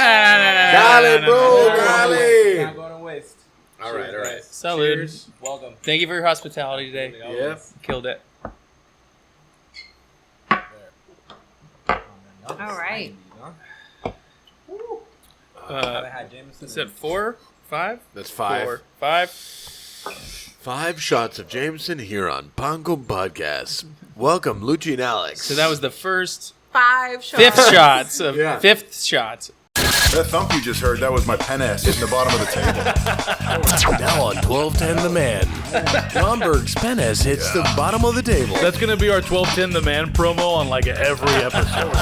Speaker 2: Dale, bro, dale.
Speaker 7: Not going to waste.
Speaker 2: All right, all right.
Speaker 3: Salud.
Speaker 7: Cheers. Welcome.
Speaker 3: Thank you for your hospitality today.
Speaker 2: Yep.
Speaker 3: Killed it.
Speaker 1: All right.
Speaker 7: haven't had Jameson.
Speaker 3: Is it 4, 5?
Speaker 2: That's 5.
Speaker 3: 4, 5.
Speaker 2: 5 shots of Jameson here on Pongo Podcast. Welcome, Luci and Alex.
Speaker 3: So that was the first
Speaker 1: 5 shots.
Speaker 3: 5th shots of
Speaker 2: Yeah.
Speaker 3: 5th shots.
Speaker 8: That thump you just heard, that was my pen ass hitting the bottom of the table.
Speaker 9: Now on 1210 The Man, Romberg's pen ass hits the bottom of the table.
Speaker 5: That's gonna be our 1210 The Man promo on like every episode.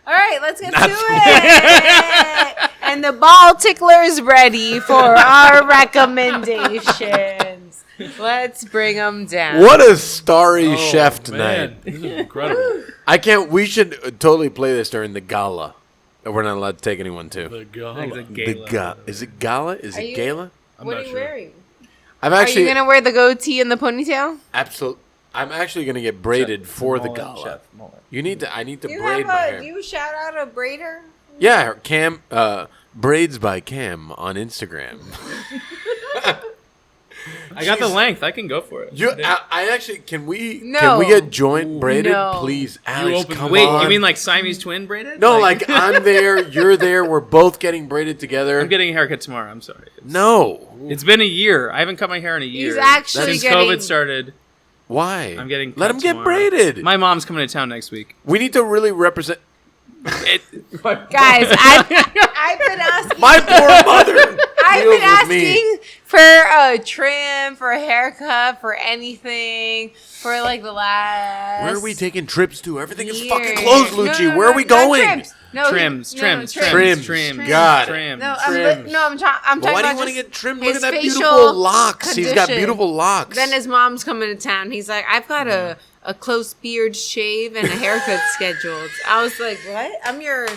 Speaker 1: All right, let's get to it. And the ball tickler's ready for our recommendations. Let's bring them down.
Speaker 2: What a starry chef tonight.
Speaker 5: Man, this is incredible.
Speaker 2: We should totally play this during the gala. We're not allowed to take anyone to.
Speaker 5: The gala.
Speaker 3: I think it's a gala.
Speaker 2: Is it gala? Is it gala?
Speaker 1: What
Speaker 5: not
Speaker 1: are you
Speaker 5: sure.
Speaker 1: wearing?
Speaker 2: I'm
Speaker 1: Are
Speaker 2: actually
Speaker 1: you going to wear the goatee and the ponytail?
Speaker 2: I'm actually gonna get braided for the gala. I need to
Speaker 1: Do you,
Speaker 2: braid my hair.
Speaker 1: do you shout out a braider?
Speaker 2: Yeah, Cam, braids by Cam on Instagram.
Speaker 3: I got the length. I can go for it.
Speaker 2: I actually can we
Speaker 1: No.
Speaker 2: get joint braided,
Speaker 1: No.
Speaker 2: please, Alex?
Speaker 5: open
Speaker 2: Come
Speaker 5: the-
Speaker 3: Wait,
Speaker 2: on.
Speaker 3: you mean like Siamese twin braided?
Speaker 2: no? Like I'm there, you're there, we're both getting braided together.
Speaker 3: I'm getting a haircut tomorrow. I'm sorry.
Speaker 2: No,
Speaker 3: It's been a year. I haven't cut my hair in a year.
Speaker 1: He's actually
Speaker 3: Since
Speaker 1: getting...
Speaker 3: COVID started.
Speaker 2: why?
Speaker 3: I'm getting.
Speaker 2: Let
Speaker 3: cut
Speaker 2: him get
Speaker 3: tomorrow.
Speaker 2: braided.
Speaker 3: My mom's coming to town next week.
Speaker 2: We need to really represent
Speaker 1: Guys, I've been asking...
Speaker 2: my poor mother.
Speaker 1: I've
Speaker 2: deals
Speaker 1: been
Speaker 2: with me.
Speaker 1: asking for a trim, for a haircut, for anything, for like the last...
Speaker 2: Where are we taking trips to? Everything is
Speaker 1: year.
Speaker 2: fucking closed, Luci.
Speaker 1: No,
Speaker 2: Where are we
Speaker 1: not
Speaker 2: going?
Speaker 1: trims. No,
Speaker 3: Trims.
Speaker 2: Trims.
Speaker 3: Trims.
Speaker 2: Got it.
Speaker 3: Trims.
Speaker 1: No,
Speaker 2: Trims.
Speaker 1: I'm talking
Speaker 2: But why do
Speaker 1: about
Speaker 2: you want to
Speaker 1: just
Speaker 2: get trimmed?
Speaker 1: his
Speaker 2: Look at that
Speaker 1: facial
Speaker 2: beautiful locks. He's got
Speaker 1: condition.
Speaker 2: beautiful locks.
Speaker 1: Then his mom's coming to town. He's like, I've got a close beard shave and a haircut scheduled. I was like, what? I'm your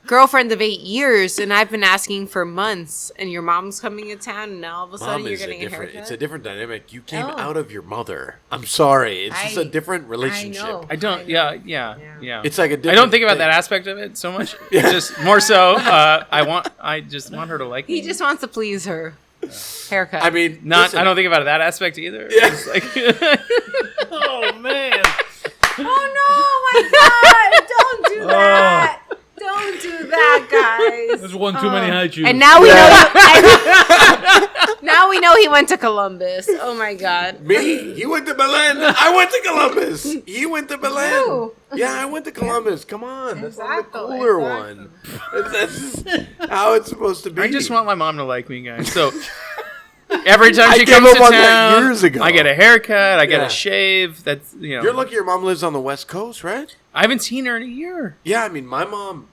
Speaker 1: girlfriend of 8 years, and I've been asking for months, and your mom's coming to town, and now all of a sudden
Speaker 2: Mom
Speaker 1: you're
Speaker 2: is
Speaker 1: getting a
Speaker 2: different.
Speaker 1: haircut?
Speaker 2: It's a different dynamic. You came
Speaker 1: Oh.
Speaker 2: out of your mother. I'm sorry. It's just a different relationship.
Speaker 1: know.
Speaker 3: I don't. Yeah.
Speaker 2: It's like a different
Speaker 3: I don't think about
Speaker 2: thing.
Speaker 3: that aspect of it so much. Just more so. I just want her to like me.
Speaker 1: He just wants to please her. Haircut.
Speaker 2: I mean,
Speaker 3: Not.
Speaker 2: listen,
Speaker 3: I don't think about that aspect either.
Speaker 2: Yeah.
Speaker 3: It's like,
Speaker 5: Oh man.
Speaker 1: Oh no, my God! Don't do that! Don't do that, guys.
Speaker 5: There's one too many high chews.
Speaker 1: And now we know. Now we know he went to Columbus. Oh my God.
Speaker 2: me. He went to Belen. I went to Columbus. He went to Belen.
Speaker 1: Who?
Speaker 2: Yeah, I went to Columbus. Come on, that's not the
Speaker 1: Exactly,
Speaker 2: cooler
Speaker 1: exactly.
Speaker 2: one. That's how it's supposed to be.
Speaker 3: I just want my mom to like me, guys. So every time
Speaker 2: I
Speaker 3: she
Speaker 2: gave
Speaker 3: comes
Speaker 2: up
Speaker 3: to
Speaker 2: on that
Speaker 3: town,
Speaker 2: years ago.
Speaker 3: I get a haircut. I get
Speaker 2: Yeah.
Speaker 3: a shave. That's
Speaker 2: You're lucky your mom lives on the West Coast, right?
Speaker 3: I haven't seen her in a year,
Speaker 2: Yeah, I mean, my mom.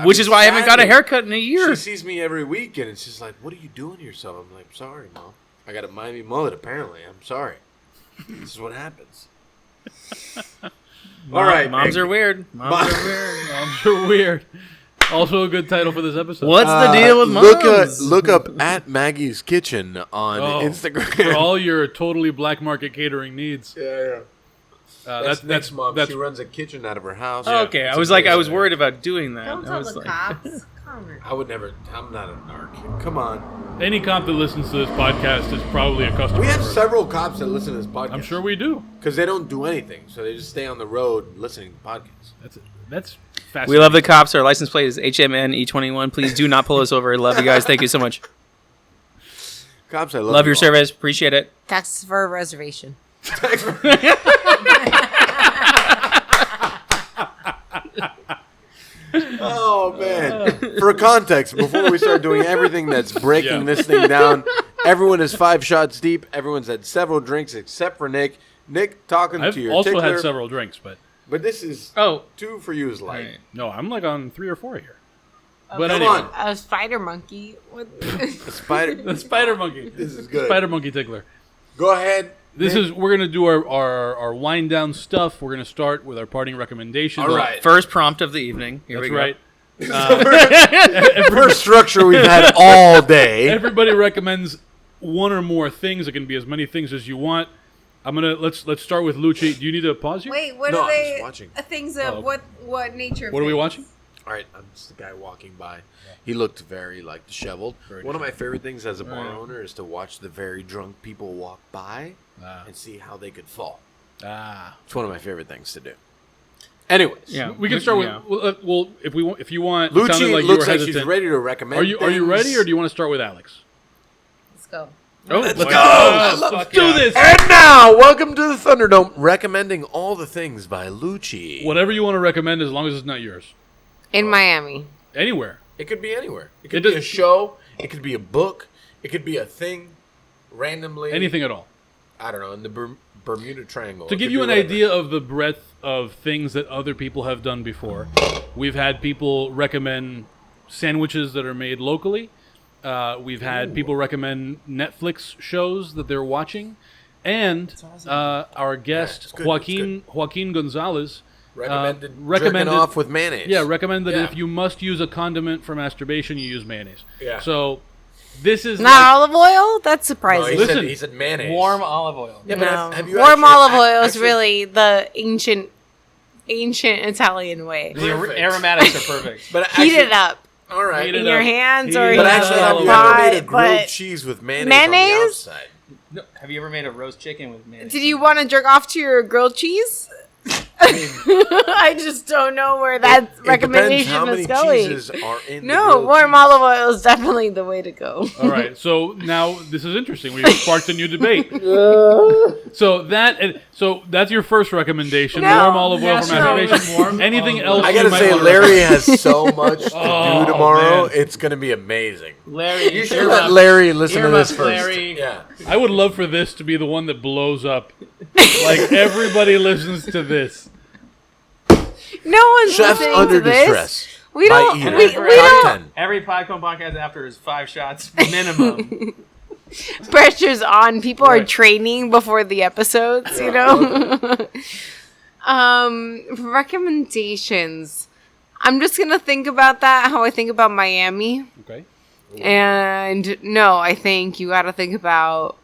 Speaker 3: which is why I haven't got a
Speaker 2: sadly,
Speaker 3: haircut in a year.
Speaker 2: She sees me every week, and it's just like, "What are you doing to yourself?" I'm like, "Sorry, mom. I got a Miami mullet. Apparently, I'm sorry. This is what happens." All right,
Speaker 3: Moms
Speaker 2: Nick.
Speaker 3: are weird. Moms are weird.
Speaker 5: Moms are weird. Also a good title for this episode.
Speaker 3: What's the deal with moms?
Speaker 2: Look up at Maggie's Kitchen on
Speaker 5: Oh,
Speaker 2: Instagram.
Speaker 5: For all your totally black market catering needs.
Speaker 2: yeah.
Speaker 5: That's
Speaker 2: mom.
Speaker 5: that's
Speaker 2: She runs a kitchen out of her house.
Speaker 3: Oh, okay, I was worried about doing that.
Speaker 1: Don't
Speaker 3: I
Speaker 1: tell
Speaker 3: was
Speaker 1: the
Speaker 3: like,
Speaker 1: cops. Come on.
Speaker 2: I would never. I'm not a narc. Come on.
Speaker 5: any cop that listens to this podcast is probably a customer.
Speaker 2: We have
Speaker 5: of ours.
Speaker 2: several cops that listen to this podcast.
Speaker 5: I'm sure we do.
Speaker 2: Because they don't do anything, so they just stay on the road listening to podcasts.
Speaker 5: That's fascinating.
Speaker 3: We love the cops. Our license plate is HMN-E21. Please do not pull us over. Love you guys. Thank you so much.
Speaker 2: Cops, I
Speaker 3: Love your
Speaker 2: all.
Speaker 3: service. Appreciate it.
Speaker 1: Taxes for a reservation.
Speaker 2: Oh man! For context, before we start doing everything that's breaking
Speaker 5: Yeah.
Speaker 2: this thing down, everyone is 5 shots deep. Everyone's had several drinks except for Nick. Nick, talking
Speaker 5: I've
Speaker 2: to your
Speaker 5: also
Speaker 2: tickler,
Speaker 5: had several drinks, but
Speaker 2: but this is
Speaker 3: Oh,
Speaker 2: 2 for you is light.
Speaker 3: right.
Speaker 5: no, I'm like on 3 or 4 here. But
Speaker 2: Come
Speaker 5: anyway,
Speaker 2: on.
Speaker 1: A spider monkey. What?
Speaker 2: The spider.
Speaker 5: the spider monkey.
Speaker 2: This is good.
Speaker 5: Spider monkey tickler.
Speaker 2: Go ahead.
Speaker 5: We're gonna do our wind down stuff. We're gonna start with our parting recommendations.
Speaker 2: All right.
Speaker 3: First prompt of the evening. Here
Speaker 5: That's
Speaker 3: we go.
Speaker 5: right.
Speaker 2: First structure we've had all day.
Speaker 5: Everybody recommends one or more things. It can be as many things as you want. Let's start with Luci. Do you need to pause here?
Speaker 1: Wait, what
Speaker 2: No,
Speaker 1: are
Speaker 2: I'm
Speaker 1: they?
Speaker 2: just watching.
Speaker 1: Things of what nature?
Speaker 5: What are we
Speaker 1: things?
Speaker 5: watching?
Speaker 2: All right, I'm just the guy walking by. He looked very disheveled. One of my favorite things as a bar owner is to watch the very drunk people walk by and see how they could fall.
Speaker 5: Ah,
Speaker 2: It's one of my favorite things to do. Anyways,
Speaker 3: Yeah,
Speaker 5: We can start with
Speaker 3: yeah.
Speaker 5: well, if you want. It sounded
Speaker 2: Luci
Speaker 5: like you
Speaker 2: looks
Speaker 5: were
Speaker 2: like
Speaker 5: hesitant.
Speaker 2: she's ready to recommend.
Speaker 5: Are you ready, or do you want to start with Alex?
Speaker 1: Let's go.
Speaker 5: Oh, let's
Speaker 2: go.
Speaker 5: Let's do this.
Speaker 2: And now, welcome to the Thunderdome, recommending all the things by Luci.
Speaker 5: Whatever you want to recommend, as long as it's not yours.
Speaker 1: In Miami.
Speaker 5: Anywhere.
Speaker 2: It could be anywhere. It could
Speaker 5: It
Speaker 2: be
Speaker 5: does-
Speaker 2: a show. It could be a book. It could be a thing, randomly.
Speaker 5: Anything at all.
Speaker 2: I don't know, in the Bermuda Triangle.
Speaker 5: To
Speaker 2: It
Speaker 5: give
Speaker 2: could
Speaker 5: you
Speaker 2: be
Speaker 5: an
Speaker 2: whatever.
Speaker 5: idea of the breadth of things that other people have done before, we've had people recommend sandwiches that are made locally. We've had people recommend Netflix shows that they're watching. And our guest,
Speaker 2: it's good,
Speaker 5: Joaquin Gonzalez,
Speaker 2: recommended
Speaker 5: recommended
Speaker 2: jerking off with mayonnaise.
Speaker 5: Yeah, recommend that
Speaker 2: Yeah.
Speaker 5: if you must use a condiment for masturbation, you use mayonnaise.
Speaker 2: Yeah.
Speaker 5: So this is
Speaker 1: Not olive oil? That's
Speaker 2: No,
Speaker 1: surprising.
Speaker 5: Listen.
Speaker 2: he said mayonnaise.
Speaker 7: Warm olive oil.
Speaker 2: Yeah, but
Speaker 1: No.
Speaker 2: have you
Speaker 1: Warm
Speaker 2: actually-
Speaker 1: olive oil is
Speaker 2: actually-
Speaker 1: really the ancient Italian way.
Speaker 7: The
Speaker 2: Perfect.
Speaker 7: aromatics are perfect.
Speaker 2: But
Speaker 1: Heat
Speaker 2: actually,
Speaker 1: it up
Speaker 2: all right.
Speaker 5: Heat
Speaker 1: in
Speaker 5: it
Speaker 1: your
Speaker 5: up.
Speaker 1: hands
Speaker 5: Heat
Speaker 1: or
Speaker 5: it
Speaker 1: in
Speaker 2: But
Speaker 5: up.
Speaker 1: the
Speaker 2: actually, have you ever
Speaker 1: pot,
Speaker 2: made a grilled
Speaker 1: but
Speaker 2: cheese with mayonnaise,
Speaker 1: Mayonnaise?
Speaker 2: on the outside?
Speaker 7: No, have you ever made a roast chicken with mayonnaise?
Speaker 1: did you want to jerk off to your grilled cheese? I just don't know where that
Speaker 2: It depends
Speaker 1: recommendation
Speaker 2: how many
Speaker 1: is going.
Speaker 2: cheeses are in the
Speaker 1: No,
Speaker 2: grilled
Speaker 1: warm
Speaker 2: cheese.
Speaker 1: olive oil is definitely the way to go.
Speaker 5: All right, so now this is interesting. We've sparked a new debate. So that's your first recommendation:
Speaker 1: No,
Speaker 5: warm olive oil for
Speaker 1: no.
Speaker 5: masturbation. Anything else?
Speaker 2: I
Speaker 5: you
Speaker 2: gotta
Speaker 5: might
Speaker 2: say,
Speaker 5: wanna
Speaker 2: Larry has so much to
Speaker 5: Oh,
Speaker 2: do tomorrow.
Speaker 5: man.
Speaker 2: It's gonna be amazing.
Speaker 7: Larry,
Speaker 2: You should let Larry listen to
Speaker 7: earmuffs,
Speaker 2: this first.
Speaker 7: Larry.
Speaker 2: Yeah.
Speaker 5: I would love for this to be the one that blows up. Like everybody listens to this.
Speaker 1: No one's
Speaker 2: Chefs
Speaker 1: listening
Speaker 2: under
Speaker 1: to this.
Speaker 2: distress.
Speaker 1: We
Speaker 2: by
Speaker 1: don't.
Speaker 2: Eden.
Speaker 1: We
Speaker 2: Top
Speaker 1: don't.
Speaker 2: 10.
Speaker 7: Every Podcon podcast after is 5 shots minimum.
Speaker 1: Pressure's on. People are
Speaker 5: Right.
Speaker 1: training before the episodes. You know. Recommendations. I'm just gonna think about that. How I think about Miami.
Speaker 5: Okay.
Speaker 1: And no, I think you got to think about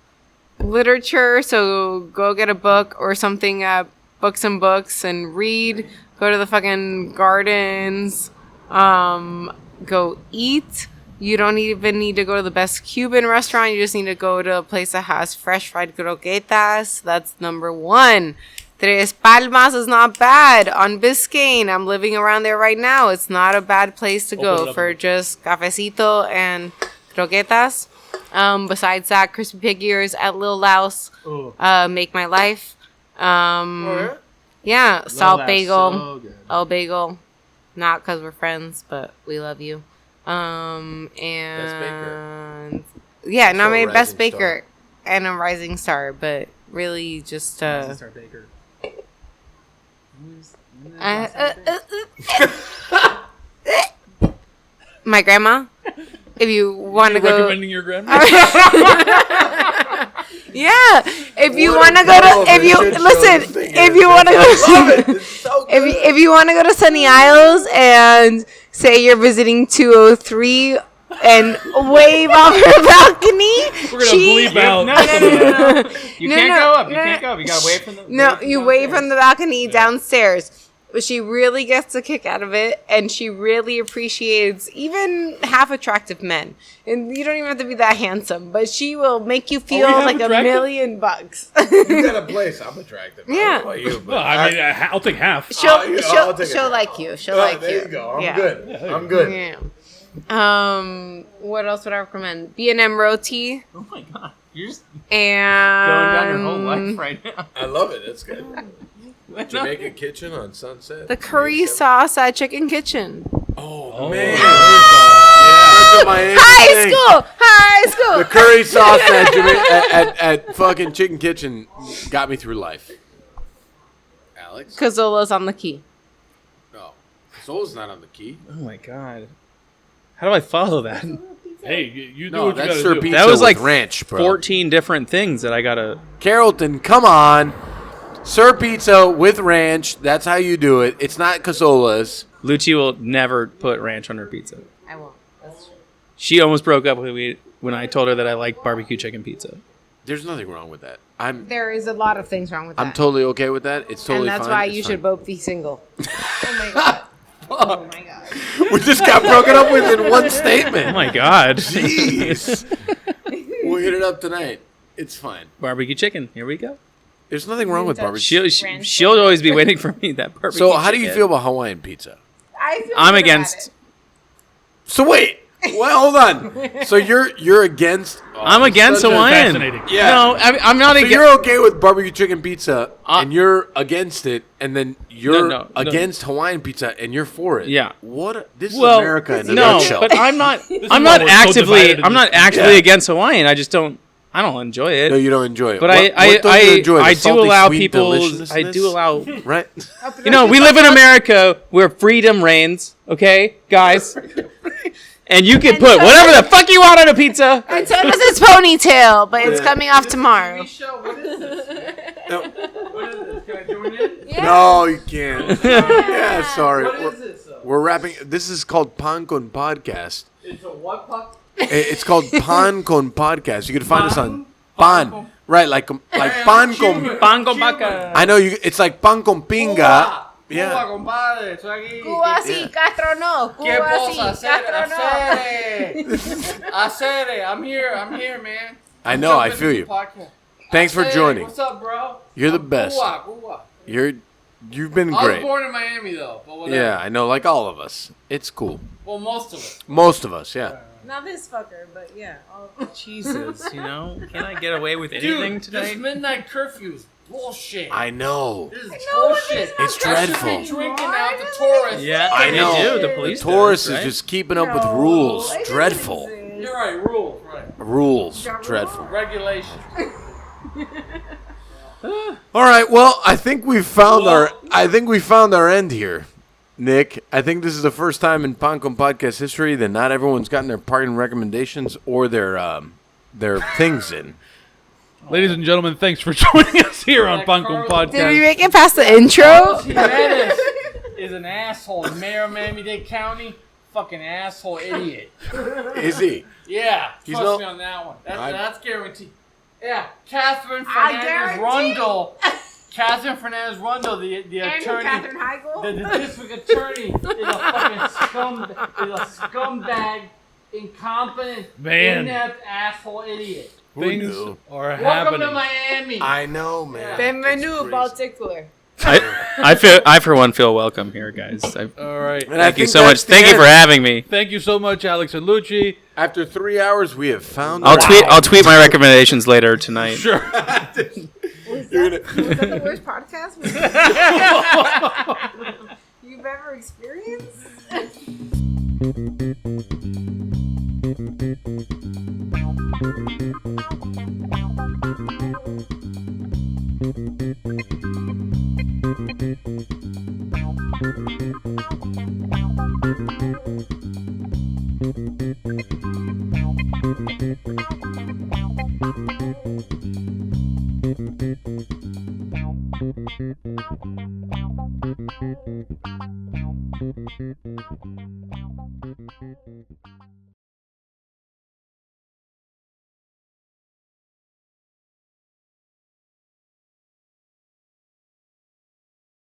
Speaker 1: literature. So go get a book or something at Books and Books and read. Go to the fucking gardens. Go eat. You don't even need to go to the best Cuban restaurant. You just need to go to a place that has fresh fried croquetas. That's number one. Tres Palmas is not bad. On Biscayne, I'm living around there right now. It's not a bad place to
Speaker 5: Open it
Speaker 1: go
Speaker 5: up.
Speaker 1: for just cafecito and croquetas. Besides that, crispy pig ears at Lil Laos make my life. Yeah, salt
Speaker 7: That's
Speaker 1: bagel.
Speaker 7: so good.
Speaker 1: Oh, bagel. Not because we're friends, but we love you. And yeah,
Speaker 2: Also
Speaker 1: not my
Speaker 2: a
Speaker 1: best
Speaker 2: rising
Speaker 1: baker
Speaker 2: star.
Speaker 1: and a rising star, but really just
Speaker 7: Star Baker.
Speaker 1: my grandma. If you want to
Speaker 5: You're
Speaker 1: go,
Speaker 5: recommending your grandma?
Speaker 1: yeah. If you
Speaker 2: What
Speaker 1: want to
Speaker 2: a
Speaker 1: go
Speaker 2: bell
Speaker 1: to,
Speaker 2: of
Speaker 1: if
Speaker 2: a
Speaker 1: you
Speaker 2: shit show
Speaker 1: listen,
Speaker 2: this thing
Speaker 1: if
Speaker 2: is.
Speaker 1: you want to
Speaker 2: Love it.
Speaker 1: go,
Speaker 2: It's so good.
Speaker 1: if you want to go to Sunny Isles and say you're visiting 203 and wave off her balcony,
Speaker 5: We're gonna bleep out.
Speaker 7: No. You
Speaker 1: No,
Speaker 7: can't
Speaker 1: no,
Speaker 7: go up. You
Speaker 1: no.
Speaker 7: can't go up. You gotta wave from the.
Speaker 1: No, you wave from the balcony downstairs. But she really gets a kick out of it, and she really appreciates even half attractive men. And you don't even have to be that handsome, but she will make you feel
Speaker 5: half
Speaker 1: like
Speaker 5: attractive?
Speaker 1: $1,000,000 bucks.
Speaker 2: You got a place. I'm attractive.
Speaker 1: Yeah.
Speaker 2: I don't know about you, but
Speaker 5: Well, I mean, I'll take half.
Speaker 1: She'll
Speaker 2: yeah, I'll take it
Speaker 1: she'll
Speaker 2: now.
Speaker 1: like you. She'll
Speaker 2: Oh,
Speaker 1: like
Speaker 2: there
Speaker 1: you.
Speaker 2: you go. I'm
Speaker 1: Yeah.
Speaker 2: good. I'm good.
Speaker 1: Yeah. What else would I recommend? B&M roti
Speaker 7: Oh my god, you're just
Speaker 1: and
Speaker 7: going down your whole life right now.
Speaker 2: I love it. That's good. Jamaica Kitchen on Sunset.
Speaker 1: the curry sauce at Chicken Kitchen.
Speaker 2: Oh, man.
Speaker 5: Yeah.
Speaker 2: That's a Miami
Speaker 1: High
Speaker 2: thing.
Speaker 1: school. High school.
Speaker 2: The curry sauce at fucking Chicken Kitchen got me through life. Alex?
Speaker 1: Cazola's on the key.
Speaker 2: No. Soul's not on the key.
Speaker 3: Oh my god. How do I follow that?
Speaker 5: Hey, you do
Speaker 2: No,
Speaker 5: what you
Speaker 2: that's
Speaker 5: gotta
Speaker 2: Sir
Speaker 5: do.
Speaker 2: Pizza
Speaker 3: That was like
Speaker 2: with ranch, bro.
Speaker 3: 14 different things that I gotta.
Speaker 2: Carrollton, come on. Sir Pizza with ranch. That's how you do it. It's not Casola's.
Speaker 3: Luci will never put ranch on her pizza.
Speaker 1: I won't. That's true.
Speaker 3: She almost broke up with me when I told her that I like barbecue chicken pizza.
Speaker 2: There's nothing wrong with that.
Speaker 1: There is a lot of things wrong with that.
Speaker 2: I'm totally okay with that. It's totally
Speaker 1: and that's
Speaker 2: fine.
Speaker 1: why
Speaker 2: It's
Speaker 1: you
Speaker 2: fine.
Speaker 1: should both be single. Oh my god. Oh my god.
Speaker 2: We just got broken up with in one statement.
Speaker 3: Oh my god.
Speaker 2: Jeez. We'll hit it up tonight. It's fine.
Speaker 3: Barbecue chicken. Here we go.
Speaker 2: There's nothing wrong with barbecue.
Speaker 3: She'll always be waiting for me, that barbecue
Speaker 2: So how do you
Speaker 3: chicken.
Speaker 2: feel about Hawaiian pizza?
Speaker 3: I'm against.
Speaker 2: So wait. Well, hold on. So you're against?
Speaker 3: I'm against
Speaker 5: Such a
Speaker 3: Hawaiian.
Speaker 5: fascinating-
Speaker 2: Yeah.
Speaker 3: No, I'm not
Speaker 2: So
Speaker 3: against.
Speaker 2: you're okay with barbecue chicken pizza, and you're against it, and then you're
Speaker 3: No.
Speaker 2: against Hawaiian pizza, and you're for it.
Speaker 3: Yeah.
Speaker 2: What? This is
Speaker 3: Well,
Speaker 2: America in a
Speaker 3: no,
Speaker 2: nutshell.
Speaker 3: but I'm not.
Speaker 5: is
Speaker 3: I'm
Speaker 5: why
Speaker 3: not
Speaker 5: we're so
Speaker 3: actively.
Speaker 5: divided in
Speaker 3: I'm not
Speaker 5: this-
Speaker 3: actively
Speaker 2: Yeah.
Speaker 3: against Hawaiian. I just don't. I don't enjoy it.
Speaker 2: No, you don't enjoy it.
Speaker 3: But
Speaker 2: What don't you enjoy? The
Speaker 3: I do
Speaker 2: salty,
Speaker 3: allow
Speaker 2: sweet
Speaker 3: people's. I
Speaker 2: deliciousness?
Speaker 3: do allow.
Speaker 2: Right?
Speaker 3: You know, we live in America where freedom reigns. Okay, guys. And you can put whatever the fuck you want on a pizza.
Speaker 1: And so does its ponytail, but it's coming off tomorrow.
Speaker 7: What is this? Can I join in?
Speaker 2: No, you can't. Yeah, sorry.
Speaker 7: What is this, though?
Speaker 2: We're wrapping. This is called Pan Con Podcast.
Speaker 7: It's a what puck?
Speaker 2: It's called Pan Con Podcast. You can find us on Pan. Right, like Pan Con.
Speaker 3: Pan con vaca.
Speaker 2: I know you. It's like Pan Con Pinga.
Speaker 7: Cuba,
Speaker 2: Yeah.
Speaker 7: compadre. Estoy aquí.
Speaker 1: Cuba sí, Castro no.
Speaker 7: ¿Qué
Speaker 1: Cuba
Speaker 7: pasa?
Speaker 1: sí, Castro no.
Speaker 7: Acere. I'm here, man.
Speaker 2: I know. I feel you. Thanks for joining.
Speaker 7: What's up, bro?
Speaker 2: You're the best.
Speaker 7: Cuba.
Speaker 2: You've been
Speaker 7: I was
Speaker 2: great.
Speaker 7: born in Miami, though. But whatever.
Speaker 2: Yeah, I know. Like all of us. It's cool.
Speaker 7: Well, most of it.
Speaker 2: Most of us. Yeah.
Speaker 1: Not this fucker, but yeah.
Speaker 3: Jesus, you know, can I get away with
Speaker 7: Dude,
Speaker 3: anything
Speaker 7: this
Speaker 3: today?
Speaker 7: midnight curfew is bullshit.
Speaker 2: I know.
Speaker 7: This is bullshit.
Speaker 2: It's dreadful.
Speaker 7: They should be drinking out the tourists.
Speaker 3: Yeah,
Speaker 2: I
Speaker 3: they
Speaker 2: know.
Speaker 3: do. The police.
Speaker 2: The tourist
Speaker 3: does, right?
Speaker 2: is just keeping up with rules. Dreadful.
Speaker 7: You're right. Rules. Right.
Speaker 2: Rules. Dreadful.
Speaker 7: Regulations.
Speaker 2: All right. Well, I think we found our end here, Nick. I think this is the first time in Pancom podcast history that not everyone's gotten their parting recommendations or their things in.
Speaker 5: Ladies and gentlemen, thanks for joining us here on Pancom Podcast.
Speaker 1: Did we make it past the intro?
Speaker 7: Jiménez is an asshole. Mayor of Miami-Dade County, fucking asshole idiot.
Speaker 2: Is he?
Speaker 7: Yeah,
Speaker 2: He's
Speaker 7: trust
Speaker 2: not-
Speaker 7: me on that one.
Speaker 2: I-
Speaker 7: That's guaranteed. Yeah, Catherine
Speaker 1: I
Speaker 7: Fernandez
Speaker 1: guarantee.
Speaker 7: Rundle. Catherine Fernandez Rundle, the attorney,
Speaker 1: Heigl.
Speaker 7: the district attorney, is a fucking scumbag, incompetent,
Speaker 5: Man.
Speaker 7: inept asshole idiot.
Speaker 5: Things
Speaker 2: knew?
Speaker 5: are
Speaker 7: Welcome
Speaker 5: happening.
Speaker 7: to Miami.
Speaker 2: I know, man.
Speaker 1: Bienvenue, Balticler.
Speaker 3: I for one feel welcome here, guys.
Speaker 5: All right.
Speaker 2: And I
Speaker 3: Thank you
Speaker 2: think
Speaker 3: so much.
Speaker 2: that's the
Speaker 3: Thank you
Speaker 2: end.
Speaker 3: for having me.
Speaker 5: Thank you so much, Alex and Luci.
Speaker 2: After 3 hours, we have found.
Speaker 3: I'll tweet my recommendations later tonight.
Speaker 5: Sure.
Speaker 1: Was that the worst podcast you've ever experienced?